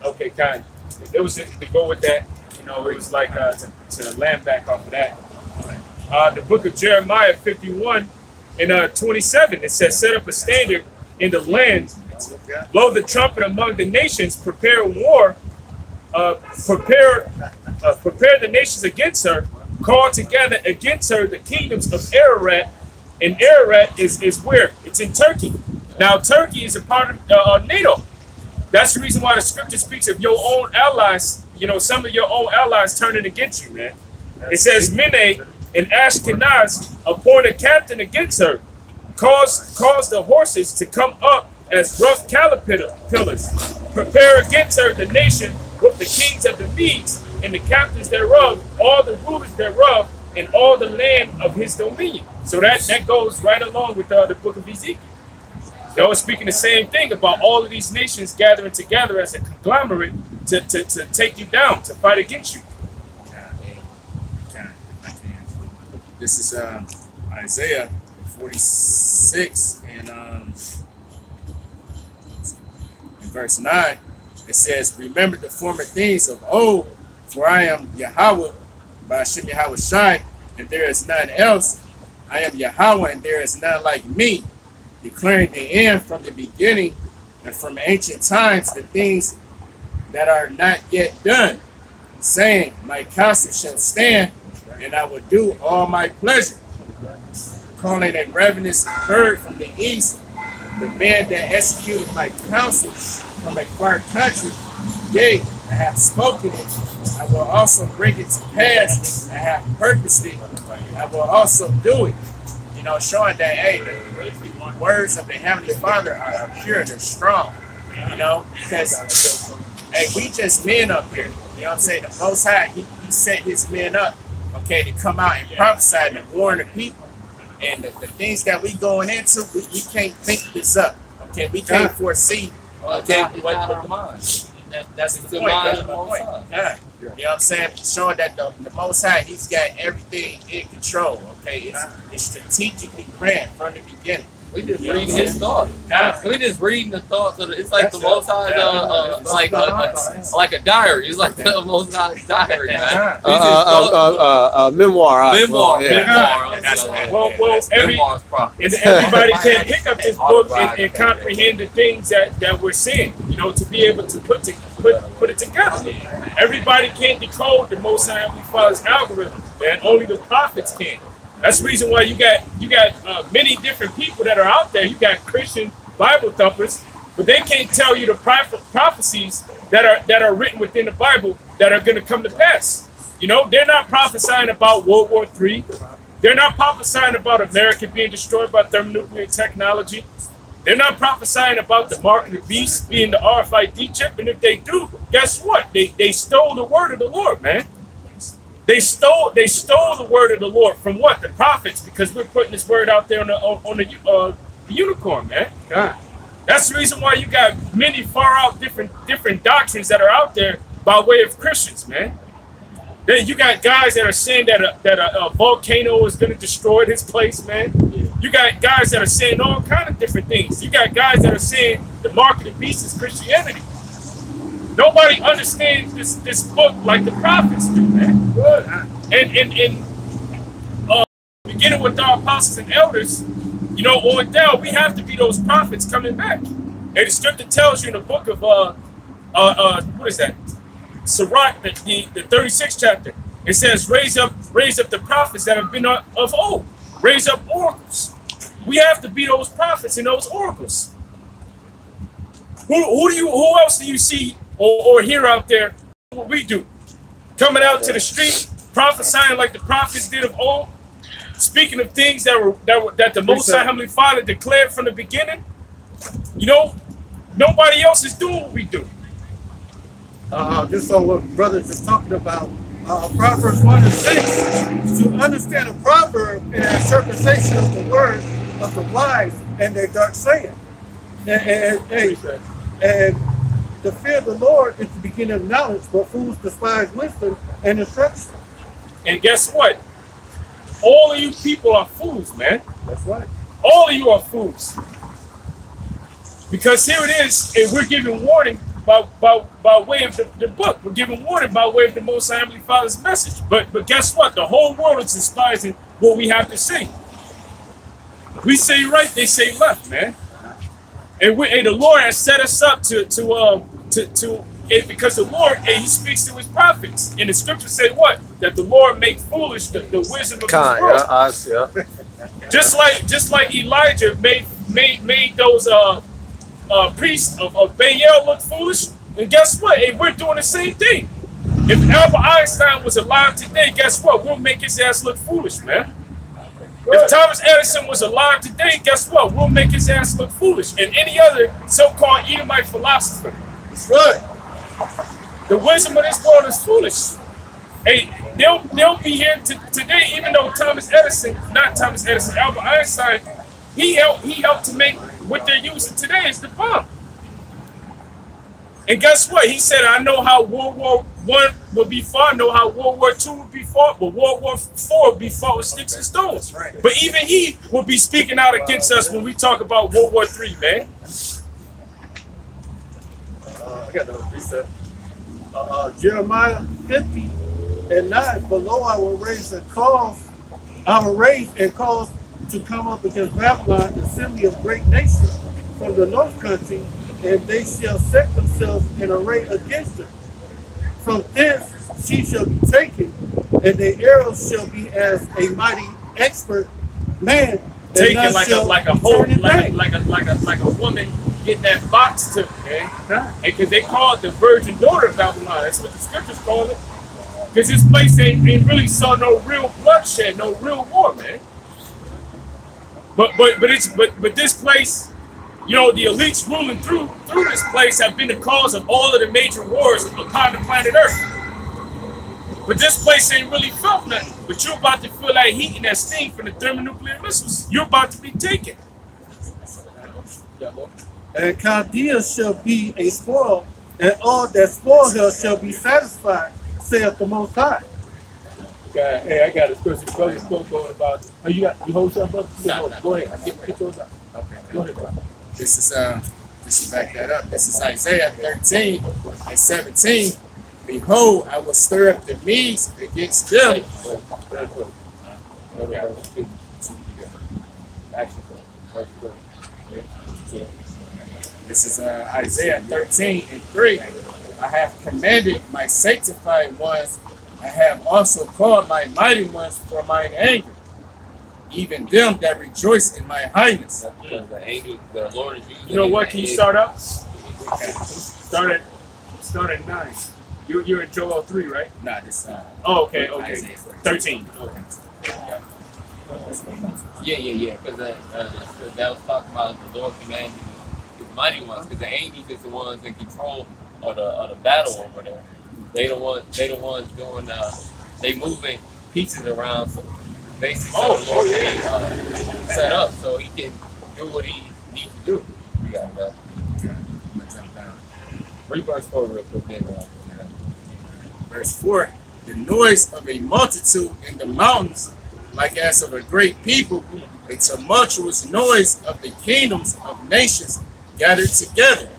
Okay, kind. It was to go with that. You know, it was like to land back off of that. The book of Jeremiah 51 and 27. It says, "Set up a standard in the land, blow the trumpet among the nations, prepare war, prepare the nations against her, call together against her the kingdoms of Ararat." And Ararat is where? It's in Turkey. Now, Turkey is a part of NATO. That's the reason why the scripture speaks of your own allies, you know, some of your own allies turning against you, man. It says, "Mene and Ashkenaz appoint a captain against her, cause the horses to come up as rough caterpillars, prepare against her the nation with the kings of the Medes and the captains thereof, all the rulers thereof, and all the land of his dominion." So that goes right along with the book of Ezekiel. They were speaking the same thing about all of these nations gathering together as a conglomerate to take you down, to fight against you. This is Isaiah 46 and in verse 9. It says, "Remember the former things of old, for I am Yahweh, by Hashem Yahweh Shai, and there is none else. I am Yahweh, and there is none like me, declaring the end from the beginning, and from ancient times the things that are not yet done, saying, my counsel shall stand, and I will do all my pleasure. Calling a ravenous bird from the east, the man that executed my counsel from a far country. Yea, I have spoken it. I will also bring it to pass. I have purposed it. I will also do it. You know, showing that, hey, the words of the Heavenly Father are pure, they're strong. You know, because, hey, we just men up here. You know what I'm saying? The Most High, he set his men up, okay, to come out and prophesy and warn the people. And the things that we going into, we can't think this up. Okay, we can't foresee. Okay, that's the point. That's the point. Yeah. You know what I'm saying? Showing that the Most High, he's got everything in control. Okay, it's strategically planned from the beginning. We just reading his thoughts. We just reading the thoughts of it's like the Most High, like a diary. It's like the Most High diary, man. Memoir. Memoir. Well, everybody can pick up this book and comprehend the things that we're seeing. You know, to be able to put it together. Everybody can't decode the Most High Father's algorithm, man. Only the prophets can. That's the reason why you got many different people that are out there. You got Christian Bible thumpers, but they can't tell you the prophecies that are written within the Bible that are going to come to pass. You know, they're not prophesying about World War III. They're not prophesying about America being destroyed by thermonuclear technology. They're not prophesying about the mark of the beast being the RFID chip. And if they do, guess what? They stole the word of the Lord, man. They stole the word of the Lord from what? The prophets, because we're putting this word out there on the unicorn, man. God. That's the reason why you got many far out different doctrines that are out there by way of Christians, man. Then you got guys that are saying that a volcano is going to destroy this place, man. You got guys that are saying all kind of different things. You got guys that are saying the mark of the beast is Christianity. Nobody understands this book like the prophets do, man. And beginning with our apostles and elders, you know, on down, we have to be those prophets coming back. And the scripture tells you in the book of what is that? Sirach, the 36th chapter. It says, raise up the prophets that have been of old. Raise up oracles. We have to be those prophets and those oracles. Who else do you see or hear out there? What we do? Coming out to the street, prophesying like the prophets did of old, speaking of things that the Most High Heavenly Father declared from the beginning. You know, nobody else is doing what we do. Just on what brothers are talking about, Proverbs 1 and 6. To understand a proverb and an interpretation of the word of the wise and their dark saying. And the fear of the Lord is the beginning of knowledge, but fools despise wisdom and instruction. And guess what? All of you people are fools, man. That's right. All of you are fools. Because here it is, and we're giving warning by way of the book. We're giving warning by way of the Most High Heavenly Father's message. But guess what? The whole world is despising what we have to say. We say right, they say left, man. And the Lord has set us up because the Lord, and He speaks to His prophets. And the scriptures say what? That the Lord make foolish the wisdom of His world. Just like Elijah made those priests of Baal look foolish. And guess what? Hey, we're doing the same thing. If Albert Einstein was alive today, guess what? We'll make his ass look foolish, man. If Thomas Edison was alive today, guess what? We'll make his ass look foolish. And any other so-called Edomite philosopher. That's right. The wisdom of this world is foolish. Hey, they'll be here today, even though Albert Einstein, he helped to make what they're using today is the bomb. And guess what? He said, I know how World War I will be fought, I know how World War II will be fought, but World War IV will be fought with sticks and stones. Right. But even he will be speaking out against us when we talk about World War III, man. I got the reset. Jeremiah 50 and 9. Below I will raise and cause to come up against Babylon, the assembly of great nations from the north country, and they shall set themselves in array against her. From thence she shall be taken, and the arrows shall be as a mighty expert man. Taken like a woman getting that box took, man. And because they call it the virgin daughter of Babylon. That's what the scriptures call it. Because this place ain't really saw no real bloodshed, no real war, man. But this place, you know, the elites ruling through this place have been the cause of all of the major wars upon the planet Earth. But this place ain't really felt nothing. But you're about to feel that heat and that sting from the thermonuclear missiles. You're about to be taken. And Chaldea shall be a spoil, and all that spoil her shall be satisfied, saith the Most High. Okay, hey, I got a question. Brother spoke on about. Oh, you hold something up? No, go ahead. Get yours up. Okay. Go ahead, brother. This is just to back that up. This is Isaiah 13 and 17. Behold, I will stir up the Medes against them. This is Isaiah 13 and 3. I have commanded my sanctified ones. I have also called my mighty ones for mine anger, even them that rejoice in my highness. The Lord is using. You know what? Can you start up? Start at 9. You're in Joel 3, right? Nah, this. Oh, okay. 13. Okay. Yeah. Because that was talking about the Lord commanding His mighty ones. Because the angels is the ones in control of the battle over there. They the ones doing. They moving pieces around. So basically, the Lord set up so He can do what He needs to do. got that. I'm gonna jump down. Read verse 4 real quick. Then, Verse 4, the noise of a multitude in the mountains, like as of a great people, a tumultuous noise of the kingdoms of nations gathered together.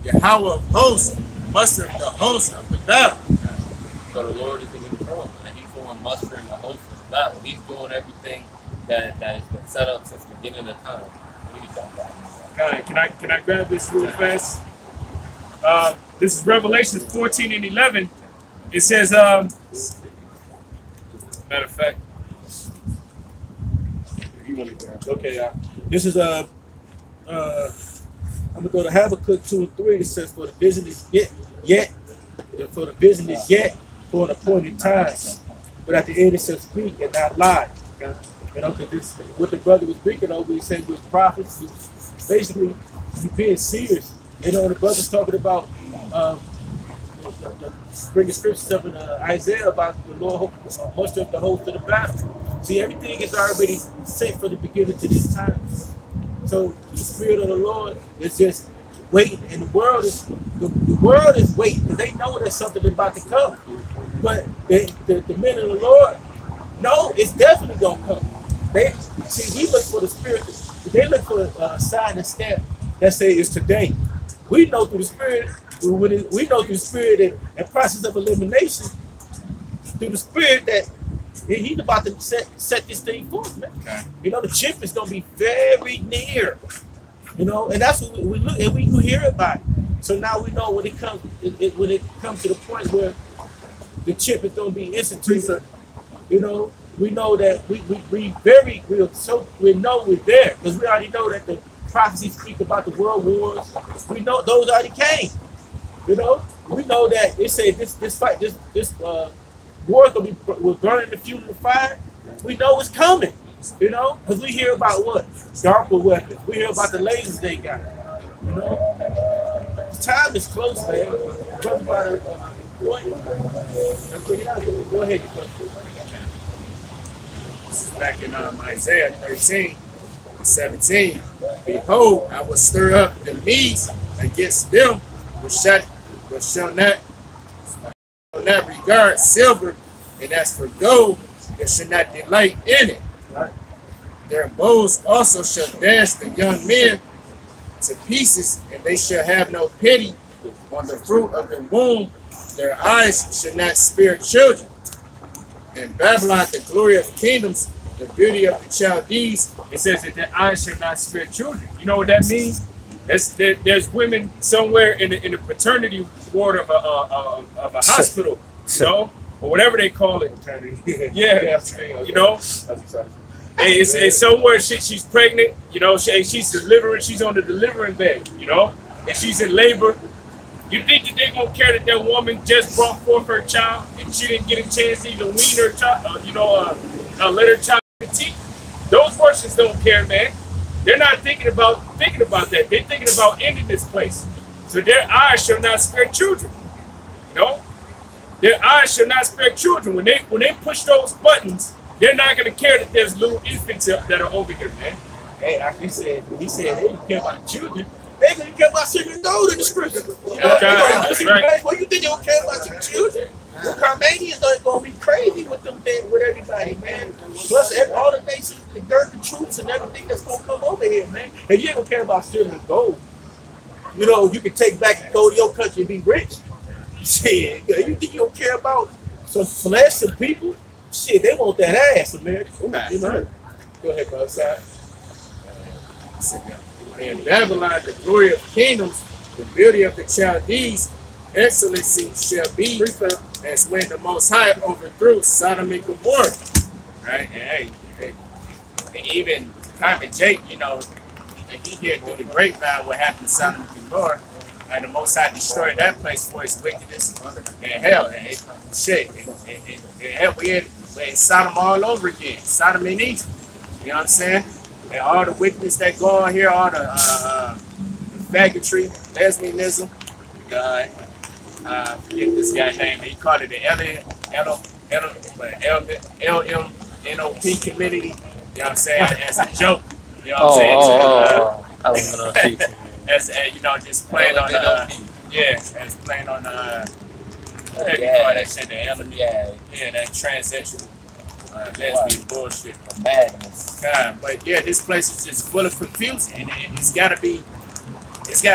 Yahweh of hosts mustered the hosts of the battle. So the Lord is in control, and He's going mustering the host of the battle. He's doing everything that has been set up since the beginning of time. What are you talking about? Okay, can I grab this real fast? This is Revelation 14 and 11. It says, matter of fact, Okay, this is I'm gonna go to Habakkuk 2 and 3. It says, "For the vision is yet for an appointed time, but at the end it shall speak and not lie." You know, because this what the brother was speaking over. He said with prophets, basically, you being serious. You know, the brother's talking about bringing scriptures up in Isaiah about the Lord muster up the host of the battle. See, everything is already set from the beginning to this time. So the Spirit of the Lord is just waiting, and the world is waiting because they know there's something about to come. But the men of the Lord know it's definitely gonna come. They see, we look for the Spirit. They look for a sign and stamp that say it's today. We know through the Spirit. We know through the Spirit and process of elimination, through the Spirit that He's about to set this thing forth, man. Okay. You know, the chip is going to be very near. You know, and that's what we look and we hear about it. So now we know when it comes to the point where the chip is going to be instituted. You know, we know that we know we're there because we already know that the prophecies speak about the world wars. We know those already came. You know, we know that they say this war gonna be burning the fuel in the fire. We know it's coming. You know, because we hear about what darker weapons. We hear about the lasers they got. You know, time is close, man. Go ahead. This is back in Isaiah 13, 17. Behold, I will stir up the Medes against them, which shall not regard silver, and as for gold, they shall not delight in it. Their bows also shall dash the young men to pieces, and they shall have no pity on the fruit of the womb. Their eyes shall not spare children. In Babylon, the glory of kingdoms, the beauty of the Chaldees. It says that their eyes shall not spare children. You know what that means? There's women somewhere in the paternity ward of a hospital, you know, or whatever they call it. Yeah, you know. It's somewhere she's pregnant, you know, she's delivering, she's on the delivering bed, you know, and she's in labor. You think that they're gonna care that that woman just brought forth her child and she didn't get a chance to even wean her child, let her child teach? Those persons don't care, man. They're not thinking about that. They're thinking about ending this place. So their eyes shall not spare children. You know, their eyes shall not spare children. When they push those buttons, they're not gonna care that there's little infants that are over here, man. Hey, like he said they don't care about the children. They don't care about silver and gold in the scripture. That's right. What you think they don't care about your children? The Carmanians are gonna be crazy with them, with everybody, man. Plus, all the nations, the dirt, the troops, and everything that's gonna come over here, man. And you ain't gonna care about silver and gold. You know, you can take back and go to your country and be rich. Shit, you think you don't care about some flesh and people? Shit, they want that ass, America. You know. Go ahead, brother. Side. In Babylon, the glory of kingdoms, the beauty of the Chaldees, excellency shall be as when the Most High overthrew Sodom and Gomorrah. Right? And hey, even Prophet Jake, you know, he heard through the grapevine what happened to Sodom and Gomorrah. And the Most High destroyed that place for its wickedness and hell. And shit. And we in Sodom all over again. Sodom and Egypt. You know what I'm saying? And all the wickedness that go on here, all the faggotry, lesbianism, forget this guy's name. He called it the LMNOP community. You know what I'm saying? As a joke. You know what I'm saying? I don't know. as you know, just playing on as playing on what do you call that shit, the element, that transsexual lesbian bullshit, madness. God, but yeah, this place is just full of confusion, and it's gotta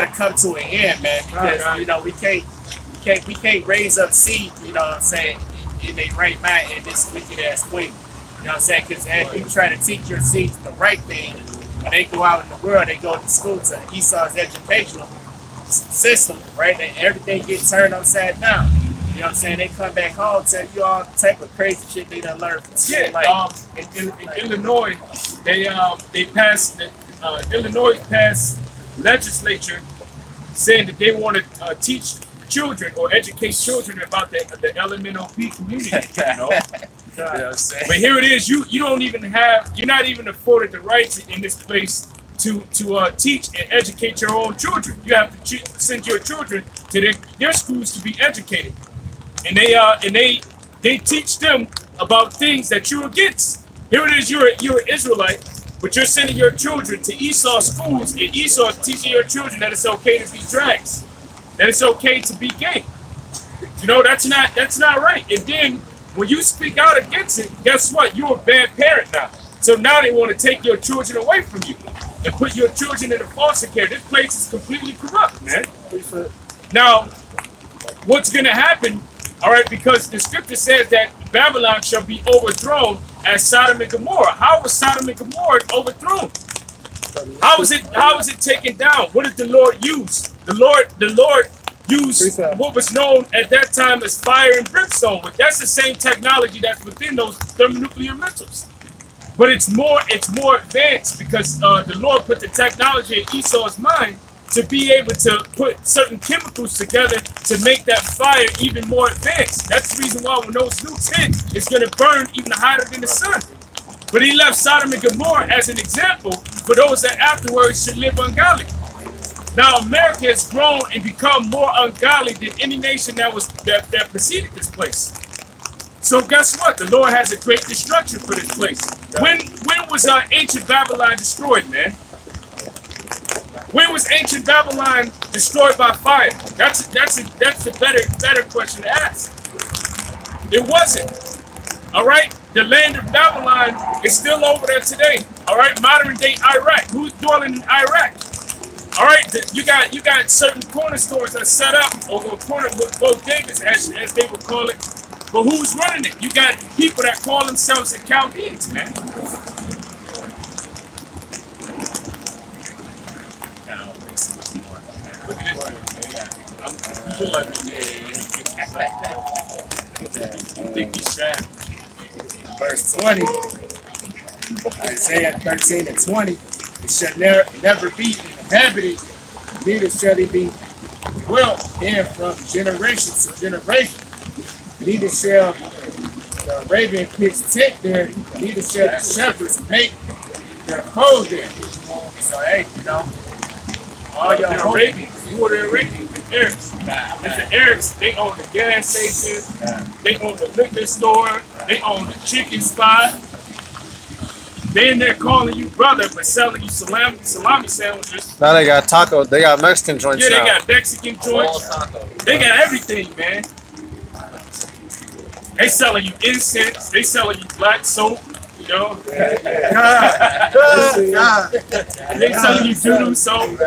come to an end, man, because you know we can't raise up seed, you know what I'm saying, in their right mind in this wicked ass way. You know what I'm saying? Because as you try to teach your seeds the right thing, when they go out in the world, they go to school to Esau's educational system, right? And everything gets turned upside down. You know what I'm saying? They come back home, tell you all type of crazy shit they done learned from school. In Illinois, they passed Illinois passed legislature saying that they want to teach children or educate children about the LMNOP community. You know? You know what I'm saying? But here it is, you're not even afforded the rights in this place to teach and educate your own children. You have to send your children to their schools to be educated, and they teach them about things that you're against. Here it is, you're an Israelite, but you're sending your children to Esau schools, and Esau is teaching your children that it's okay to be drags, that it's okay to be gay. You know, that's not right. And then when you speak out against it, guess what? You're a bad parent now. So now they want to take your children away from you and put your children in a foster care. This place is completely corrupt, man. Now, what's going to happen, all right, because the scripture says that Babylon shall be overthrown as Sodom and Gomorrah. How was Sodom and Gomorrah overthrown? How was it taken down? What did the Lord use? The Lord used what was known at that time as fire and brimstone. But that's the same technology that's within those thermonuclear missiles. But it's more advanced because the Lord put the technology in Esau's mind to be able to put certain chemicals together to make that fire even more advanced. That's the reason why when those nukes hit, it's going to burn even hotter than the sun. But he left Sodom and Gomorrah as an example for those that afterwards should live ungodly. Now America has grown and become more ungodly than any nation that preceded this place. So guess what? The Lord has a great destruction for this place. When was ancient Babylon destroyed, man? When was ancient Babylon destroyed by fire? That's a better question to ask. It wasn't. All right, the land of Babylon is still over there today. All right, modern day Iraq. Who's dwelling in Iraq? All right, you got certain corner stores that are set up, or corner bodegas, as they would call it. But who's running it? You got people that call themselves the Chaldeans, man. Look at this. Verse 20, Isaiah 13 and 20, it shall never be inhabited, neither shall it be dwelt in from generation to generation. Neither shall the Arabian pitch tent there, neither shall the shepherds make their clothes there. So, hey, you know, all your Arabians, you were the Arabians, the Arabs. The Arabs, they own the gas station, they own the liquor store, they own the chicken spot. They in there calling you brother, but selling you salami sandwiches. Now they got they got Mexican joints. Yeah, they now. got Mexican joints. They got everything, man. They selling you incense. They selling you black soap. You know. They selling you doo-doo soap.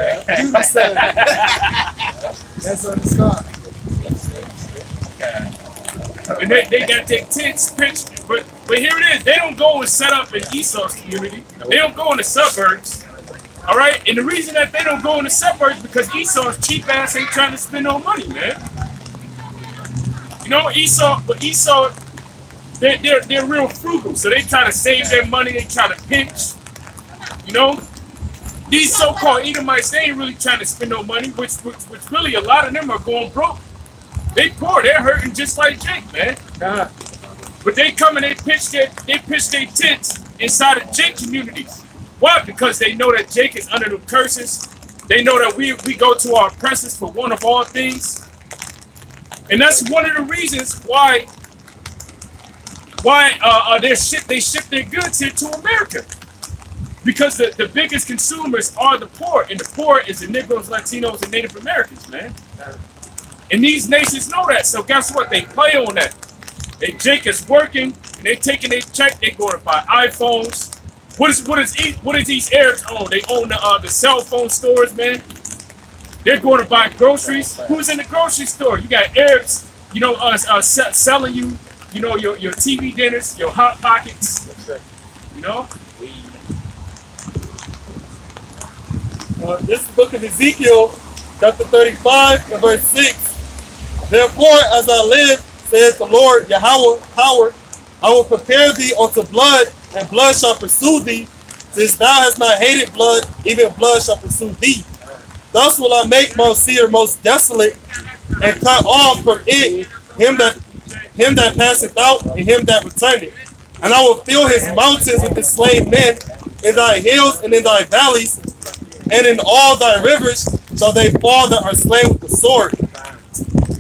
That's on the spot. And they got their tents pitched, but here it is. They don't go and set up in Esau's community. They don't go in the suburbs. All right, and the reason that they don't go in the suburbs because Esau's cheap ass ain't trying to spend no money, man. You know, Esau, they're real frugal, so they try to save their money. They try to pinch. You know, these so-called Edomites, they ain't really trying to spend no money, which really a lot of them are going broke. They poor, they're hurting just like Jake, man. But they come and they pitch their tents inside of Jake communities. Why? Because they know that Jake is under the curses. They know that we go to our oppressors for one of all things. And that's one of the reasons why they ship their goods here to America. Because the biggest consumers are the poor, and the poor is the Negroes, Latinos, and Native Americans, man. And these nations know that. So guess what? They play on that. They Jake is working, and they taking their check. They going to buy iPhones. What is these Arabs own? They own the cell phone stores, man. They're going to buy groceries. Who's in the grocery store? You got Arabs, you know, selling you, you know, your TV dinners, your hot pockets. You know. This book of Ezekiel, chapter 35, and verse 6. Therefore, as I live, says the Lord Yahweh, I will prepare thee unto blood, and blood shall pursue thee. Since thou hast not hated blood, even blood shall pursue thee. Thus will I make Mount Seir most desolate, and cut off from it him that passeth out, and him that returneth. And I will fill his mountains with the slain men, in thy hills and in thy valleys, and in all thy rivers shall they fall that are slain with the sword.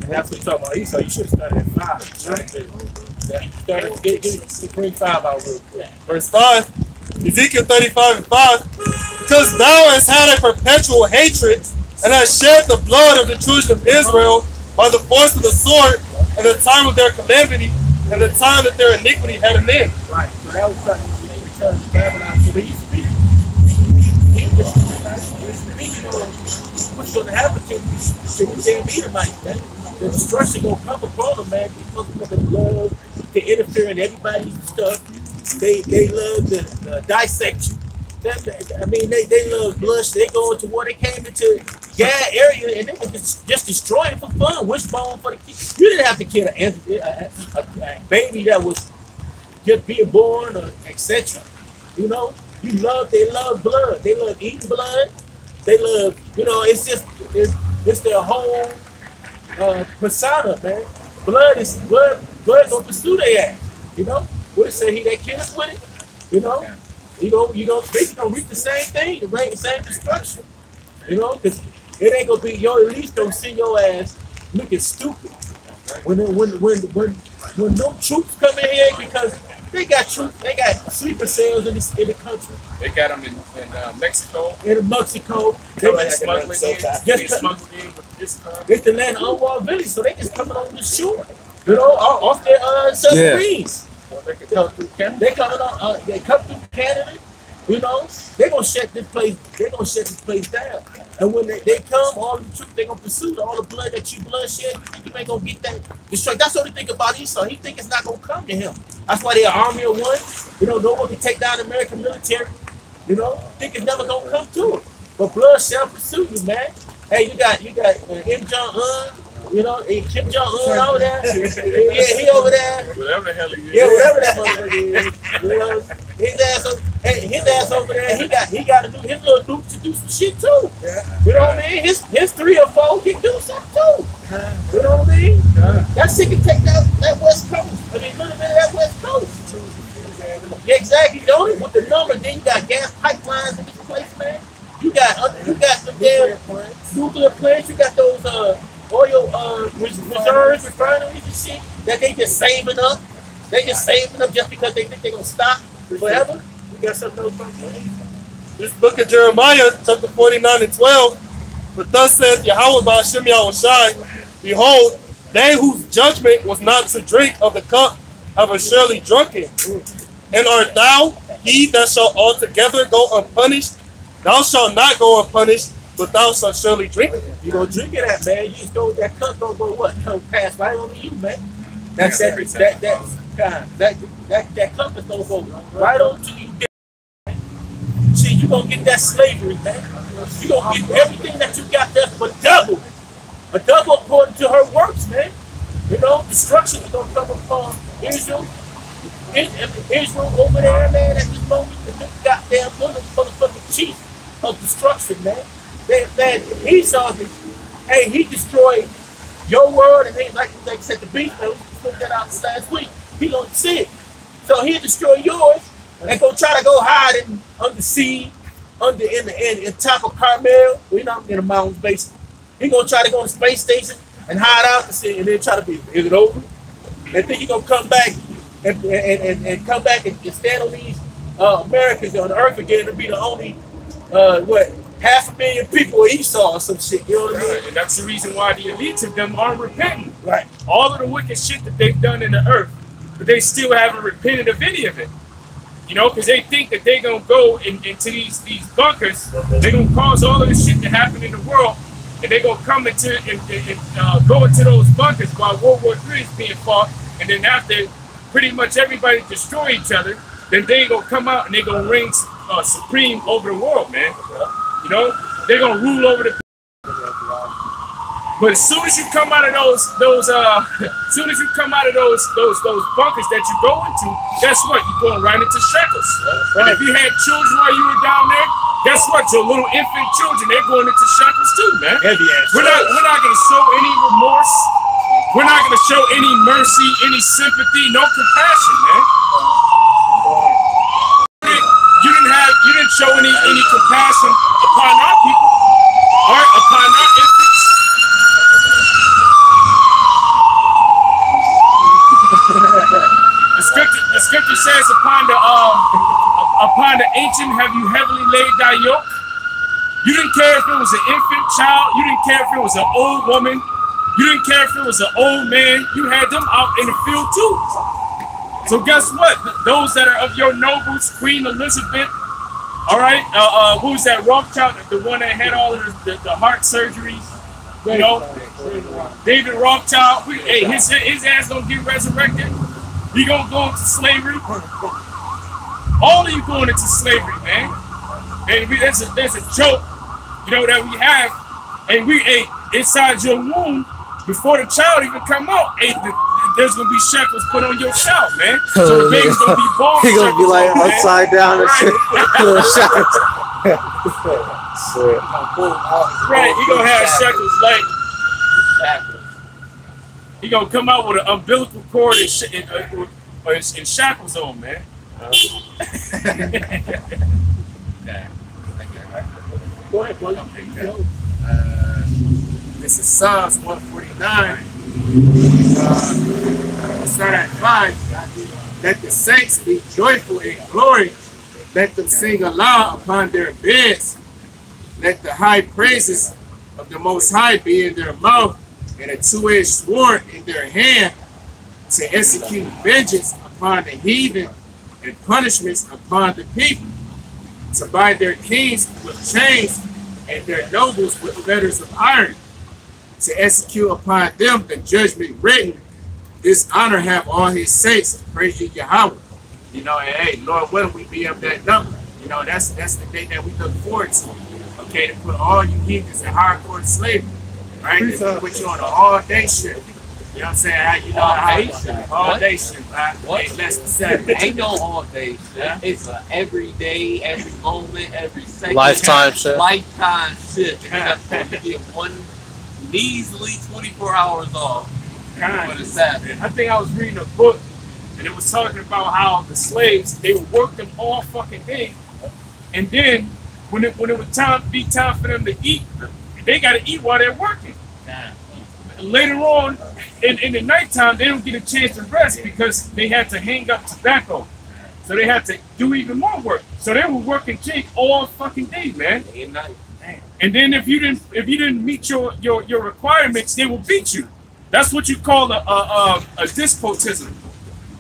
That's what you're talking about. Esau, you should have started at 5. Bring 5 out real quick. Verse 5, Ezekiel 35 and 5. Because thou hast had a perpetual hatred, and hast shed the blood of the children of Israel by the force of the sword, and the time of their calamity, and the time that their iniquity had an end. Right. So that was something you return to Babylon to these people. What's going to happen to the damn Edomites, man? The destruction going to come upon them, man, because of the love to interfere in everybody's stuff. They love to dissect you. I mean, they love blood. They go into war. They came into Gad area and they were just destroying it for fun. Wishbone for the kids. You didn't have to kill a baby that was just being born or etc. You know, they love blood. They love eating blood. They love, you know, it's their whole persona, man. Blood gonna pursue their ass. You know, what it say? He that kills with it. You know. They gonna reap the same thing, the same destruction. You know, because it ain't gonna be at least don't see your ass looking stupid. When no troops come in here, because they got sleeper cells in the country. They got them in Mexico. In Mexico, they smuggled in with this. It's the land of unwalled village, so they just coming on the shore. You know, off their submarines. They coming on. They come through Canada. You know, they gonna shut this place down. And when they come, all the troops they gonna pursue all the blood that you bloodshed. You ain't gonna get that destroyed. That's what they think about Esau. He think it's not gonna come to him. That's why they're an army of one. You know, no one can take down the American military. You know, think it's never gonna come to him. But blood shall pursue you, man. Hey, you got M. Jong-un. You know, Kim Jong-un over there. Yeah, he over there. Whatever the hell he is. Yeah, whatever that motherfucker is. You know, his ass over there, he got to do his little dude to do some shit too. Yeah. You know what I mean? His 3 or 4 can do something too. You know what I mean? That shit can take that West Coast. I mean, a little bit of that West Coast. Yeah, exactly. Don't it? With the number, then you got gas pipelines in this place, man. You got some damn nuclear plants. You got those oil reserves, refineries and shit that they just saving up. They just saving up just because they think they're gonna stop forever. You got something else from This book of Jeremiah, chapter 49 and 12. But thus saith Yahweh by Hashem Yahushai, behold, they whose judgment was not to drink of the cup have surely drunken. And art thou he that shall altogether go unpunished? Thou shalt not go unpunished, but thou shalt surely drink it. You gonna drink it at, man. You just go, that cup don't go what? Come pass right over you, man. That cup is gonna go right on to you. See, you gonna get that slavery, man. You gonna get everything that you got there for double. A double according to her works, man. You know, destruction is gonna come upon Israel. Israel over there, man, at this moment, the goddamn motherfucking chief of destruction, man. Esau, hey, he destroyed your world, and they like said the beast, man, we put that out last week. He gonna see it. So he'll destroy yours and go try to go hide under sea, in top of Carmel, you know, in the mountains basically. He gonna try to go to space station and hide out and then try to be, is it over? And then he gonna come back and come back and stand on these Americans on the earth again to be the only, 500,000 people of Esau or some shit. You know what I mean? And that's the reason why the elites of them aren't repenting. Right. All of the wicked shit that they've done in the earth, but they still haven't repented of any of it. You know, because they think that they're going to go into these bunkers, they're going to cause all of this shit to happen in the world, and they're going to come into go into those bunkers while World War III is being fought, and then after pretty much everybody destroy each other, then they're going to come out and they're going to reign supreme over the world, man. You know, they're going to rule over the. But as soon as you come out of those bunkers that you go into, guess what? You're going right into shackles. And if you had children while you were down there, guess what? Your little infant children, they're going into shackles too, man. We're not going to show any remorse. We're not going to show any mercy, any sympathy, no compassion, man. You didn't show any compassion upon our people, or upon our infants. The scripture says, upon the ancient have you heavily laid thy yoke. You didn't care if it was an infant child. You didn't care if it was an old woman. You didn't care if it was an old man. You had them out in the field too. So guess what? Those that are of your nobles, Queen Elizabeth, all right, who's that Rothschild, the one that had all of the heart surgeries, you know, David Rothschild, his ass gonna get resurrected. He gonna go into slavery. All of you going into slavery, man. And there's a joke, you know, that we have, and we inside your womb before the child even come out. There's gonna be shackles put on your child, man. So the baby's gonna be born. He's gonna be like upside down and shit. Right, he gonna have shackles like. He gonna come out with an umbilical cord and shackles on, man. Go ahead, boy. This is Psalms 149. Start at 5. Let the saints be joyful in glory. Let them sing aloud upon their beds. Let the high praises of the Most High be in their mouth, and a two-edged sword in their hand, to execute vengeance upon the heathen and punishments upon the people, to bind their kings with chains and their nobles with letters of iron, to execute upon them the judgment written. This honor have all his saints. Praise ye Yahweh. You know, and hey, Lord, when we be of that number? You know, that's the day that we look forward to. Okay, to put all you heathens in hardcore slavery. Right? To put you on an all-day shift. You know what I'm saying? You know, all-day shift. Ain't less than 7. Ain't no all-day shift. It's an every day, every moment, every second. Lifetime shift. Lifetime shift. You're not supposed to get one measly 24 hours off for the Sabbath. I think I was reading a book, and it was talking about how the slaves, they would work them all fucking day, and then when it would be time for them to eat, they got to eat while they're working. Later on, in the nighttime, they don't get a chance to rest because they had to hang up tobacco. So they had to do even more work. So they were working Jake all fucking day, man. And then if you didn't meet your requirements, they will beat you. That's what you call a despotism.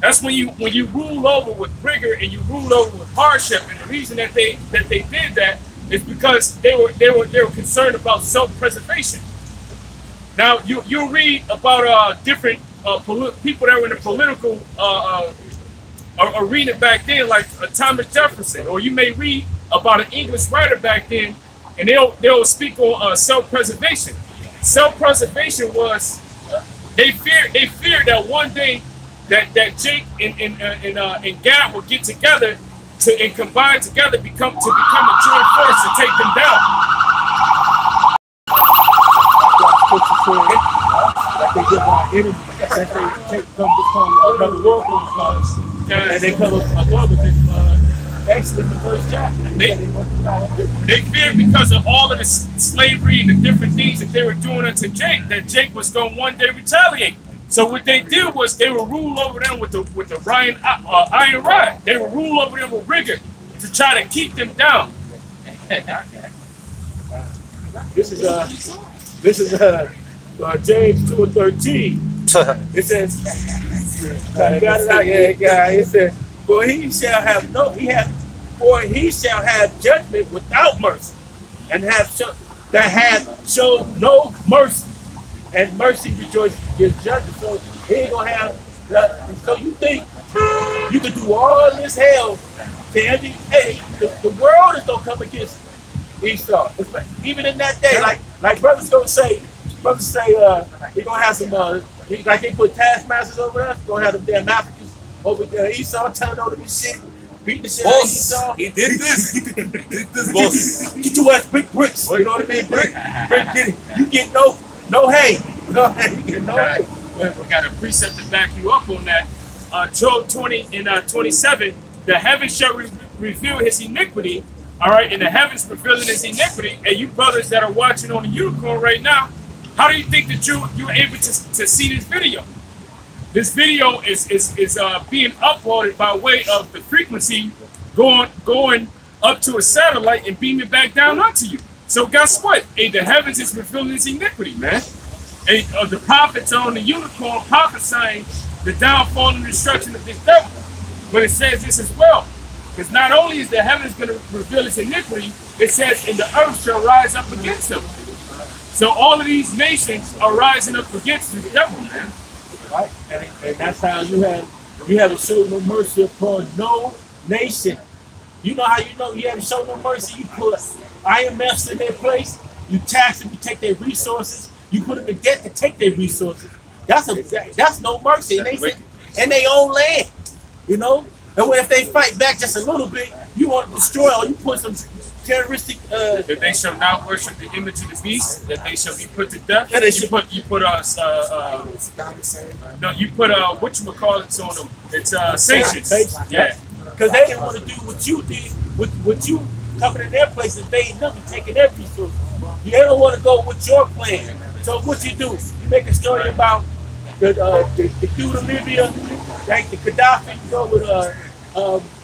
That's when you rule over with rigor and you rule over with hardship. And the reason that they did that is because they were concerned about self-preservation. Now you'll read about different people that were in the political arena back then, like Thomas Jefferson, or you may read about an English writer back then, and they'll speak on self-preservation. Self-preservation was they feared that one day that Jake and Gad will get together and combine together become a joint force to take them down. Like they give our enemies, that they come become another world, and they come up actually in the first chapter. They feared because of all of the slavery and the different things that they were doing unto Jake, that Jake was going to one day retaliate. So what they did was they would rule over them with the iron rod. They would rule over them with rigor to try to keep them down. This is James 2:13. It says, got it out, yeah. It says, for he shall have judgment without mercy, and hath showed no mercy, and mercy rejoices against judgment. So he ain't gonna have. So you think you can do all this hell to every? Hey, the world is gonna come against Esau. Even in that day, like brothers say, he gonna have some like they put taskmasters over us, gonna have them damn Africans over there. Esau telling them to be shit, beat the shit out of Esau. He did this. He did this. Boss, get your ass big bricks. You know what I mean? Brick, you get no hay. No hay. You get no hay. We got a precept to back you up on that. Job 20 and 27, the heavens shall reveal his iniquity. All right, and the heavens revealing his iniquity. And you brothers that are watching on the unicorn right now, how do you think that you're able to see this video? This video is being uploaded by way of the frequency going up to a satellite and beaming back down onto you. So guess what? Hey, the heavens is revealing his iniquity, man. And the prophets on the unicorn prophesying the downfall and destruction of this devil. But it says this as well. Because not only is the heavens going to reveal its iniquity, it says, and the earth shall rise up against him. So all of these nations are rising up against the devil, man. Right? And that's how you haven't shown no mercy upon no nation. You know how you know you haven't shown no mercy? You put IMFs in their place, you tax them, you take their resources, you put them in debt to take their resources. That's no mercy. And they own land, you know? And if they fight back just a little bit, you want to destroy or you put some terroristic that they shall not worship the image of the beast, that they shall be put to death. Yeah, you put whatchamacallits on them. It's sanctions. Yeah. Because they didn't want to do what you did, what you coming in their place and they ain't nothing taking their resources. You don't want to go with your plan. So what you do? You make a story about the dude in Libya, like the Gaddafi. You go with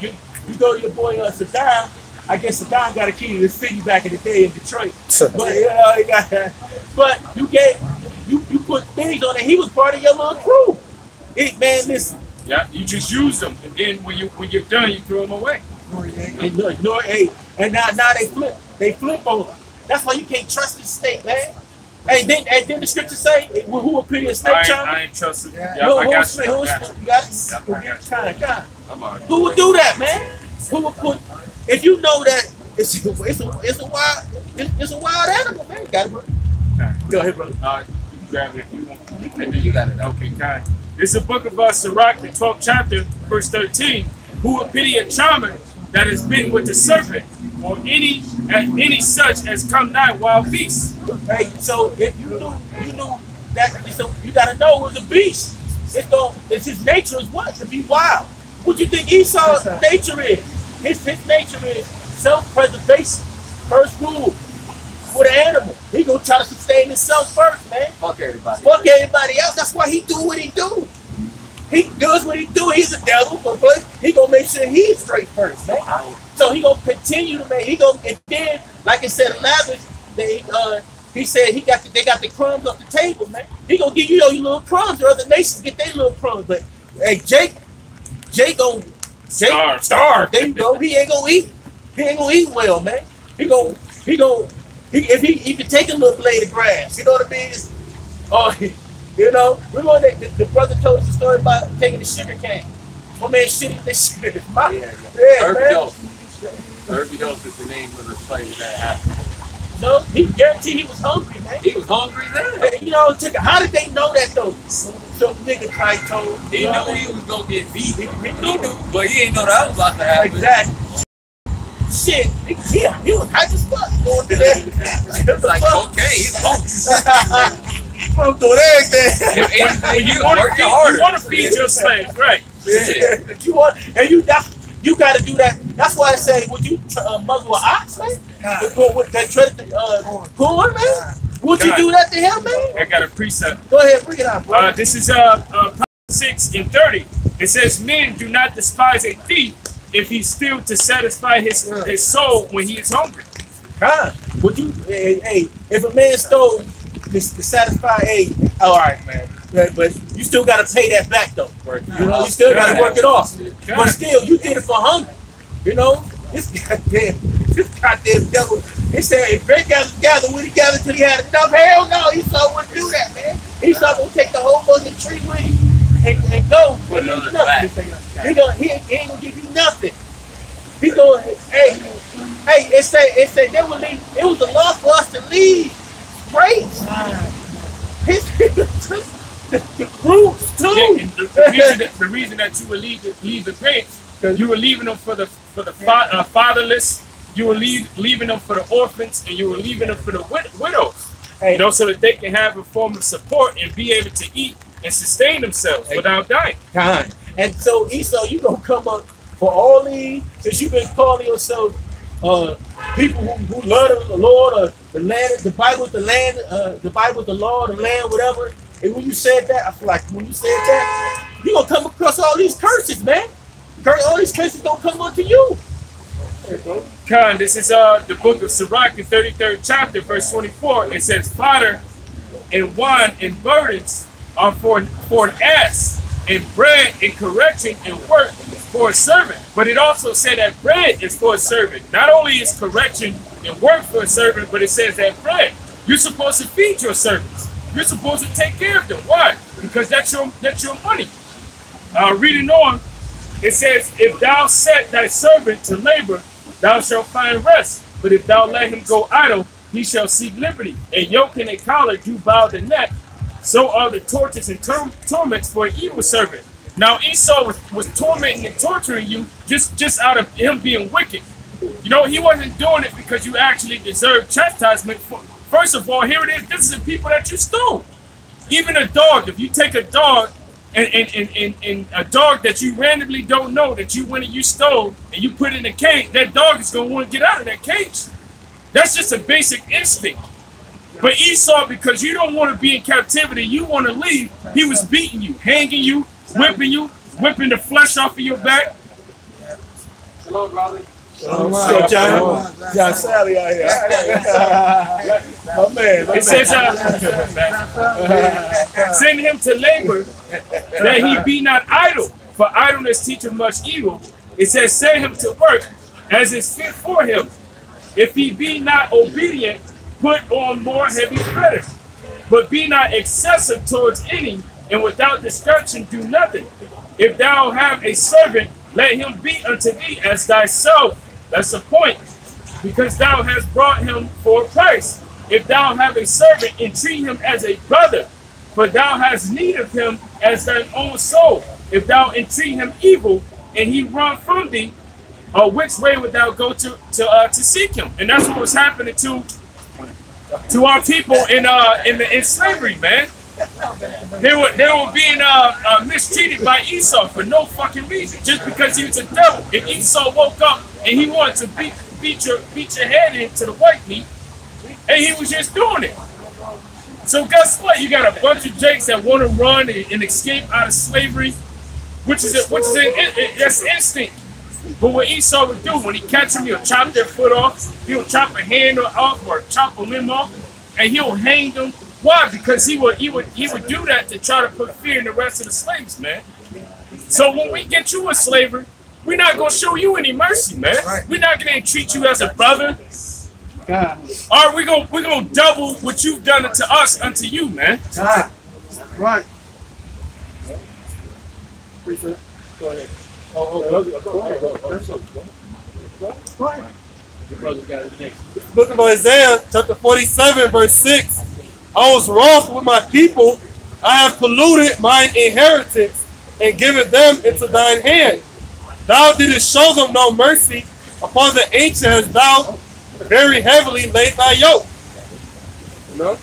you go to your boy Saddam. I guess Saddam got a key to the city back in the day in Detroit. But you put things on it. He was part of your little crew. Man, listen. Yeah, you just use them, and then when you're done, you throw them away. And now they flip on them. That's why you can't trust the state, man. Hey, then the scripture say, who will pity a snake charmer? I ain't trusting. Yeah, I got you. Who would do that, man? Who would put? If you know that it's a wild animal, man. Got it, bro. Go ahead, brother. You grab it if you want. You got it. Okay, kind. It's the book of Sirach, the 12th chapter, verse 13. Who will pity a charmer that is bitten with the serpent, or any such as come nigh wild beasts? Hey, so if you knew that, so you gotta know it was a beast. It's his nature is what? To be wild. What you think Esau's nature is? His nature is self-preservation. First rule for the animal. He gonna try to sustain himself first, man. Fuck everybody. Fuck everybody else. That's why he do what he do. He does what he do. He's a devil, but he gonna make sure he's straight first, man. So he gonna continue to make. And then, like I said, lavish. He said they got the crumbs off the table, man. He gonna give you your little crumbs, or other nations get their little crumbs. But hey, Jake starve. There you go. He ain't gonna eat. He ain't gonna eat well, man. If he can take a little blade of grass, you know what I mean? You know, the brother told us the story about taking the sugar cane. My man shitting this shit in his mouth. Irby Dose is the name of the slave that happened. No, he guaranteed he was hungry, man. He was hungry then. You know, how did they know that though? Some nigga probably told. He knew he was gonna get beat. He knew, but he didn't know that was about to happen. Exactly. Shit, he was hype as fuck going to that. It's like, okay, he's hungry. I'm doing everything. You want to feed your slave, right? Yeah. You got to do that. That's why I say, would you muzzle an ox, man? With that corn, man? Would you do that to him, man? I got a precept. Go ahead, bring it out, bro. This is Proverbs 6:30. It says, "Men do not despise a thief if he steal to satisfy his soul when he is hungry." God, would you? Hey, if a man stole to satisfy, all right, man. But you still got to pay that back, though. You know, you still got to work it off. But still, you did it for hunger. You know, this goddamn devil. He said, if they gather, would he gather till he had enough? Hell no, Esau wouldn't do that, man. Esau will take the whole fucking tree with him and go. He ain't gonna give you nothing. He gonna, hey, it said they would leave. It was the law for us to leave. Great. The groups too. Yeah, the reason that you would leave the grapes, you were leaving them for the fatherless. You were leaving them for the orphans, and you were leaving them for the widows. You know, so that they can have a form of support and be able to eat and sustain themselves without dying. And so Esau, you gonna come up for all these, since you've been calling yourself people who love the Lord or the land, the Bible is the land, the Bible is the law, the land, whatever. And when you said that, I feel like when you said that, you're gonna come across all these curses, man. All these curses gonna come onto you. Khan, this is the book of Sirach, the 33rd chapter, verse 24. It says, "Fodder and wine and burdens are for an ass, and bread and correction and work for a servant." But it also said that bread is for a servant. Not only is correction and work for a servant, but it says that bread. You're supposed to feed your servants. You're supposed to take care of them. Why? Because that's your money. Reading on, it says, "If thou set thy servant to labor, thou shalt find rest. But if thou let him go idle, he shall seek liberty. A yoke and a collar do bow the neck. So are the tortures and torments for an evil servant." Now Esau was tormenting and torturing you just out of him being wicked. You know, he wasn't doing it because you actually deserve chastisement. First of all, here it is. This is the people that you stole. Even a dog, if you take a dog and a dog that you randomly don't know that you went and you stole and you put in a cage, that dog is going to want to get out of that cage. That's just a basic instinct. But Esau, because you don't want to be in captivity, you want to leave, he was beating you, hanging you, whipping the flesh off of your back. Hello, brother. John Sally out here. Oh man. It says, "Send him to labor, that he be not idle, for idleness teacheth much evil." It says, "Send him to work, as is fit for him. If he be not obedient, put on more heavy fetters. But be not excessive towards any, and without discretion do nothing. If thou have a servant, let him be unto thee as thyself." That's the point. "Because thou hast brought him for a price. If thou have a servant, entreat him as a brother, for thou hast need of him as thine own soul. If thou entreat him evil, and he run from thee, which way would thou go to seek him?" And that's what was happening to our people in slavery, man. They were being mistreated by Esau for no fucking reason, just because he was a devil. If Esau woke up and he wanted to beat your head into the white meat, and he was just doing it. So guess what? You got a bunch of jakes that want to run and escape out of slavery, that's instinct. But what Esau would do when he catch them, he'll chop their foot off, he'll chop a hand off or chop a limb off, and he'll hang them. Why? Because he would do that to try to put fear in the rest of the slaves, man. So when we get you a slaver, we're not gonna show you any mercy, man. Right. We're not gonna treat you as a brother. God. All right, we're gonna double what you've done to us unto you, man. God. Right. Go ahead. Book of Isaiah, chapter 47, verse 6. "I was wroth with my people. I have polluted mine inheritance and given them into thine hand. Thou didst show them no mercy. Upon the ancient hast thou very heavily laid thy yoke." You know?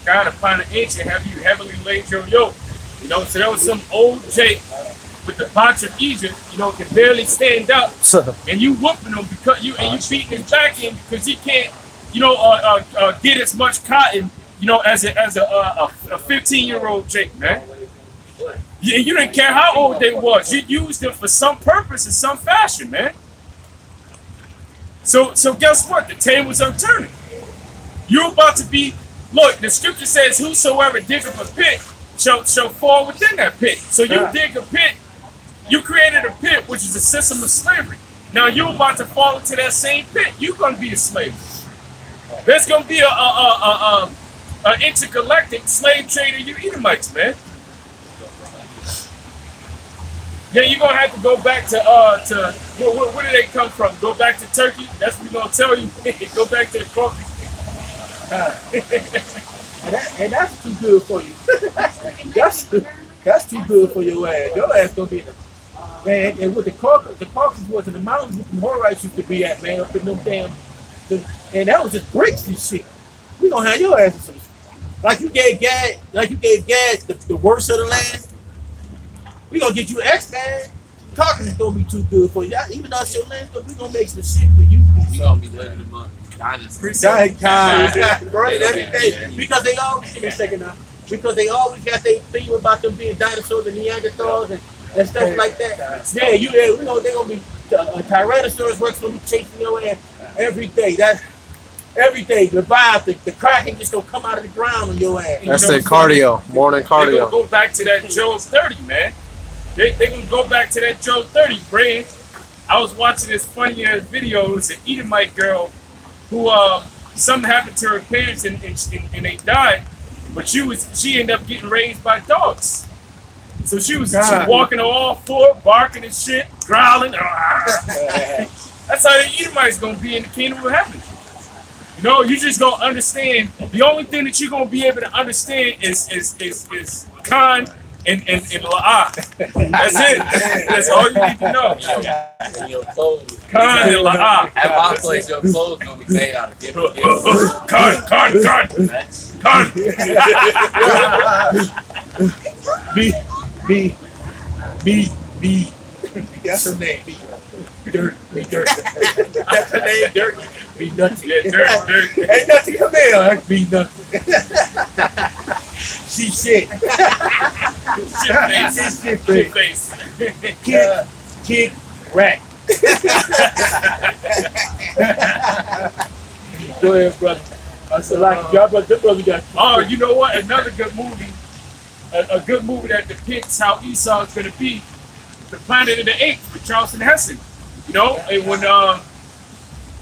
God, upon the ancient have you heavily laid your yoke. You know, so there was some old Jake with the pots of Egypt, you know, can barely stand up, and you whooping him because you beating his back in because he can't, you know, get as much cotton You know, as a 15-year-old Jake, man. You didn't care how old they was. You used them for some purpose in some fashion, man. So guess what? The tables are turning. You're about to be, look, the scripture says, whosoever diggeth a pit shall fall within that pit. So you dig a pit, you created a pit, which is a system of slavery. Now you're about to fall into that same pit. You're going to be a slave. There's going to be a intergalactic slave trade of you Edomites, man. Yeah, you're gonna have to go back to where did they come from? Go back to Turkey. That's what we're gonna tell you. Go back to the Caucasus. And that's too good for you. that's too good for your ass. Your ass gonna be man. And with the Caucasus was in the mountains where the Horites used to be at, man, up in them damn. And that was just bricks and shit. We gonna have your ass some. Like you gave Gad the worst of the land. We gonna get you X, man. Talking is gonna be too good for you. Even though it's your land, we gonna make some shit for you. We gonna be living them up. Because they always give me a second now. Because they always got their thing about them being dinosaurs and Neanderthals and stuff like that. Yeah, we know they're gonna be a Tyrannosaurus Rex gonna be chasing your ass every day. That's every day. The Kraken just gonna come out of the ground on your ass. That's their cardio, morning cardio. They're gonna go back to that Joe 30, man. They can go back to that Joe 30 brand. I was watching this funny ass video. It was an Edomite girl who something happened to her parents and they died, but she ended up getting raised by dogs. So she was walking on all four, barking and shit, growling. That's how the Edomites gonna be in the kingdom of heaven. You know, you just gonna understand. The only thing that you're gonna be able to understand is Khan and La'ah. That's it. That's all you need to know. And your clothes. Khan and La'ah. At my place, your clothes gonna be made out of different Khan. B. That's her name. Dirt. That's her name. Dirt. Be nothing. Yeah, dirt. Ain't nothing come here. Be nothing. She shit. Shit face. Kick, rat. Go ahead, brother. I said, like, y'all, but this brother got. Oh, you know what? Another good movie. A good movie that depicts how Esau is going to be. The Planet of the Apes with Charleston Heston. You know, and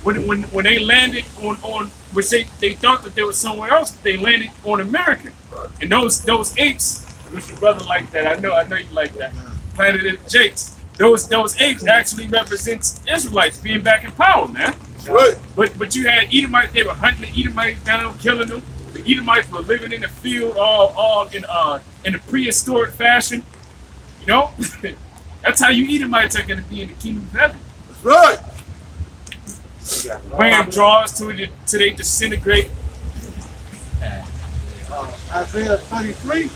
when they landed on which they thought that they were somewhere else, they landed on America. And those apes, which your brother like that. I know you like that. Planet of the Jakes. Those apes actually represents Israelites being back in power, man. Right. But you had Edomites, they were hunting the Edomites down, killing them. The Edomites were living in the field all in a prehistoric fashion. You know? That's how you Edomites are gonna be in the kingdom of heaven. That's right. Wearing drawers till they disintegrate. Isaiah 33.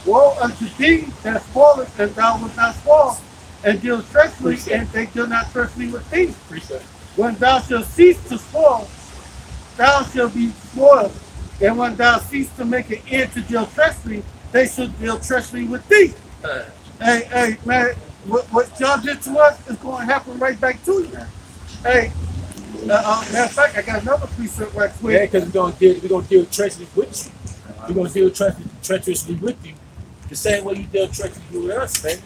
Woe unto thee that spoileth, and thou wilt not spoil, and deal treachery, and they do not treachery with thee. When thou shalt cease to spoil, thou shalt be spoiled. And when thou cease to make an end to deal treachery, they shall deal treachery with thee. Hey, man, what y'all did to us is going to happen right back to you. Hey, matter of fact, I got another precept right quick. Yeah, because we're gonna deal treacherously with you. We're gonna deal treacherously with you. The same way you deal treacherously with us, man.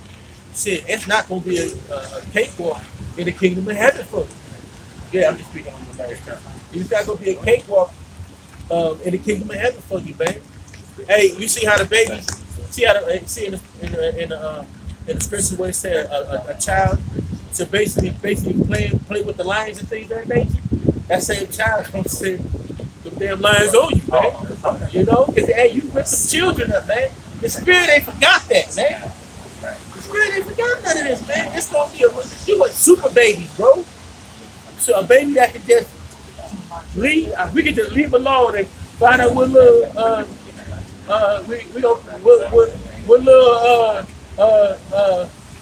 Shit, it's not gonna be a cakewalk in the kingdom of heaven for you. Yeah, I'm just speaking on the marriage term. It's not gonna be a cakewalk in the kingdom of heaven for you, man. Hey, you see how the babies, see in the scripture where it said a child to basically play with the lions and things of that nature. That same child gonna say the damn lions on you, man. You know, because hey, you put some children up, man. The spirit ain't forgot that, man. The spirit ain't forgot none of this, man. It's gonna be you want super babies, bro. So a baby that can just leave, we can just leave alone and find out what little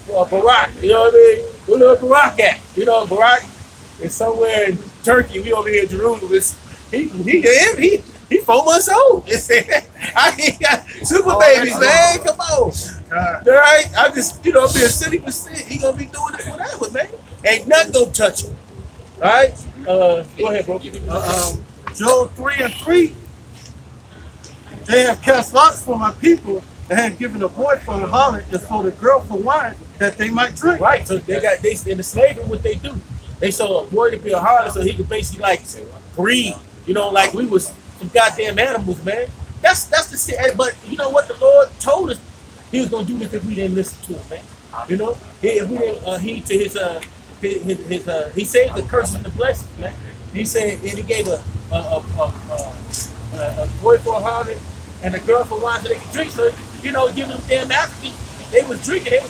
Barack, you know what I mean? Where little Barack at? You know, Barack is somewhere in Turkey. We over here in Jerusalem. He 4 months old. I ain't got super babies, man. Come on. All right. I'm just, you know, being silly percent. He gonna be doing it whatever, man. Ain't nothing gonna touch him. All right. Go ahead, bro. Joel 3:3. They have cast lots for my people and have given a boy for a harlot and sold a girl for wine that they might drink. Right. So they in the slavery, what they do? They sold a boy to be a harlot so he could basically like breed. You know, like we was some goddamn animals, man. That's the shit. But you know what? The Lord told us He was gonna do this if we didn't listen to him, man. You know, if we didn't heed to his he saved the curse and the blessings, man. He said, and he gave a boy for a harlot and a girl for wine so they could drink. So, you know, giving them damn Africans, they was drinking,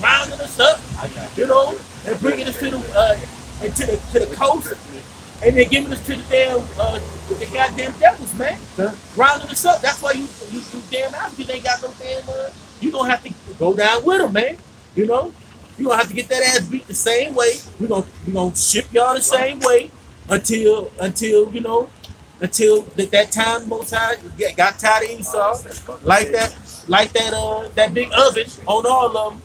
rounding us up, you know, and bringing us to the coast, and then giving us to the damn the goddamn devils, man. Rounding us up. That's why you damn Africans ain't got no damn. You gonna have to go down with them, man. You know, you gonna have to get that ass beat the same way. We gonna ship y'all the same way until you know, until that time Most High got tired of Esau, like that big oven on all of them.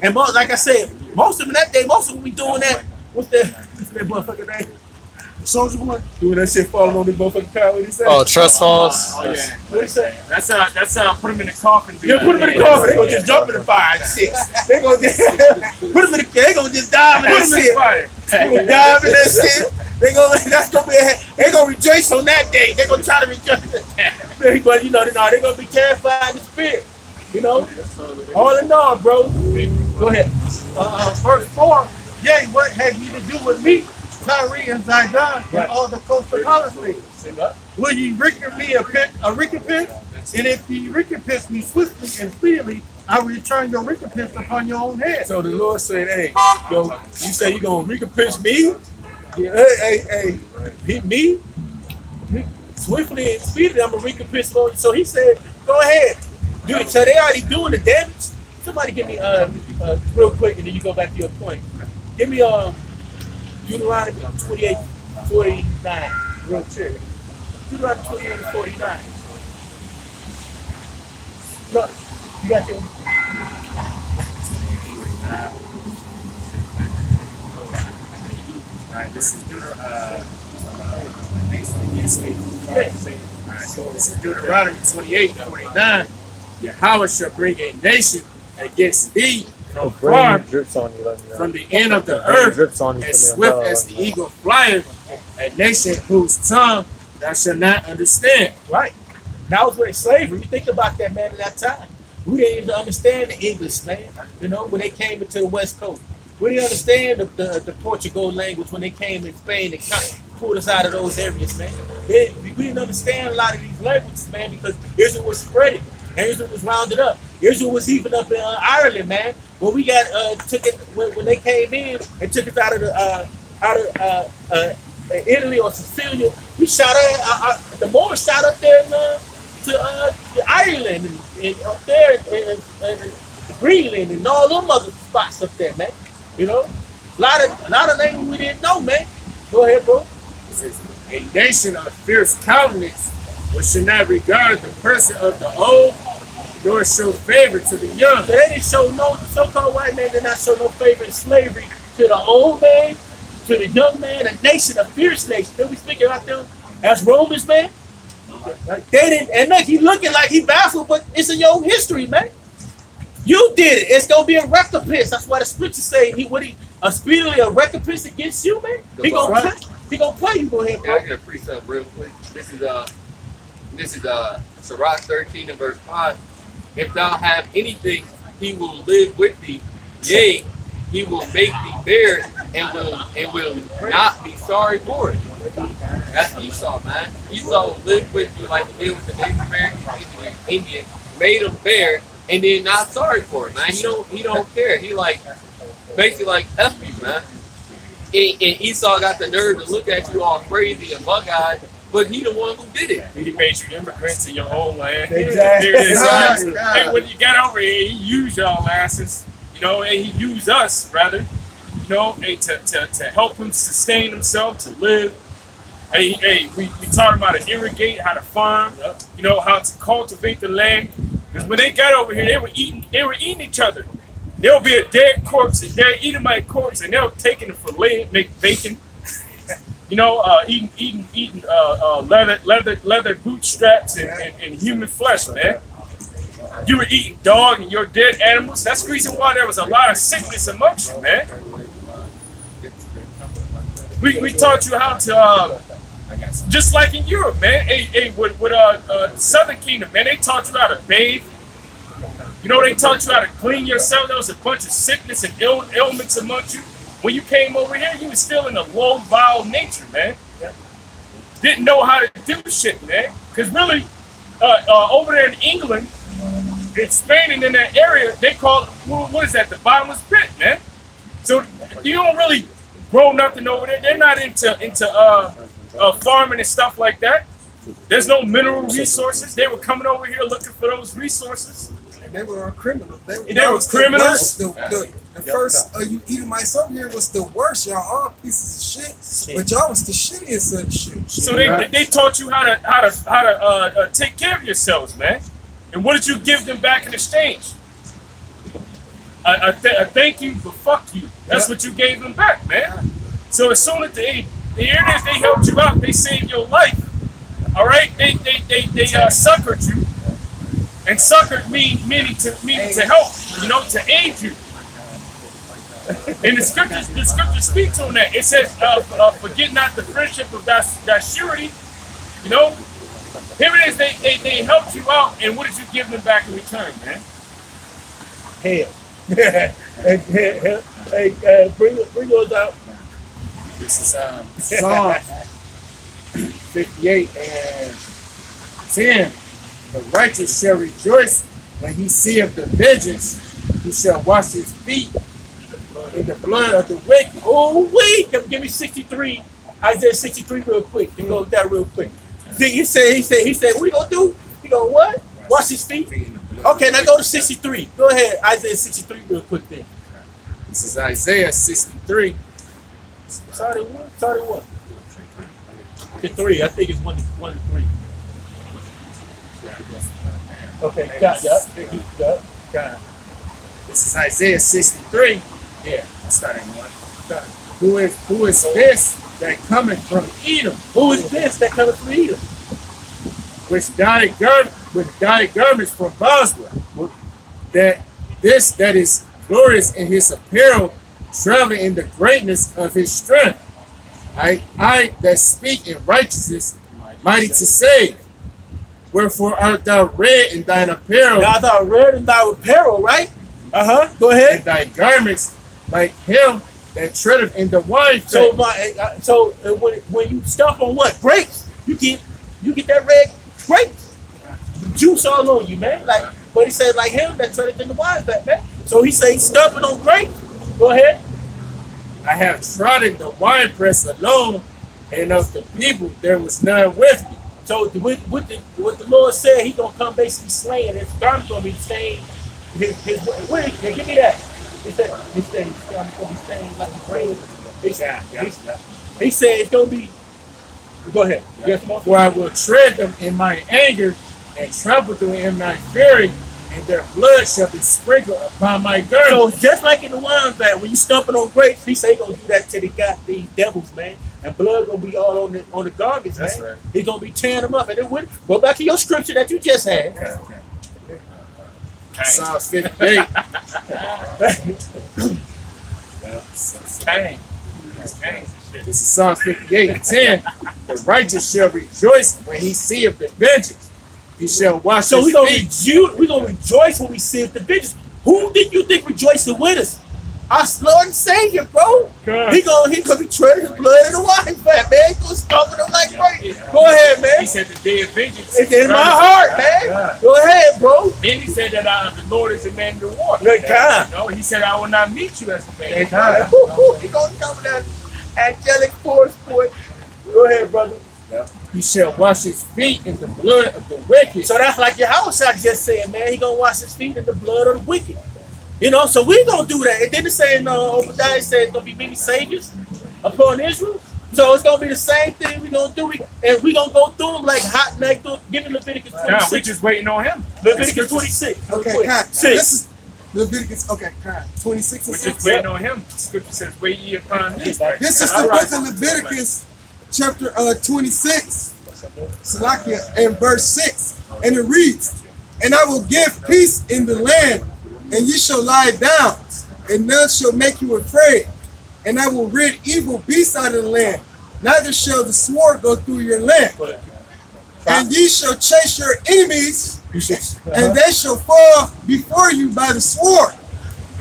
And most, like I said, most of them that day, most of them be doing that. What's that motherfucker name? Soldier Boy doing that shit, falling on this motherfucking car. What he say? Oh, trust falls. Oh, yeah. What he say? That's how put him in the coffin. Yeah, put him in the coffin. They gonna just jump in the fire and shit. They gonna just put him in the. They gonna just dive in that shit. They gonna dive in that shit. They gonna rejoice on that day. They gonna try to rejoice. But you know, they gonna be terrified in the spirit. You know, all in all, bro. Go ahead. Verse 4. Yea, what have you to do with me, Tyre and Zidon, and all the coastal policy? Will ye render me a recompense? And if ye recompense me swiftly and speedily, I will return your recompense upon your own head. So the Lord said, hey, you say you're going to recompense me? Yeah, hey, me? Swiftly and speedily, I'm going to recompense you. So he said, go ahead. Do it. So they already doing the damage. Somebody give me, real quick, and then you go back to your point. Give me Deuteronomy 28:49, real quick. Deuteronomy 28:49. Look, you got your. Alright, this is Deuteronomy 28:49. Yahweh shall bring a nation against thee from far, from the end of the earth, as swift as the eagle flyeth, a nation whose tongue thou shalt not understand. Right. That was with slavery. You think about that, man, at that time. We didn't even understand the English, man. You know, when they came into the West Coast. We didn't understand the Portugal language when they came in Spain and pulled us out of those areas, man. We didn't understand a lot of these languages, man, because Israel was spreading. Israel was rounded up. Israel was even up in Ireland, man. When we got took it when they came in and took us out of Italy or Sicilia, we shot the Moors shot up there to Ireland and up there and Greenland and all them other spots up there, man. You know, a lot of language we didn't know, man. Go ahead, bro. It says, a nation of fierce countenance, which should not regard the person of the old, nor show favor to the young. So they didn't show no, so-called white man did not show no favor in slavery to the old man, to the young man, a nation, a fierce nation. Then we speaking about them as Romans, man. Like they didn't, and look, he looking like he baffled, but it's in your history, man. You did it. It's gonna be a recompense. That's why the scriptures say speedily a recompense against you, man. He gonna play you. Go ahead, bro. I get a precept real quick. This is Sirach 13 and verse 5. If thou have anything, he will live with thee. Yea, he will make thee bear and will not be sorry for it. That's Esau, man. Esau will live with you like he did with the Native American Indian, made him bear, and then not sorry for it, man. He don't care. He like basically like F you, man. And Esau got the nerve to look at you all crazy and bug-eyed, but he the one who did it. He made you immigrants in your own land. Exactly. And when you got over here, he used y'all asses, you know, and he used us, rather, you know, and to help him sustain himself, to live, Hey, we talking about to irrigate, how to farm, you know, how to cultivate the land. Because when they got over here, they were eating each other. There'll be a dead corpse, a dead Edomite corpse, and they'll take it for fillet, make bacon. You know, eating leather bootstraps and human flesh, man. You were eating dog and your dead animals. That's the reason why there was a lot of sickness amongst you, man. We taught you how to, just like in Europe, man. With Southern Kingdom, man, they taught you how to bathe. You know, they taught you how to clean yourself. There was a bunch of sickness and ailments amongst you. When you came over here, you was still in a low, vile nature, man. Didn't know how to do shit, man. Because really, over there in England, in Spain and in that area, they call it, what is that, the bottomless pit, man. So you don't really grow nothing over there. They're not into farming and stuff like that. There's no mineral resources. They were coming over here looking for those resources. And they were criminals. They were criminals. The first you Edomites over here was the worst. Y'all all pieces of shit, but y'all was the shittiest of the shit. So they taught you how to take care of yourselves, man. And what did you give them back in exchange? A thank you, but fuck you. That's what you gave them back, man. So as soon as here it is, they helped you out. They saved your life. All right, they succored you, and succored meaning to help, you know, to aid you. And the scriptures speaks on that. It says, "Forget not the friendship of thy surety." You know, here it is. They helped you out, and what did you give them back in return, man? Hell. Hey, bring yours out. This is Psalm 58 and 10. The righteous shall rejoice when he seeth the vengeance. He shall wash his feet in the blood of the wicked. Oh, wait. Give me 63. Isaiah 63 real quick. You go with that real quick. See, he said, what you gonna do? You gonna what? Wash his feet? Okay, now go to 63. Go ahead, Isaiah 63 real quick then. This is Isaiah 63. Sorry, what? The 3. I think it's 1 to 3. Okay, got it. This is Isaiah 63. Yeah. Starting 1. Who is this that cometh from Edom? Who is this that cometh from Edom? With dyed garments from Bosra. That is glorious in his apparel, traveling in the greatness of his strength. I that speak in righteousness, mighty to save. Wherefore art thou red in thine apparel? Thou art red in thy apparel, right? Go ahead. And thy garments like him that treadeth in the wine. So when you stomp on what? Grapes. You get that red grapes. Juice all on you, man. Like, but he said like him that treadeth in the wine, man. So he said he's stomping on grapes. Go ahead. I have trodden the winepress alone, and of the people there was none with me. So what the Lord said, he gonna come basically slaying. His garment's gonna be stained. Give me that. He said he's gonna be stained like a grave. He said it's gonna be. Go ahead. Yes, for I will tread them in my anger and trample them in my fury, and their blood shall be sprinkled upon my girdle. So just like in the wine vat, when you stumping on grapes, he say he gonna do that to these devils, man. And blood gonna be all on the garments, man. Right. He's gonna be tearing them up. And then go back to your scripture that you just had. Psalms 58. This is Psalms 58 and 10. The righteous shall rejoice when he seeth the vengeance. He shall wash his feet. We're gonna rejoice when we see the vengeance. Who did you think rejoicing with us? Our Lord and Savior, bro. He gonna be treading his blood in the wine vat, man. He gonna stomping them like crazy. Go ahead, man. He said the day of vengeance. It's in my heart, man. Go ahead, bro. Then he said that the Lord is a man to war. No, he said I will not meet you as a man. He gonna come with that angelic force, boy. Go ahead, brother. He shall wash his feet in the blood of the wicked. So that's like your house I just said, man. He gonna wash his feet in the blood of the wicked. You know, so we gonna do that. It didn't say in Obadiah said it's gonna be many saviors upon Israel. So it's gonna be the same thing we gonna do, and we gonna go through them like hot, like give me Leviticus 26. Nah, we just waiting on him. Leviticus 26. Okay, Kai, Six. this is Leviticus. Okay, Kai, 26 and We're 6. just waiting on him. The scripture says, wait ye upon me. This is the book of Leviticus, chapter 26, Salakia, and verse 6. And it reads, "And I will give peace in the land, and ye shall lie down, and none shall make you afraid. And I will rid evil beasts out of the land, neither shall the sword go through your land. And ye shall chase your enemies, and they shall fall before you by the sword.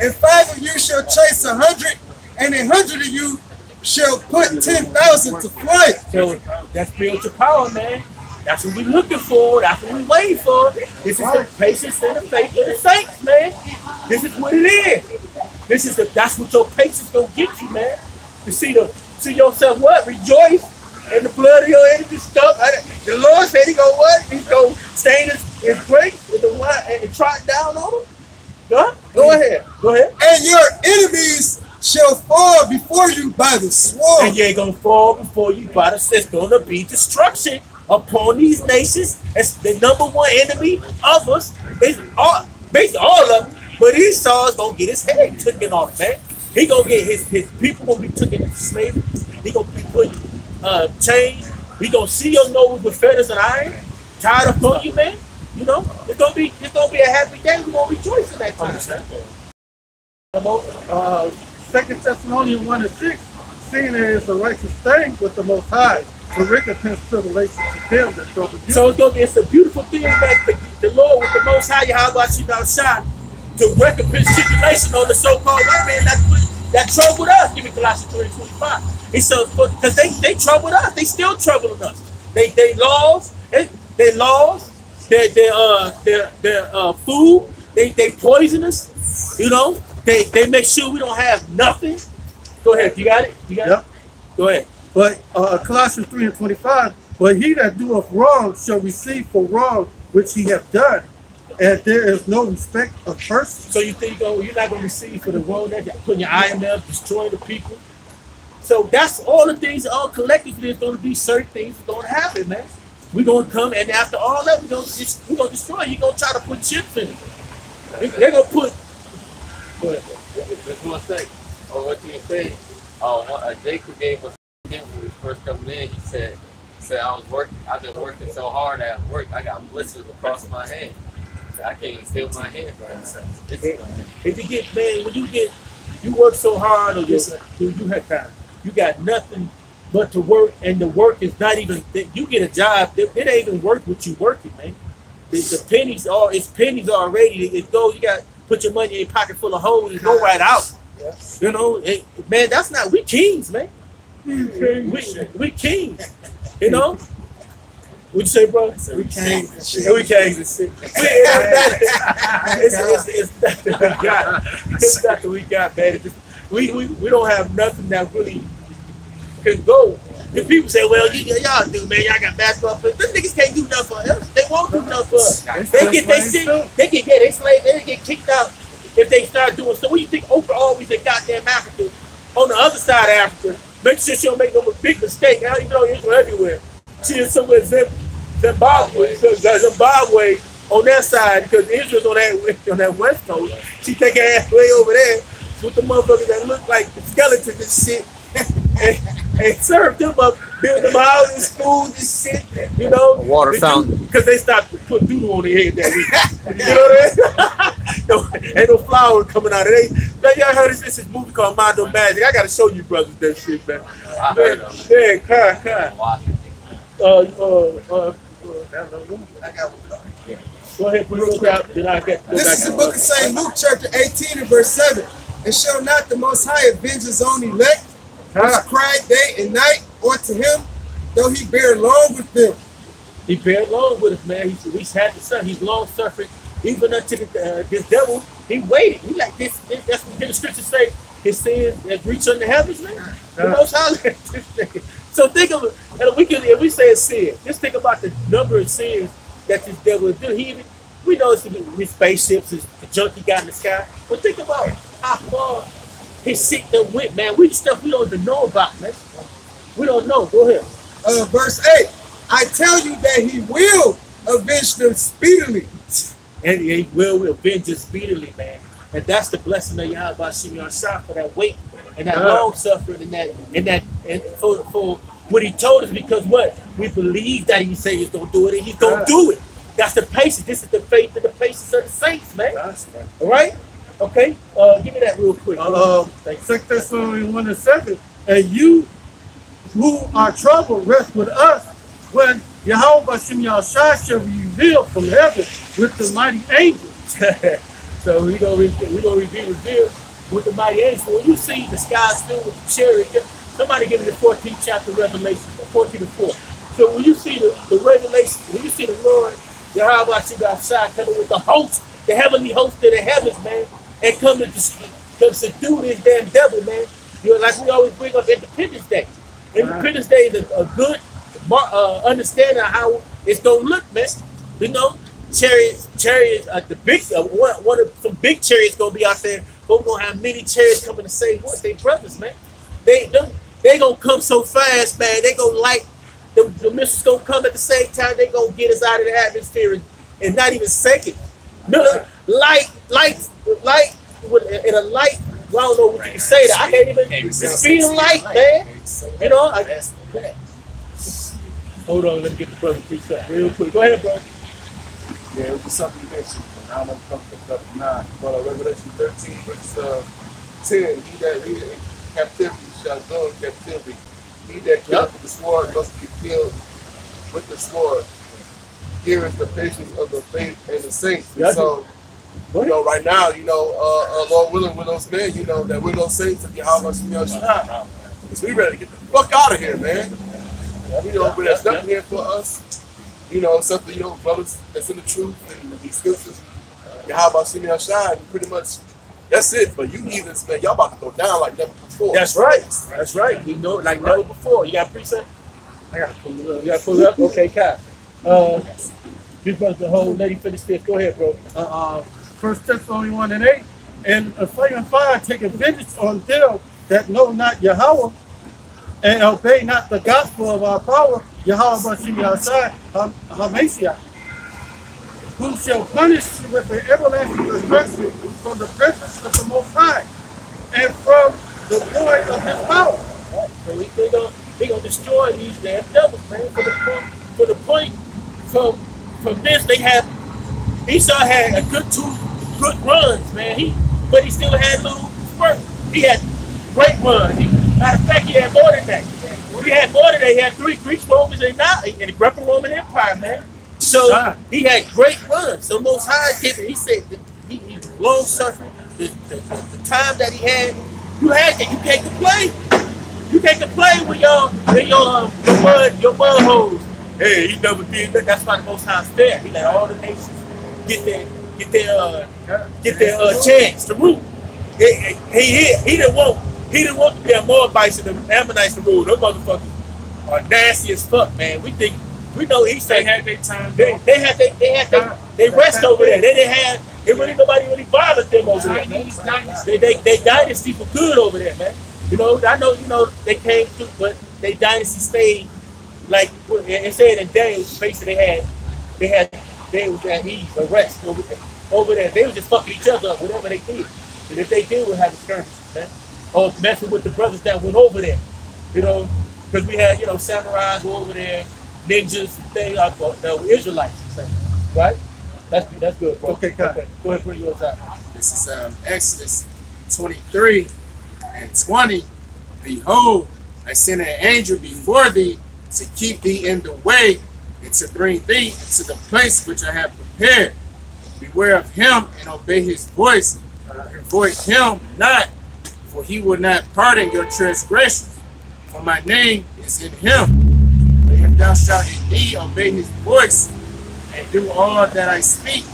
And 5 of you shall chase 100, and 100 of you shall put 10,000 to flight." So that's spiritual power, man. That's what we're looking for. That's what we're waiting for. This is the patience and the faith of the saints, man. This is what it is. That's what your patience gonna get you, man. You see yourself what? Rejoice in the blood of your enemies stuff. The Lord said he gonna what? He's gonna stain his grace with the wine and trot down on them. Go ahead. And your enemies shall fall before you by the sword. And you ain't gonna fall before you by the sword. It's gonna be destruction upon these nations. That's the number one enemy of us. Basically all of them. But Esau's gonna get his head taken off, man. He gonna get his people gonna be taken into slavery. He gonna be put chains. He gonna see your nose with feathers and iron. Tired upon you, man. You know, it's gonna be a happy day. We're gonna rejoice in that time. 2 Thessalonians 1 and 6, seeing it is a righteous thing with the Most High, to recompense tribulation to them that trouble you. So it's a beautiful thing that the Lord with the Most High, Yahweh Shah, to recompense tribulation on the so-called white man that troubled us. Give me Colossians 3:25. He said, because they troubled us, they still troubling us. They laws, their food, they poison us. You know, they make sure we don't have nothing. Go ahead, you got it? Yep. Go ahead. But Colossians 3 and 25, but he that doeth wrong shall receive for wrong which he hath done, and there is no respect of person. So you think you're not going to receive for the wrong that you're putting your eye on them, destroying the people? So that's all the things, all collectively, there's going to be certain things that's going to happen, man. We're going to come, and after all that, we're going to destroy. You're going to try to put chips in it. They're going to put... Just one thing. What you say? Jacob gave us when we first coming in. He said I've been working so hard at work. I got blisters across my hand. I can't even feel my hand right now. If you get, man, when you work so hard, or you have time, you got nothing but to work, and the work is not even. You get a job, it ain't even worth what you working, man. The pennies it's pennies already. It goes. You got to put your money in your pocket full of holes and go right out. Yes. You know, man, that's not. We kings, man. We kings. You know. What'd you say, bro? We came. We came to see. It's not that we got. It's not that we got, man. We don't have nothing that really can go. The people say, well, y'all do, man. Y'all got basketball players. Them niggas can't do nothing for us. They won't do nothing for us. They get their shit. They get kicked out if they start doing so. What do you think Oprah always in goddamn Africa? On the other side of Africa, make sure she don't make no big mistake. How you know Israel everywhere? She is somewhere Zimbabwe on that side, because Israel's on that west coast. She take her ass way over there with the motherfuckers that look like skeletons and shit, and serve them up, build them houses, schools and shit, you know. Water fountain. Because they stopped to put doodle on their head that week. You know what I mean? Ain't no flower coming out of it. Man, y'all heard this movie called Mondo Magic. I gotta show you brothers that shit, man. I heard of it. Yeah, Kai. Go ahead, put it out. Then I get. This is the book of St. Luke, chapter 18 and verse 7. And shall not the Most High avenge his own elect, which cry day and night unto him, though he bear long with them? He bear long with us, man. He's had the son. He's long suffering, even unto this devil. He waited. He like this. That's what the scriptures say. His sins that reach unto heavens, man. The Most High let this thing. So think of it, and if we say it's sin, just think about the number of sins that this devil will do. We know it's his spaceships, the junk he got in the sky, but think about how far his shit that went, man. Stuff we don't even know about, man. We don't know. Go ahead. Verse 8. I tell you that he will avenge them speedily. And he will avenge us speedily, man. And that's the blessing of Yahweh Shimon Shah for that weight and that long suffering and for what he told us, because what? We believe that he said he's gonna do it and he's gonna do it. That's the patience. This is the faith and the patience of the saints, man. All right? Okay? Give me that real quick. 2 Thessalonians 1:7. And you who are troubled, rest with us when Yahweh Bashem Yahushua shall be revealed from heaven with the mighty angels. So we gonna be revealed with the mighty angels. When you see the skies filled with the chariot, somebody give me the 14th chapter of Revelation, 14:4. So when you see the revelation, when you see the Lord Yahweh Shah coming with the host, the heavenly host of the heavens, man, and come to subdue this damn devil, man. You know, like we always bring up Independence Day. Independence Day is a good understanding of how it's gonna look, man. You know, chariots, the big one of some big chariots gonna be out there. But we're gonna have many chariots coming to save us. They brothers, man. They gonna come so fast, man. They gonna light the missiles gonna come at the same time. They gonna get us out of the atmosphere in not even seconds. No, light in a light. Well, I don't know what you can say that. I can't even. The speed of light, man. You know. Hold on, let me get the brother preset real quick. Go ahead, bro. Yeah, it was something you mentioned. I don't know if it comes up 9, but Revelation 13, verse 10. He that leadeth in captivity shall go in captivity. He that killeth with the sword must be killed with the sword. Here is the patience of the faith and the saints. And so, you know, right now, you know, Lord willing, with those men, you know, that we're those saints of Yahweh Shah. So we ready to get the fuck out of here, man. You know, but there's nothing here for us. You know, something, you know, brothers that's in the truth and the scriptures. Yahweh Shah, and pretty much that's it. But you heathens, man, y'all about to go down like never before. That's right. That's right. You know, like never before. You got a preset? I got to pull it up. You got to pull it up? Okay, Kai. This was the whole lady finished this. Go ahead, bro. 1 Thessalonians 1:8. And a flaming fire taking vengeance on them that know not Yahweh and obey not the gospel of our power, Yahweh Bashem Yahushua HaMashiach, who shall punish with an everlasting destruction from the presence of the Most High and from the glory of his power. So they gonna destroy these damn devils, man. For the point from this, they have Esau had a good 2 good runs, man. But he still had little spurts. He had great runs. Matter of fact, he had more than that. He had more than that. He had 3 Greek Romans and the Greco-Roman Empire, man. So he had great runs. So Most High did it. He said he long suffering. The time that he had, you had that. You can't complain. You can't complain with your mud holes. Hey, he never did that. That's why the Most High's fair. He let all the nations get their chance to rule. He didn't want the damn Moabites and the Ammonites to rule. Those motherfuckers are nasty as fuck, man. We know East They had their time. They rest over there. Nobody really bothered them over there, man. They dynasty for good over there, man. You know, I know, you know, they came through, but they dynasty stayed like it said in Daniel. Basically, they was at ease, or rest over there. They was just fucking each other up, whatever they did. And if they did, we'll have skirmishes, man. Or messing with the brothers that went over there, you know, because we had, you know, samurais over there, ninjas, things like the Israelites, right? That's good, bro. Okay, go ahead, bring yours out. This is Exodus 23 and 20. Behold, I send an angel before thee to keep thee in the way and to bring thee to the place which I have prepared. Beware of him and obey his voice. Avoid him not, for he will not pardon your transgressions. For my name is in him. But if thou shalt indeed obey his voice and do all that I speak,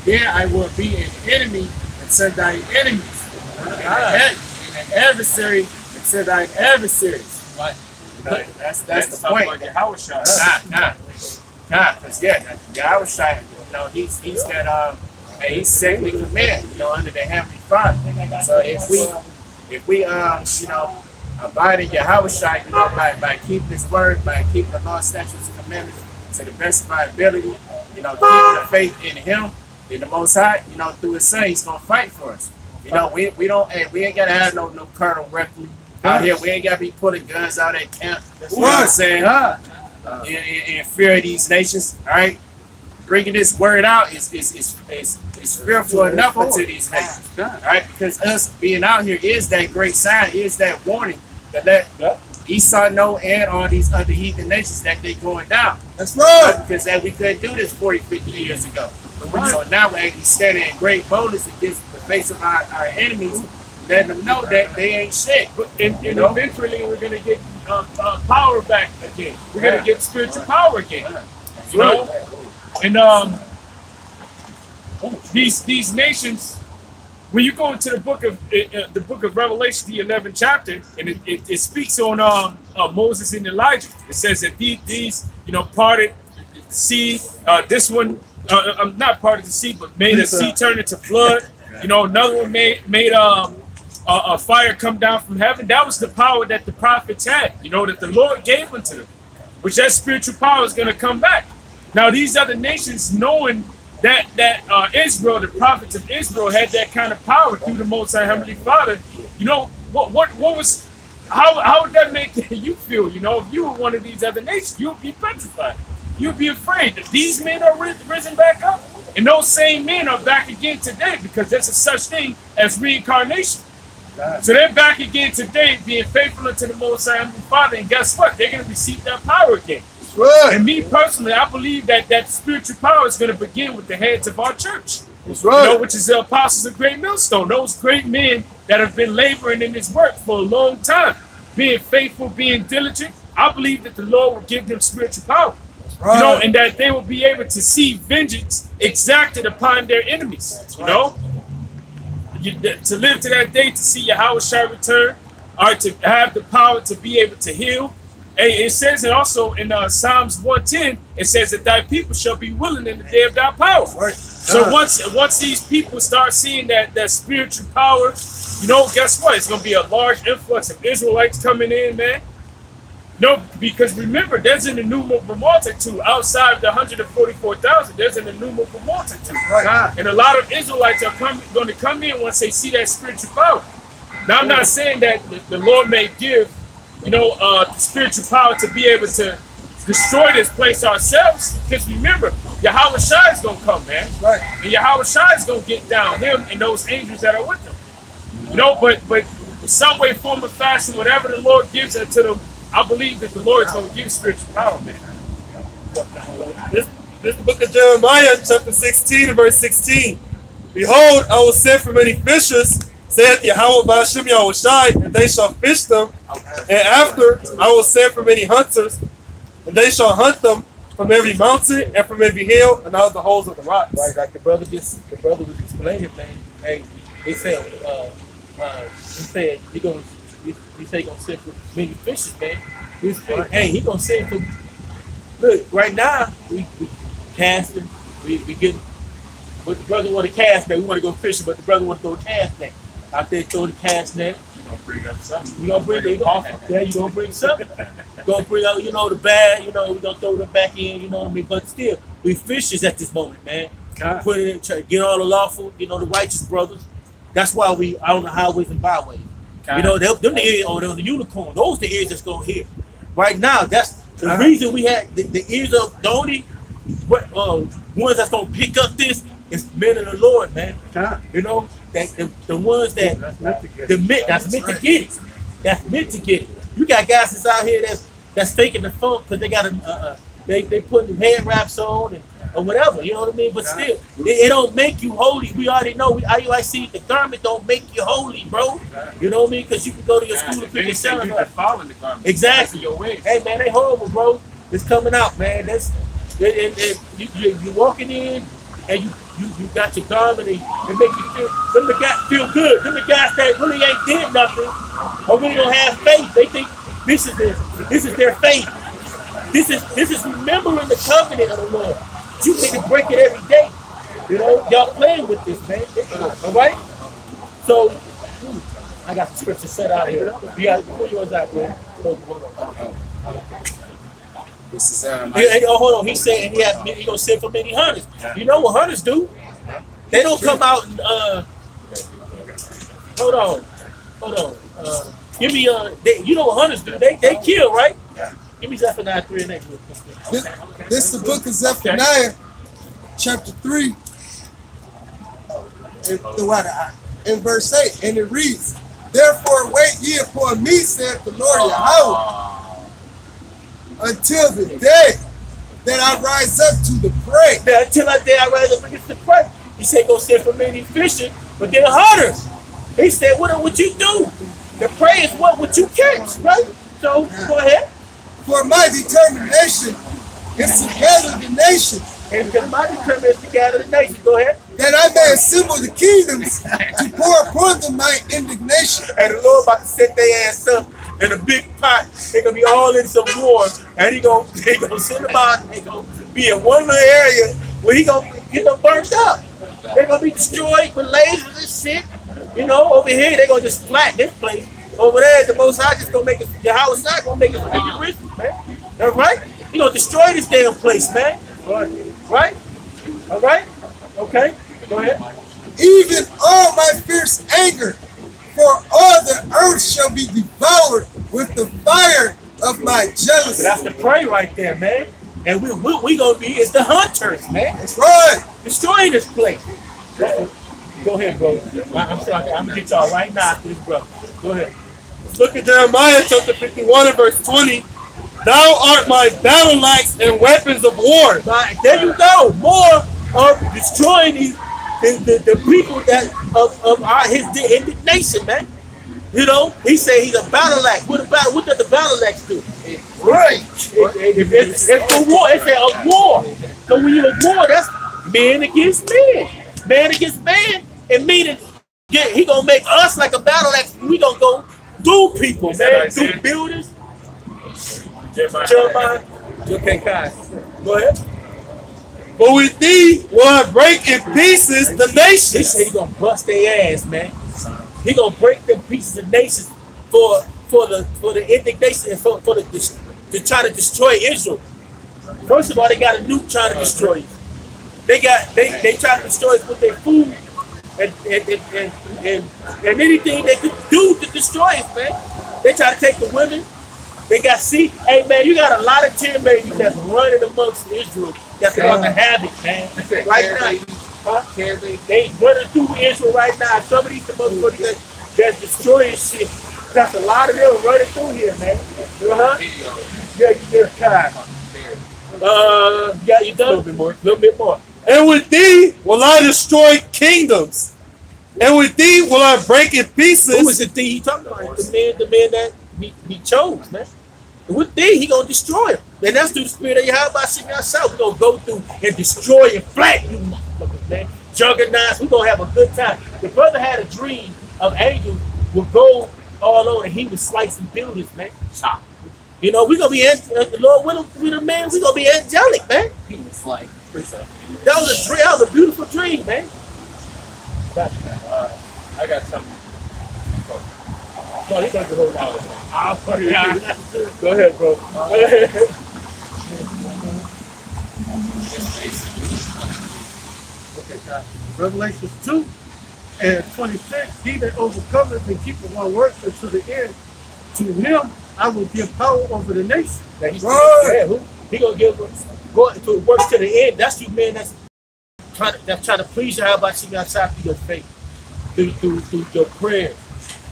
then I will be an enemy unto thine enemies, and an adversary unto thine adversaries. Right. That's the point. Because Yahushua, you know, he's that he's second command, you know, under the heavenly Father. So if we you know, abiding Yahushua, you know, by keeping his word, by keeping the law, statutes, and commandments to the best of our ability, you know, keeping the faith in him, in the Most High, you know, through his son, he's gonna fight for us. You know, we ain't gotta have no carnal weapon out here. We ain't gotta be putting guns out at camp. You know what I'm saying? In fear of these nations, all right? Bringing this word out is fearful enough unto these nations, all right? Because us being out here is that great sign, is that warning that let Esau know and all these other heathen nations that they going down. That's right. Because that we couldn't do this 40, 50 years ago. So now we're actually standing in great boldness against the face of our enemies, letting them know that they ain't shit. And eventually we're going to get power back again. We're going to get spiritual power again. You know? And these nations, when you go into the book of Revelation, the 11th chapter, and it speaks on Moses and Elijah. It says that these parted the sea. This one, not parted the sea, but made the sea turn into blood. Another one made a fire come down from heaven. That was the power that the prophets had. That the Lord gave unto them, which that spiritual power is going to come back. Now these other nations, knowing that Israel, the prophets of Israel, had that kind of power through the Most High Heavenly Father. What was how would that make you feel? If you were one of these other nations, you would be petrified. You'd be afraid that these men are risen back up, and those same men are back again today, because there's a such thing as reincarnation. So they're back again today, being faithful unto the Most High Heavenly Father, and guess what? They're going to receive that power again. Right. And me personally, I believe that spiritual power is going to begin with the heads of our church. That's right. Which is the apostles of Great Millstone. Those great men that have been laboring in this work for a long time, being faithful, being diligent. I believe that the Lord will give them spiritual power. Right. And that they will be able to see vengeance exacted upon their enemies. To live to that day, to see Yahushua return, or to have the power to be able to heal. Hey, it says it also in Psalms 110, it says that thy people shall be willing in the day of thy power. Right. So once these people start seeing that spiritual power, guess what? It's going to be a large influx of Israelites coming in, man. Because remember, there's an innumerable multitude outside the 144,000. There's an innumerable multitude. Right. And a lot of Israelites are going to come in once they see that spiritual power. Now, I'm not saying that the Lord may give the spiritual power to be able to destroy this place ourselves. Because remember, Yahushua is going to come, man. Right. And Yahushua is going to get down, him and those angels that are with him. But in some way, form, or fashion, whatever the Lord gives unto them, I believe that the Lord is going to give spiritual power, man. This is the book of Jeremiah, chapter 16, verse 16. Behold, I will send for many fishers, saith Yahweh Ba'ashem Yahushai, and they shall fish them. And after, I will send for many hunters, and they shall hunt them from every mountain and from every hill and out of the holes of the rocks. Right, like the brother was explaining, man. Hey, he said he said he gonna send for many fishes, man. He gonna send for. Look, right now we casting, we getting. But the brother want to cast net. We want to go fishing, but the brother want to throw a cast net out there. Throw the cast net. You gonna bring up something? You gonna bring you gonna bring something. Gonna bring out the bag. We gonna throw them back in. You know what I mean? But still, we fishers at this moment, man. Put it in, try to get all the lawful. The righteous brothers. That's why we out on the highways and byways. Them the ears, the unicorn. Those the ears that's gonna hear. Right now, that's the reason we had the ears of the only ones that's gonna pick up this is men of the Lord, man. That the ones that's meant to get it. That's meant to get it. You got guys that's out here that's faking the funk because they got they putting head wraps on or whatever, you know what I mean? But still, it don't make you holy. We already know. IUIC, the garment don't make you holy, bro. You know what I mean? Because you can go to your school and pick your son up. Following the garment. Exactly. Your ways. Hey, man, they horrible, bro. It's coming out, man. You walking in and you got your garment and make you feel good. Them the guys that really ain't did nothing or really don't have faith. They think this is their faith. This is remembering the covenant of the Lord. You need to break it every day. Y'all playing with this, man. All right? So, I got the scripture set out here. You got where yours at, bro? This is Hold on. He said he gonna send for many hunters. You know what hunters do? They don't come out and hold on. Give me you know what hunters do? They kill, right? Give me Zephaniah 3 and 8. This is the book of Zephaniah, chapter 3, in verse 8, and it reads, "Therefore wait ye upon me, saith the Lord Yahweh, until the day that I rise up to the prey." Now, until that day I rise up against the prey. He said, go send for many fishing, but they're hunters. He said, what would you do? The prey is what you catch, right? So, go ahead. For my determination is to gather the nations. And because my determination is to gather the nations. Go ahead. That I may assemble the kingdoms to pour upon them my indignation. And the Lord about to set their ass up in a big pot. They're going to be all in some war. And he gonna send them out. They're going to be in one little area where he going to get them burnt up. They're going to be destroyed with lasers and shit. You know, over here, they're going to just flat this place. Over there, the Most High just going to make it, the house not going to make it really rich, man. All right? He going to destroy this damn place, man. Right? All right? Okay. Go ahead. Even all my fierce anger, for all the earth shall be devoured with the fire of my jealousy. That's the prey right there, man. And we gonna be is the hunters, man. That's right. Destroying this place. Go ahead, bro. I'm sorry. I'm gonna get y'all right now after this, bro. Go ahead. Look at Jeremiah chapter 51 and verse 20. Thou art my battle axe and weapons of war. There you go. More of destroying the people that of his indignation, man. You know, he said he's a battle axe. What does the battle axe do? Right. It's for war. It's a war. So when you're at war, that's man against man. Man against man. And meaning he gonna make us like a battle axe. We gonna go through people, man. Through buildings. Jeremiah. Okay, guys. Go ahead. But with thee will I break in pieces the nations. He said he gonna bust their ass, man. He gonna break them pieces of nations for the indignation and for to try to destroy Israel. First of all, they got a nuke trying to destroy you. They try to destroy us with their food and anything they could do to destroy us, man. They try to take the women. They got hey man, you got a lot of tin babies that's running amongst Israel that's about to havoc, man. Right now. They running through Israel right now. Some of these motherfuckers that's destroying shit. That's a lot of them running through here, man. Yeah, you did kind. Yeah, you done? A little bit more. And with thee will I destroy kingdoms. And with thee will I break in pieces. Who was the thing he talking about? The man that he chose, man. And with thee, he gonna destroy him. And that's through the spirit of Yahweh sitting outside. We're gonna go through and destroy and flatten you motherfuckers, man. Juggernauts, we're gonna have a good time. The brother had a dream of angels would go all over and he was slicing buildings, man. You know, we're gonna be the Lord with a man, we're gonna be angelic, man. He was like, that was a dream, that was a beautiful dream, man. I got something. No, he doesn't hold out. I'll put it out. Go ahead, bro. Revelation 2 and 26, he that overcometh and keepeth my works unto the end, to him I will give power over the nation. He gonna go to work to the end. That's you, man. That's trying to please you. How about you outside through your faith, through your prayers,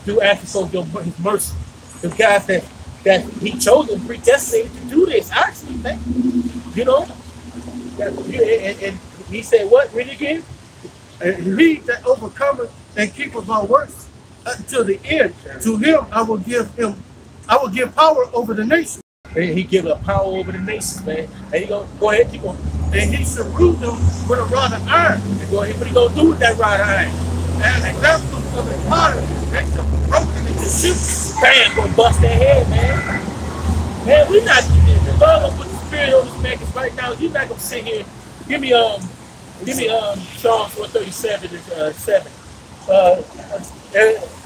through asking for his mercy. The guys that he chose and predestinated to do this. Actually, man, you know. And he said, "What? Read it again." And he that overcometh and keepeth my works until the end, to him I will give power over the nation. And he give a power over the nations, man. And he gonna go ahead, keep on. And he shall rule them with a rod of iron. And go ahead, what he gonna do with that rod of iron? And examples of his power, they shall be broken into ships. Bam, gonna bust their head, man. Man, we not the Lord gonna put the spirit on this man, 'cause right now you're not gonna sit here. Give me Psalms 137 7.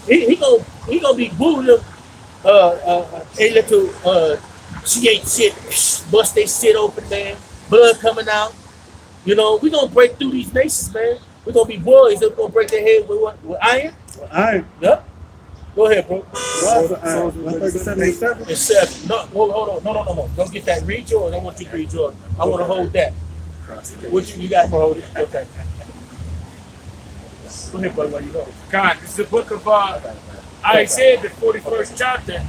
he gonna be booing them. A little GH shit, bust they shit open, man. Blood coming out. You know, we gonna break through these nations, man. We're gonna be boys. They're gonna break their head with what? With iron? Iron. Yep. Go ahead, bro. It's 7. No, hold on. No. Don't get that. Read yours. I want you to read yours. I want to hold that. What you got to hold it? Okay. Go ahead, buddy, while you go. God, this is the book of Isaiah, the 41st chapter,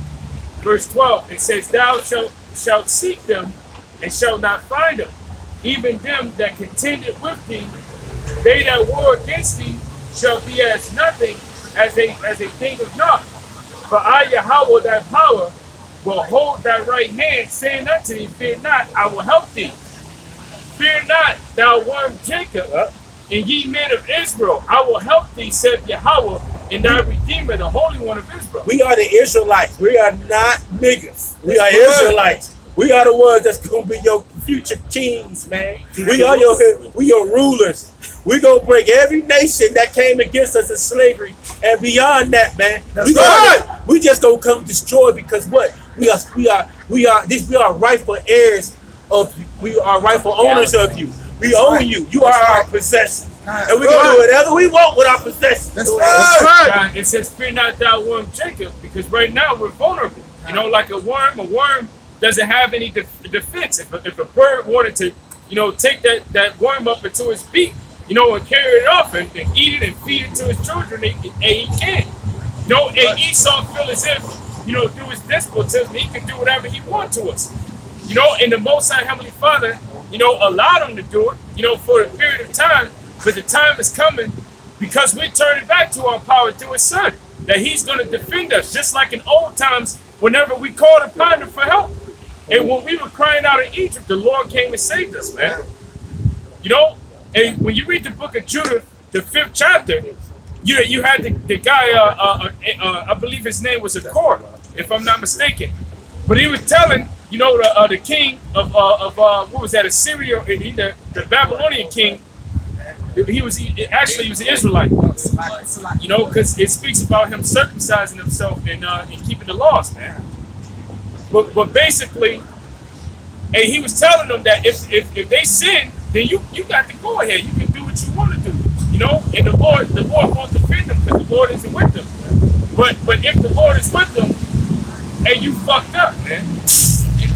verse 12. It says, Thou shalt seek them and shalt not find them. Even them that contended with thee, they that war against thee, shall be as nothing, as a thing of naught. For I, Yahweh, thy power, will hold thy right hand, saying unto thee, Fear not, I will help thee. Fear not, thou worm Jacob, and ye men of Israel, I will help thee, said Yahweh, and thy Redeemer, the Holy One of Israel. We are the Israelites. We are not niggas. We are Israelites. We are the ones that's gonna be your future kings, man. We are your rulers. We gonna break every nation that came against us in slavery, and beyond that, man. We just gonna come destroy, because what? We are rightful heirs of you. We are rightful owners of you. We own you. You are our possession. And we're gonna do whatever we want with our possession. That's right. It says, Fear not thou worm Jacob, because right now we're vulnerable. You know, like a worm doesn't have any defense. If a bird wanted to, take that worm up into his beak, and carry it off and eat it and feed it to his children, and he can. And Esau feel as if, through his despotism, he can do whatever he wants to us. And the Most High Heavenly Father, allowed him to do it, for a period of time. But the time is coming, because we're turning back to our power through his son, that he's going to defend us, just like in old times, whenever we called upon him for help. And when we were crying out in Egypt, the Lord came and saved us, man. And when you read the book of Judah, the 5th chapter, you had the guy, I believe his name was Akor, if I'm not mistaken. But he was telling, the king of what was that, Assyria, the Babylonian king, he was an Israelite, because it speaks about him circumcising himself and keeping the laws, man. But basically, and he was telling them that if they sin, then you got to go ahead. You can do what you want to do, And the Lord won't defend them, because the Lord isn't with them. But if the Lord is with them, and you fucked up, man.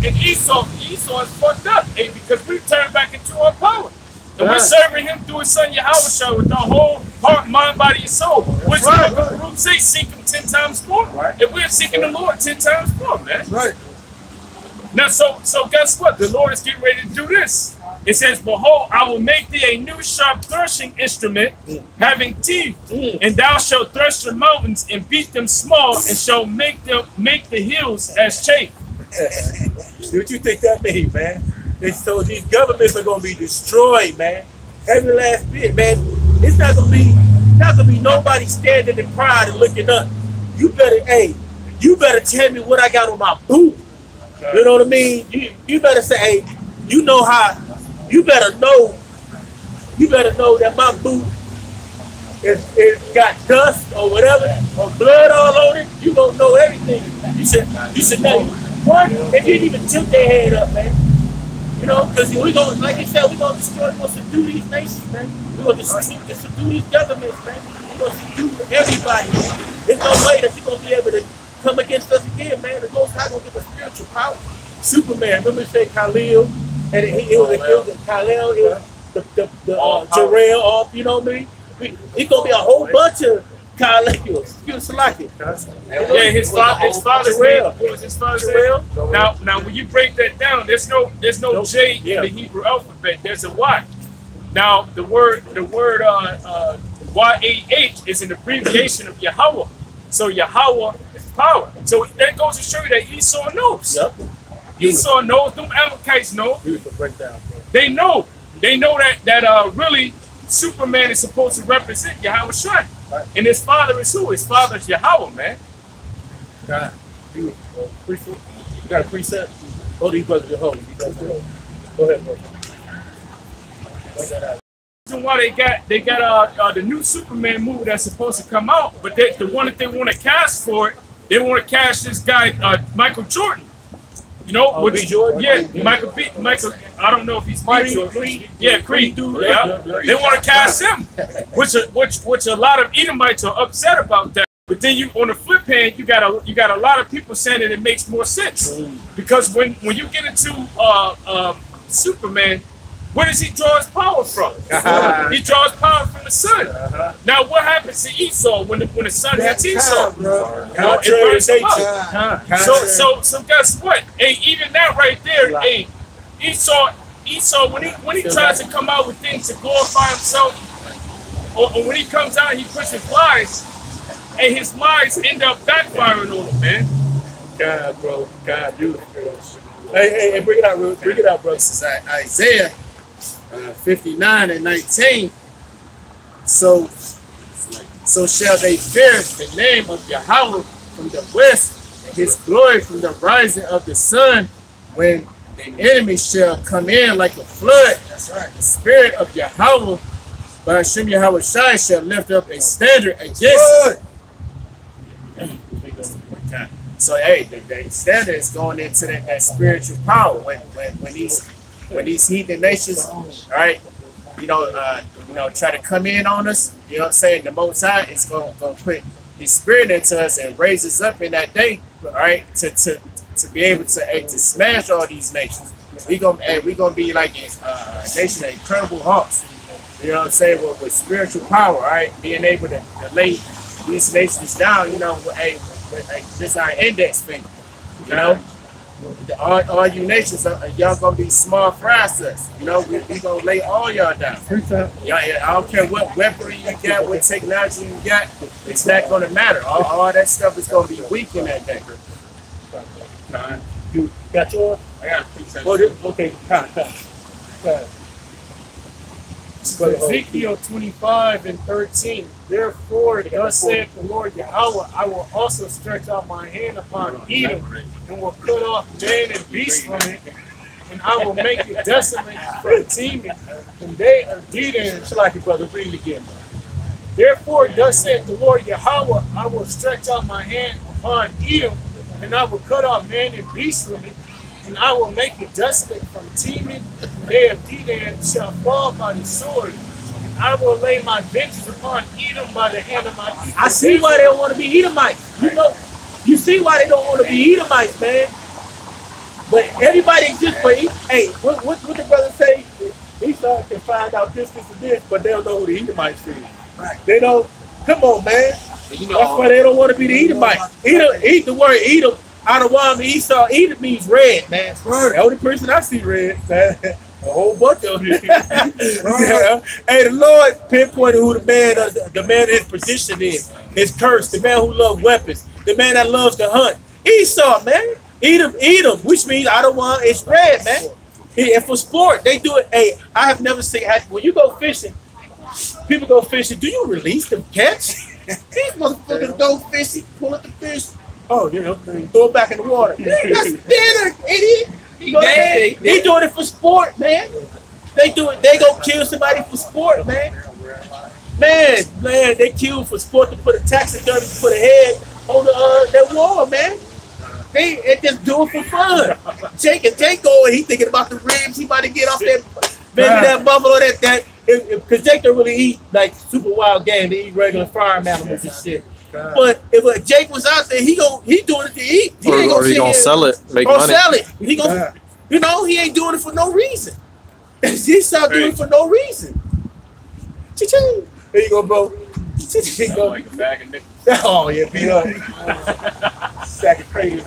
And Esau is fucked up, because we turned back into our power. And we're serving him through his son Yahweh with our whole heart, mind, body, and soul. Which the group say, seek him 10 times more. And we're seeking the Lord 10 times more, man. Now, so guess what? The Lord is getting ready to do this. It says, Behold, I will make thee a new sharp threshing instrument, having teeth, and thou shalt thresh the mountains and beat them small, and shall make the hills as chaff. What you think that means, man? And so these governments are gonna be destroyed, man. Every last bit, man. It's not gonna be nobody standing in pride and looking up. You better tell me what I got on my boot. You know what I mean? You better say, hey, you better know that my boot is got dust or whatever, or blood all on it. You gonna know everything. You should know. What? They didn't even tilt their head up, man. Because we gonna, like you said, we gonna destroy, we gonna subdue these nations, man. We gonna subdue these governments, man. We gonna subdue everybody, man. There's no way that you're gonna be able to come against us again, man. The Most High gonna give us spiritual power. Superman, remember they say Khalil, and it was Khalil, it was the Jarrell off, you know what I mean? It's gonna be a whole bunch of Khalils. Yeah, his father's name. What was his father's name? Now, when you break that down, there's no J in the Hebrew alphabet. There's a Y. Now, the word YAH is an abbreviation of Yahweh. So Yahweh is power. So that goes to show you that Esau knows. Yep. Esau knows. Them Amalekites know. They know. They know that really Superman is supposed to represent Yahweh Shai. Right. And his father is who? His father is Yahweh, man. God. You got a precept? Oh, these brothers are holy. Go ahead, bro. reason why they got the new Superman movie that's supposed to come out, but the one that they want to cast for it, they want to cast this guy Michael Jordan. You know, which Jordan? Yeah, Michael. I don't know if he's Creed. Yeah, Creed dude. Yeah. They want to cast him, which a lot of Edomites are upset about that. But then you, on the flip hand, you got a lot of people saying that it makes more sense because when you get into Superman, where does he draw his power from? He draws power from the sun. Now, what happens to Esau when the sun hits Esau? It burns him up. So guess what? Hey, even that right there, hey, Esau when he tries to come out with things to glorify himself, or when he comes out, he pushes lies, and his lies end up backfiring on him, man. God, bro, God, beautiful. Hey, bring it out, bro. This is Isaiah 59 and 19. So shall they fear the name of Yahweh from the west, and his glory from the rising of the sun, when the enemy shall come in like a flood. That's right. The spirit of Yahweh by Hashem Yahweh Shai shall lift up a standard against it. So hey, the standard is going into that spiritual power when these heathen nations, all right, try to come in on us. You know what I'm saying? The Most High is going to put His Spirit into us and raise us up in that day, all right, to be able to smash all these nations. We gonna be like a nation of incredible hearts. You know what I'm saying? With spiritual power, all right, being able to lay these nations down. You know, with just our index finger. You know. All you nations, y'all gonna be small fries to us. You know, we gonna lay all y'all down. I don't care what weaponry you got, what technology you got, it's not gonna matter. All that stuff is gonna be weak in that day. You got yours? I got a okay, Ezekiel 25 and 13. Therefore, thus saith the Lord Yahweh, I will also stretch out my hand upon Edom, and will cut off man and beast from it, and I will make it desolate from teeming, and they are Dedan. It's like your brother, read it again. Therefore, thus saith the Lord Yahweh, I will stretch out my hand upon Edom, and I will cut off man and beast from it, and I will make it desolate from teeming, and they of Dedan shall fall by the sword. And I will lay my vengeance upon Edom by the hand of my people. I see why they don't want to be Edomites. You know, you see why they don't want to be Edomites, man. But everybody just wait. Hey, what the brother say? Esau can find out this, and this, but they don't know who the Edomites is. Right. They don't. Come on, man. You know, that's why they don't want to be the Edomites. Eat the word Edom. Out of one Esau, Edom means red, man. The only person I see red, man. A whole bunch of them. Hey, the Lord pinpointed who the man his position is. His curse, the man who loves weapons, the man that loves to hunt. Esau, man. Edom, which means out of one, it's red, man. And for sport, they do it. Hey, I have never seen, when you go fishing, people go fishing, do you release them catch? These motherfuckers go fishing, pull up the fish. Oh, you know, throw it back in the water. That's dinner, idiot. They doing it for sport, man. They do it. They go kill somebody for sport, man. Man, they kill for sport to put a taxidermy to put a head on that wall, man. They just do it for fun. Jake going, he thinking about the ribs. He about to get off that, maybe that buffalo, because Jake don't really eat like super wild game. They eat regular farm animals and shit. But if Jake was out there, he doing it to eat. He ain't gonna sell it, make money. Sell it. He gonna, he ain't doing it for no reason. He's not doing it for no reason. Cha-ching. There you go, bro. Oh yeah, beat up. Sack of crazy.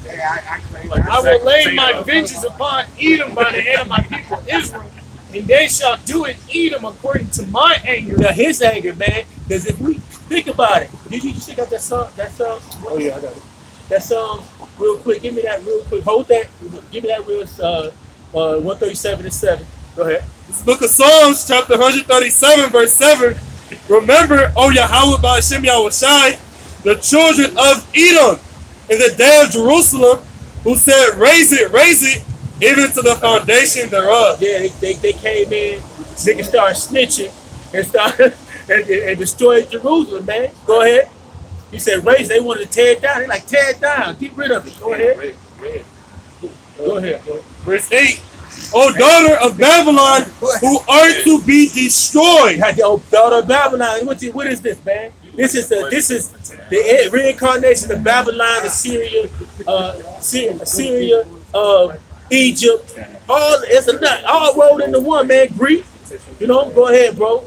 I will lay my vengeance upon Edom by the hand of my people Israel, and they shall do it Edom according to my anger. Now his anger, man. Because if we think about it, did you check out that song? Oh yeah, I got it. That song, real quick. Give me that real quick. Hold that. Give me that real 137 and 7. Go ahead. This book of Psalms, chapter 137, verse 7. Remember, O Yahweh by Hashem Yahweh Shai, the children of Edom in the day of Jerusalem, who said, raise it, even to the foundation thereof. Yeah, they came in, niggas started snitching and started and destroyed Jerusalem, man. Go ahead. He said, raise, they wanted to tear it down. They like, tear it down, get rid of it. Go ahead. Go ahead. Verse 8. O daughter of Babylon, who are to be destroyed. O daughter of Babylon. What is this, man? This is the reincarnation of Babylon, Assyria, Egypt. All rolled into one, man. Greek. You know, go ahead, bro.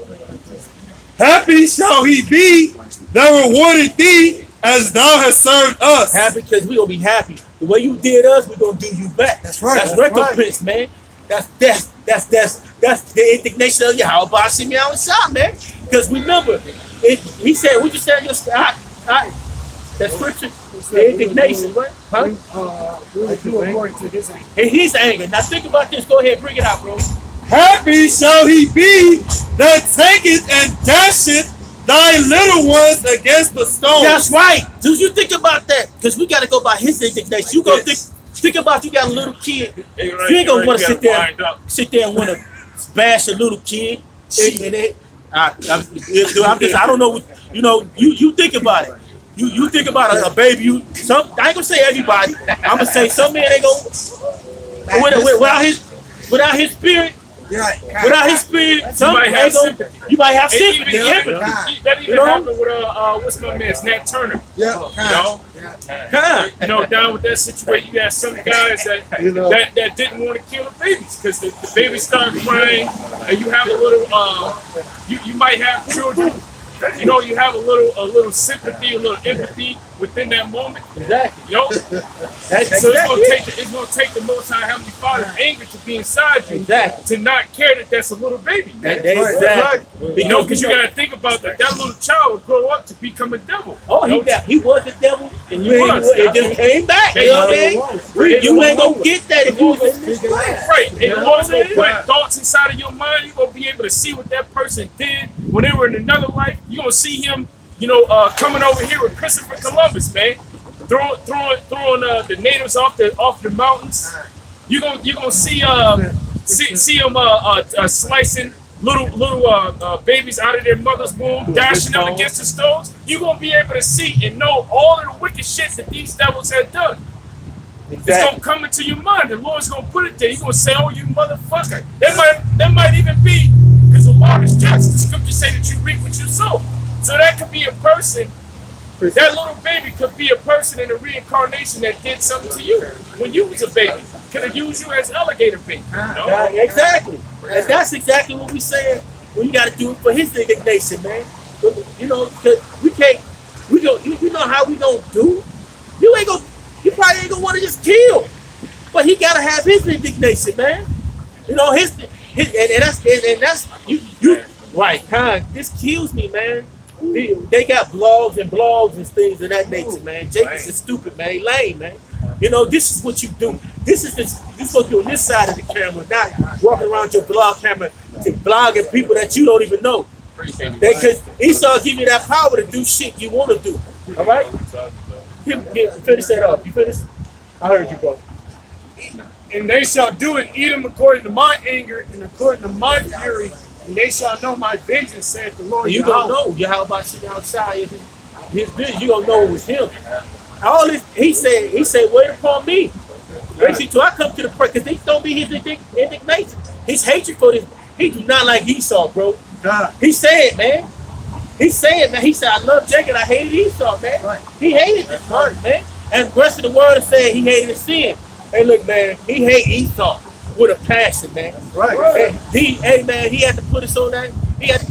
Happy shall he be that rewarded thee as thou hast served us. Happy because we gonna be happy. The way you did us, we gonna do you back. That's right. That's recompense, man. That's the indignation of Yahweh Bashim Yahweh, man. Because remember, he said, what you said, that scripture, the indignation, right? Huh? We would do according to his anger. And his anger. Now think about this. Go ahead, bring it out, bro. Happy shall he be that taketh and dasheth thy little ones against the stone. That's right. Do you think about that? Because we got to go by his indignation. You go think about you got a little kid. You ain't gonna want to sit there and want to bash a little kid. I don't know what, you think about it. You think about a baby. I ain't gonna say everybody. I'm gonna say some man ain't gonna without his spirit. Without his spirit, you might have sympathy. That even happened with what's my man's Nat Turner. Down with that situation, you got some guys that didn't want to kill the babies because the babies started crying, and you have a little you might have children. You have a little sympathy, a little empathy within that moment. Exactly. It's gonna take the Most High Heavenly Father's anger to be inside you to not care that that's a little baby. Exactly. Because you gotta think about that little child will grow up to become a devil. Oh, he was a devil, and it just came back. You know what I mean? You ain't gonna get that if you was in this class. Right. And also put thoughts inside of your mind. You're gonna be able to see what that person did when they were in another life. You're gonna see him, coming over here with Christopher Columbus, man, throwing the natives off the mountains. You're gonna see him slicing little babies out of their mother's womb, dashing them against the stones. You're gonna be able to see and know all of the wicked shit that these devils have done. Exactly. It's gonna come into your mind. The Lord's gonna put it there. He's gonna say, "Oh, you motherfucker." That might even be because the law is just. The scriptures say that you reap what you sow. So that could be a person. That little baby could be a person in a reincarnation that did something to you when you was a baby. Could have used you as alligator bait. Exactly. And that's exactly what we saying. Well, you got to do it for his indignation, man. Because we can't. You know how we gonna do? You probably ain't gonna want to just kill, but he gotta have his indignation, man. And that's you right. This kills me, man. They got blogs and things of that nature, man. Jacobs is stupid, man. He lame, man. This is what you do. This is what you do on this side of the camera, not walking around your blog camera to blogging people that you don't even know. Because Esau give you that power to do shit you want to do. All right? Finish that up. You finished? I heard you, bro. And they shall do it, eat them according to my anger and according to my fury. And they shall know my vengeance, saith the Lord. You gonna know Yahweh about sitting outside his business. You gonna know it was him. All this he said, wait upon me. Basically, till I come to the prayer, because they don't be his indignation. His hatred for this. He do not like Esau, bro. He said, man. He said, I love Jacob, I hated Esau, man. Right. He hated this word, man. And the rest of the word is saying he hated sin. Hey, look, man, he hate Esau with a passion, man. Right. He had to put us on that. He had to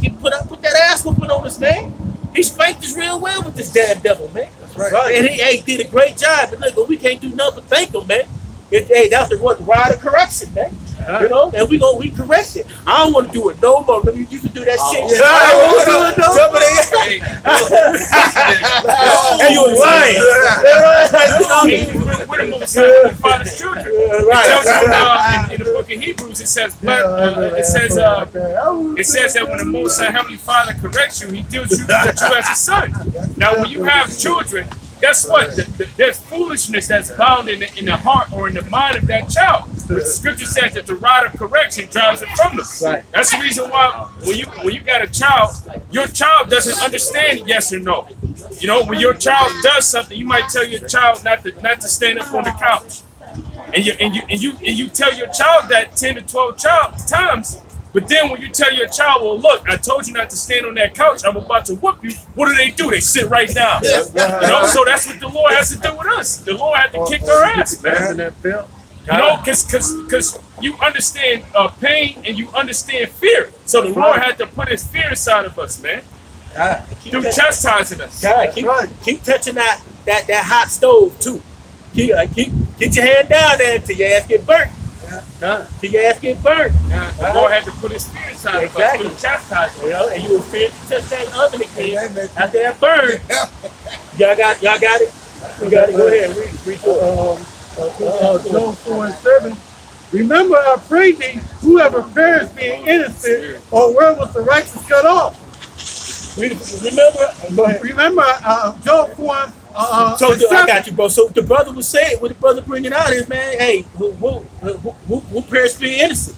put that ass whooping on us, man. He spanked us real well with this damn devil, man. That's right. And he did a great job. But look, we can't do nothing but thank him, man. That's the rod of correction, man. And we correct it. I don't want to do it no more. You used to do that shit. Yeah. I don't want to do it no more. And you were lying. We're the most high Father's children. Right. In the book of Hebrews, it says that when the Most High Heavenly Father corrects you, He deals with you as a son. Now, when you have children, guess what? There's foolishness that's bound in the heart or in the mind of that child. The scripture says that the rod of correction drives it from us. Right. That's the reason why when you got a child, your child doesn't understand yes or no. You know, when your child does something, you might tell your child not to stand up on the couch, and you tell your child that 10 to 12 times. But then when you tell your child, well, look, I told you not to stand on that couch. I'm about to whoop you. What do? They sit right down. You know, so that's what the Lord has to do with us. The Lord had to kick our ass, man. You know, because you understand pain and you understand fear. So the Lord had to put His fear inside of us, man. Through chastising us. God, keep touching that hot stove too. Get your hand down there until your ass get burnt. Till your ass get burnt. The Lord had to put His fear inside of us through chastising. You know, and you will fear to touch that oven again after that burn. Y'all got it. You got it. Go ahead. Read Job 4:7. Remember, I pray thee, whoever perished being innocent, or where was the righteous cut off? Remember, Job 4. So I got you, bro. So the brother was saying, what the brother bringing out is, man, hey, who perished being innocent?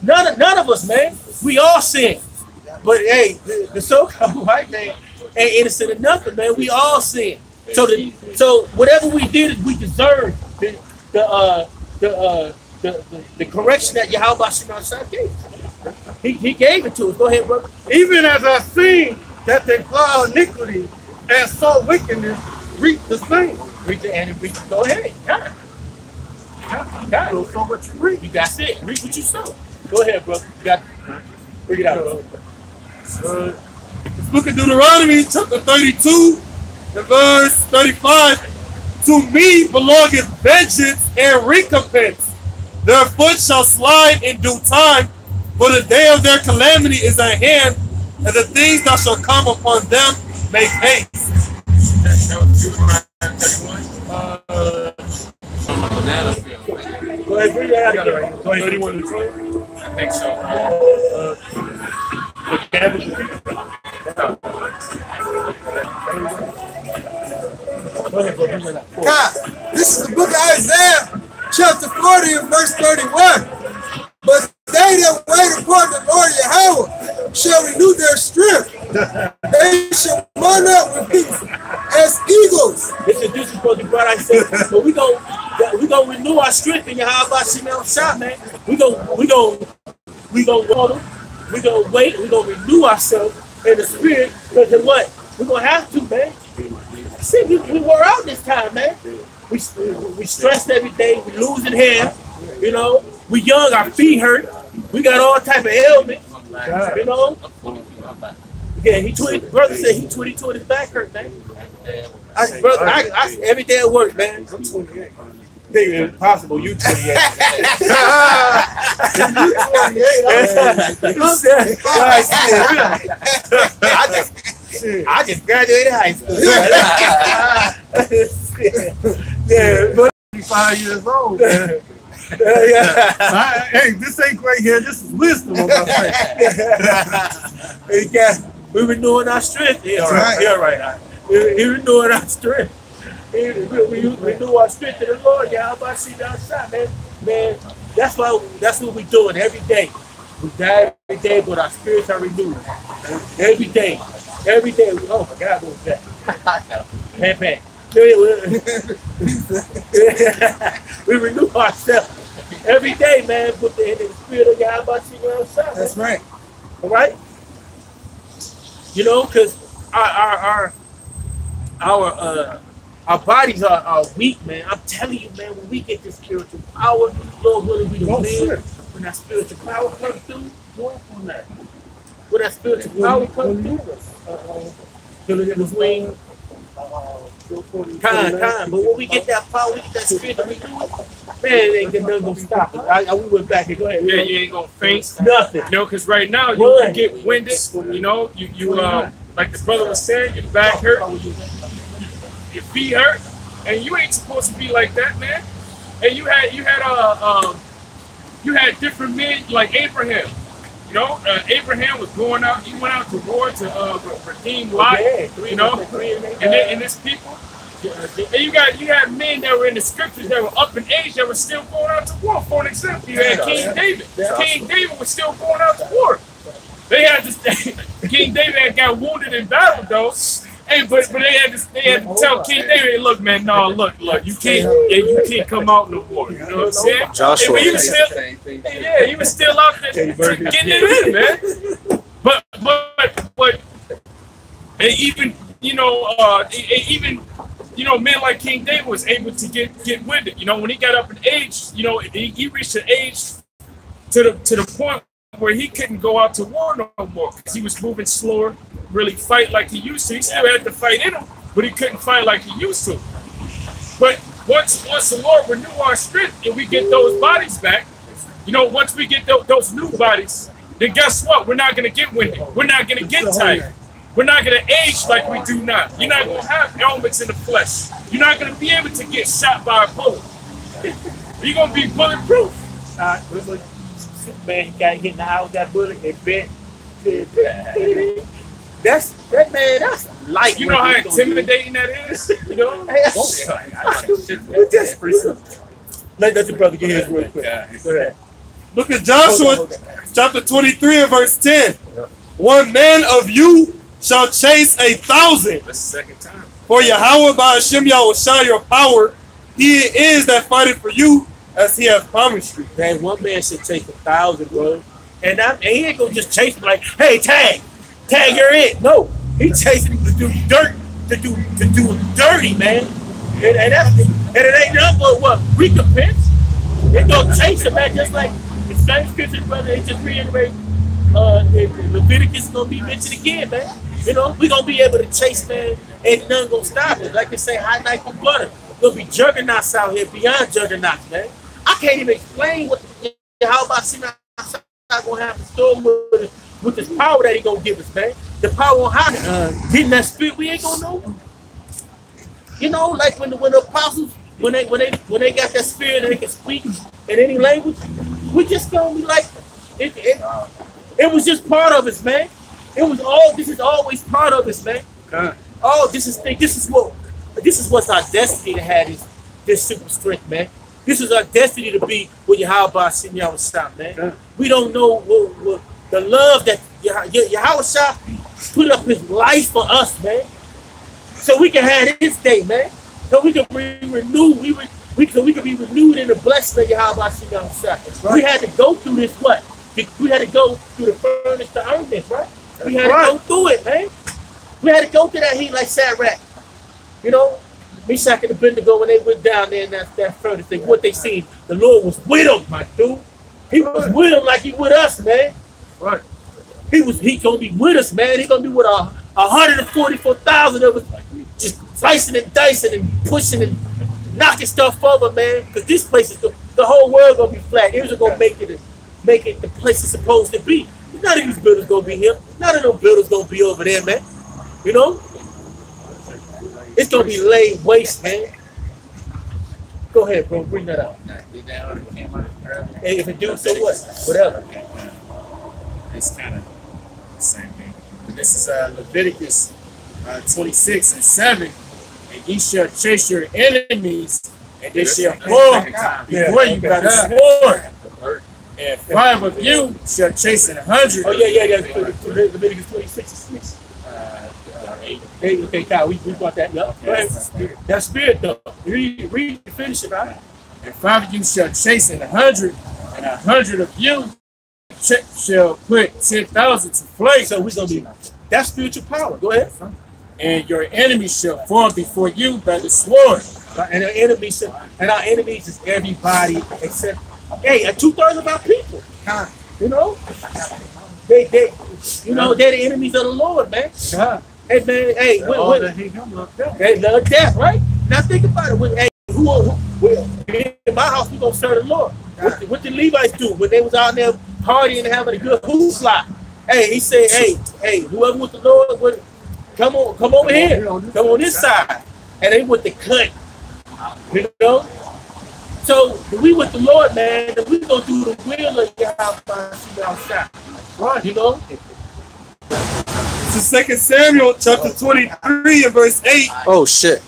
None of us, man. We all sin. But hey, the so-called white man ain't innocent of nothing, man. We all sin. So whatever we did, we deserve the correction that Yahweh Shemashah gave. He gave it to us. Go ahead, brother. Even as I seen that they plow iniquity and sow wickedness, reap the same. Go ahead. Got it. So what you reap. You got it. Reap what you sow. Go ahead, brother. You got it. Bring it out, bro. This book of Deuteronomy, chapter 32, and verse 35. To me belongeth vengeance and recompense. Their foot shall slide in due time, for the day of their calamity is at hand, and the things that shall come upon them make haste. Go ahead, bring that out again. Go ahead. 31 to 20? I think so. God, this is the book of Isaiah, chapter 40 and verse 31. But they that wait upon the Lord Yahweh shall renew their strength. They shall run up with wings as eagles. This is what the brother I said. But we gonna renew our strength in Yahweh Shemashah, man. We gonna wait. We gonna renew ourselves in the spirit. Because what? We gonna have to, man. See, we wore out this time, man. We stressed every day. We losing hair. You know. We young, our feet hurt. We got all type of ailments, you know. Yeah, brother said he 22 and his back hurt, man. I every day at work, man. I'm 28. It's impossible. You 28. I just graduated high school. Yeah, but 5 years old, man. Hey, this ain't gray hair. This is wisdom on my face. We renewing our strength. Yeah, right. Yeah, right. We renewing our strength. We renew our strength to the Lord. Yeah, how about see that shot, man? Man, that's what we doing every day. We die every day, but our spirits are renewed. Every day. Every day. Oh my God, what was that? Pan. We renew ourselves every day, man. Put in the spirit of Yahweh Shemashah. That's right. All right. You know, because our bodies are weak, man. I'm telling you, man. When we get this spiritual power, Lord willing, we don't live. When that spiritual power comes through, when that spiritual power comes through, filling in the wing. Time. But when we get that power, we get that spirit, we do it. Man, ain't nothing gonna stop it. We went back and go ahead. Yeah, you ain't gonna faint. Nothing. You know, because right now you can get winded. You know, you like the brother was saying, your back hurt, your feet hurt, and you ain't supposed to be like that, man. And you had different men like Abraham. You know, Abraham was going out. He went out to war to redeem Lot. You know, and his people. And you had men that were in the scriptures that were up in age that were still going out to war. For an example, you had King David. King David was still going out to war. They had this King David had got wounded in battle though. Hey, but they had to tell King David, hey, look, man, no, look, you can't come out no more. You know what I'm saying? Joshua. He was still out there getting it in, man. But and even men like King David was able to get with it. You know, when he got up in age, he reached an age to the point where he couldn't go out to war no more because he was moving slower, really fight like he used to. He still had to fight in him, but he couldn't fight like he used to. But once the Lord renew our strength and we get those bodies back, once we get those new bodies, then guess what? We're not going to get winded. We're not going to get tired. We're not going to age like we do now. You're not going to have ailments in the flesh. You're not going to be able to get shot by a bullet. You're going to be bulletproof. Man, he got hit in the eye with that bullet and bent. That's light. You know how intimidating that is? Let the brother get his real quick. Go ahead. Look at Joshua chapter 23 and verse 10. 1 man of you shall chase 1,000. That's the second time. For Yahweh by Hashem Yahushua your power, he it is that fighteth for you, as he has promised you. Man, 1 man should chase 1,000, bro. And he ain't gonna just chase him like, hey, tag, you're it. No, he chasing him to do dirt, to do dirty, man. And it ain't nothing but what recompense. They gonna chase him, man, just like the same scripture, brother. They just reiterate. Leviticus is gonna be mentioned again, man. We gonna be able to chase, man. Ain't nothing gonna stop us. Like they say, high knife and butter. There'll be juggernauts out here beyond juggernauts, man. I can't even explain how about seeing outside gonna have in store with this power that he gonna give us, man. The power on how to get in that spirit, we ain't gonna know. Like when the apostles, when they got that spirit and they can speak in any language, we just gonna be like, it was just part of us, man. This is always part of us, man. This is what's our destiny to have this super strength, man. This is our destiny to be with Yahweh Shem stop, man. We don't know what the love that Yahweh put up his life for us, man. So we can have this day, man. So we can be renewed. We can be renewed in the blessing of Yahweh Shem stop. We had to go through this what? We had to go through the furnace to earn this, right? We had to go through it, man. We had to go through that heat like Shadrach. Meshach and Abednego, when they went down there in that furnace, what they seen, the Lord was with them, my dude. He was with them like he with us, man. Right. He gonna be with us, man. He gonna be with 144,000 of us, just slicing and dicing and pushing and knocking stuff over, man. Because this place is the whole world gonna be flat. Israel gonna make it the place it's supposed to be. None of these builders gonna be here. None of those builders gonna be over there, man. It's gonna be laid waste, man. Go ahead, bro. Bring that out. Hey, if it do, so what? Whatever. It's kind of the same thing. This is Leviticus 26 and 7. And ye shall chase your enemies, and they shall fall before you by the sword. And 5 of you shall chase 100. Oh, yeah. Leviticus 26 and 6. Okay, Kyle, we got that. Yep. Okay. That's spirit, though. Read finish it, right? And 5 of you shall chase 100, and 100 of you shall put 10,000 to flight. So we're gonna be that's spiritual power. Go ahead. And your enemies shall fall before you by the sword. And our enemies is everybody except 2/3 of our people. They're the enemies of the Lord, man. Hey man, they love death, right? Now think about it. In my house we gonna serve the Lord. What the Levites do when they was out there partying and having a good hoopla? Hey, he said, hey, whoever with the Lord, come over here, come on this side, and they with the cut, So we with the Lord, man, and we gonna do the will of Yahweh, right? This is 2 Samuel chapter 23 and verse 8. Oh shit.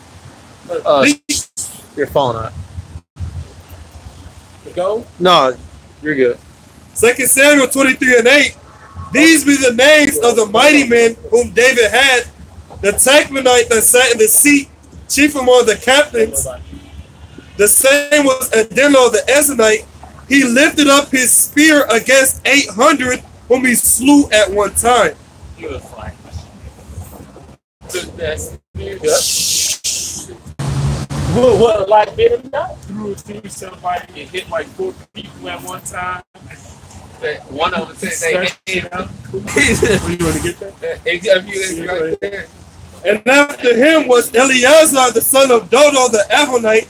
Your phone on. Go. No, you're good. 2 Samuel 23:8. These be the names of the mighty men whom David had. The Tachmonite that sat in the seat, chief among the captains. The same was Adino the Ezonite. He lifted up his spear against 800, whom he slew at one time. He was like, took that spear. What like been enough? Through somebody and hit like 4 people at one time. One of them said they hit him. You want to get that? Exactly right there. And after him was Eleazar the son of Dodo the Ammonite,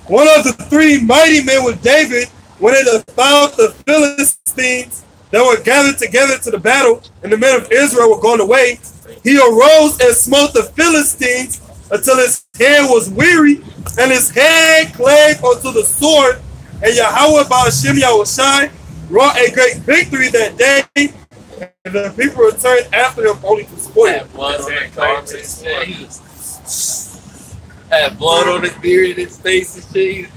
one of the 3 mighty men with David, when they found the Philistines that were gathered together to the battle, and the men of Israel were gone away. He arose and smote the Philistines until his hand was weary, and his hand clave unto the sword. And Yahweh Ba'ashem Yahushai wrought a great victory that day, and the people returned after him only to spoil him. Blood on his garments, had blood on his beard, his face, and shit.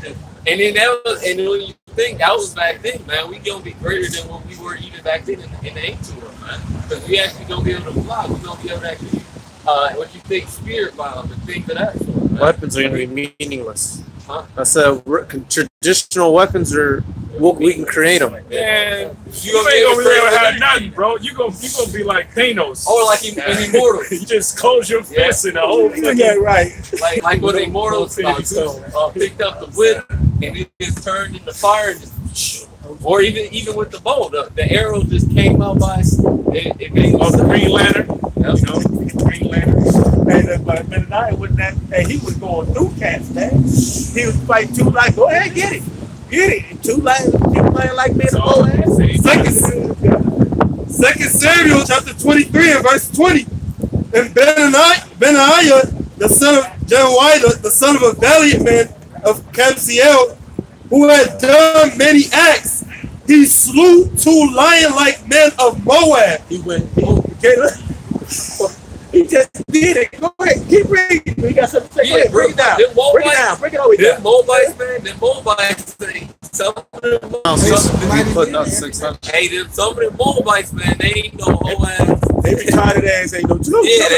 And then that was, and when you think that was back then, man, we gonna be greater than what we were even back then in the 8th world, man. Because we actually gonna be able to fly. We gonna be able to actually, what you think, spirit bomb and things of that sort. Man. Weapons are gonna be meaningless. Huh? I said traditional weapons are we can create them. Man, You ain't gonna be able to have nothing, bro. You gonna be like Thanos. or like in Immortals. You just close your fist and the whole thing. Yeah, right. Like when Immortals picked up the whip and it just turned into fire. And just, or even with the bow, the arrow just came out by it made the Green Lantern. Yep. You know, Green Lantern. And but Benaniah with that, and he was going through cats, man. He was fighting 2 lions. Go ahead, get it. Get it. And 2 lions, people playing like men. Second Samuel chapter 23 and verse 20. And Benaiah, the son of Jehoiada, the son of a valiant man of Kabzeel, who had done many acts, he slew 2 lion-like men of Moab. He went, he just did it. Go ahead, keep reading. We got something to say. Yeah, Break it down. Break it down. Break it over Them Moabites, man, them Moabites, some of them putting up 600. hey, some of them Moabites, man, they ain't no whole ass. They retarded ass ain't no joke. Yeah,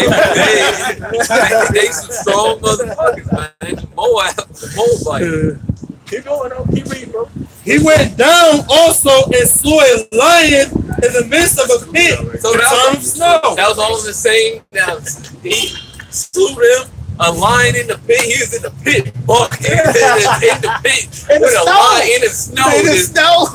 they some strong motherfuckers, man. Moabites. Keep going on. Keep reading, bro. He went down also and slew a lion in the midst of a pit. So that was all the same. Now, he slew them. A lion in the pit. He was in the pit. Buck in the pit with a lion in the snow. In the snow.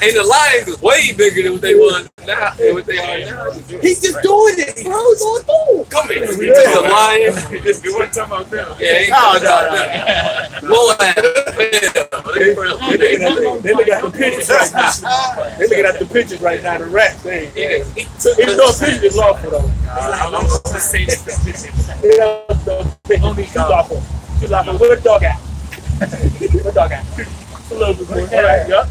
And the lions was way bigger than what they was now. What they are now. He's just doing it, bro. He's going through. Come here. We took the lion. We weren't talking about them. Yeah, No. They're looking at the pictures right now. They're looking at the pictures right now. The rat thing. Even though pictures is lawful though. I'm gonna say this. Yeah, the pictures lawful. Too lawful. Where the dog at? Where the dog at? A little bit more. All right, yeah.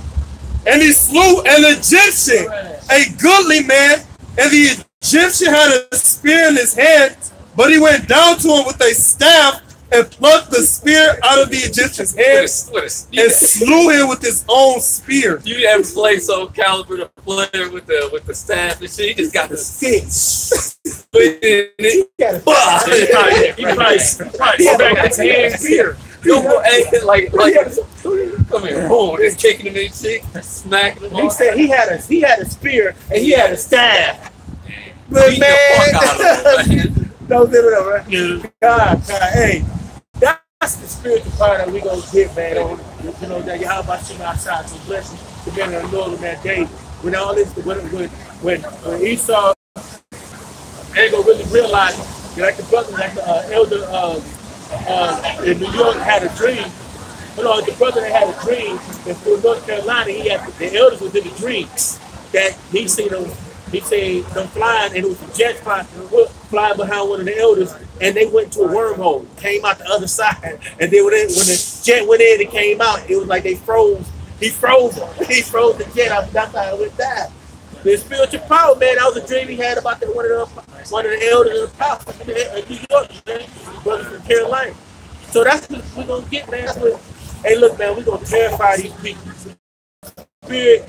And he slew an Egyptian, a goodly man, and the Egyptian had a spear in his hand, but he went down to him with a staff and plucked the spear out of the Egyptian's hand and slew him with his own spear. You ever play Soul Calibur, the player with the staff and shit? He just got the stick. He probably back his hands here. Like, come here, boom, just kicking him in shit, smacking him. He said he had a spear and he had a staff. But Beat the fuck out of him, don't give it up, right? God, hey, that's the spiritual part that we gonna get, man. You know that how about you outside to bless the men of the Lord on that day when all this when Esau ain't gonna really realize like the brother, like the elder in New York had a dream. You know, the brother that had a dream in North Carolina, he had the elders was in the dream that he seen them. He said them flying, and it was a jet flying behind one of the elders, and they went to a wormhole, came out the other side, and then when the jet went in and came out, it was like they froze. He froze them. He froze the jet out. That's how it went down. The spiritual power, man. That was a dream he had about that one of the elders of the prophet in New York, man. Brother from Carolina. So that's what we're gonna get, man. Hey, look, man, we're gonna terrify these people. Spirit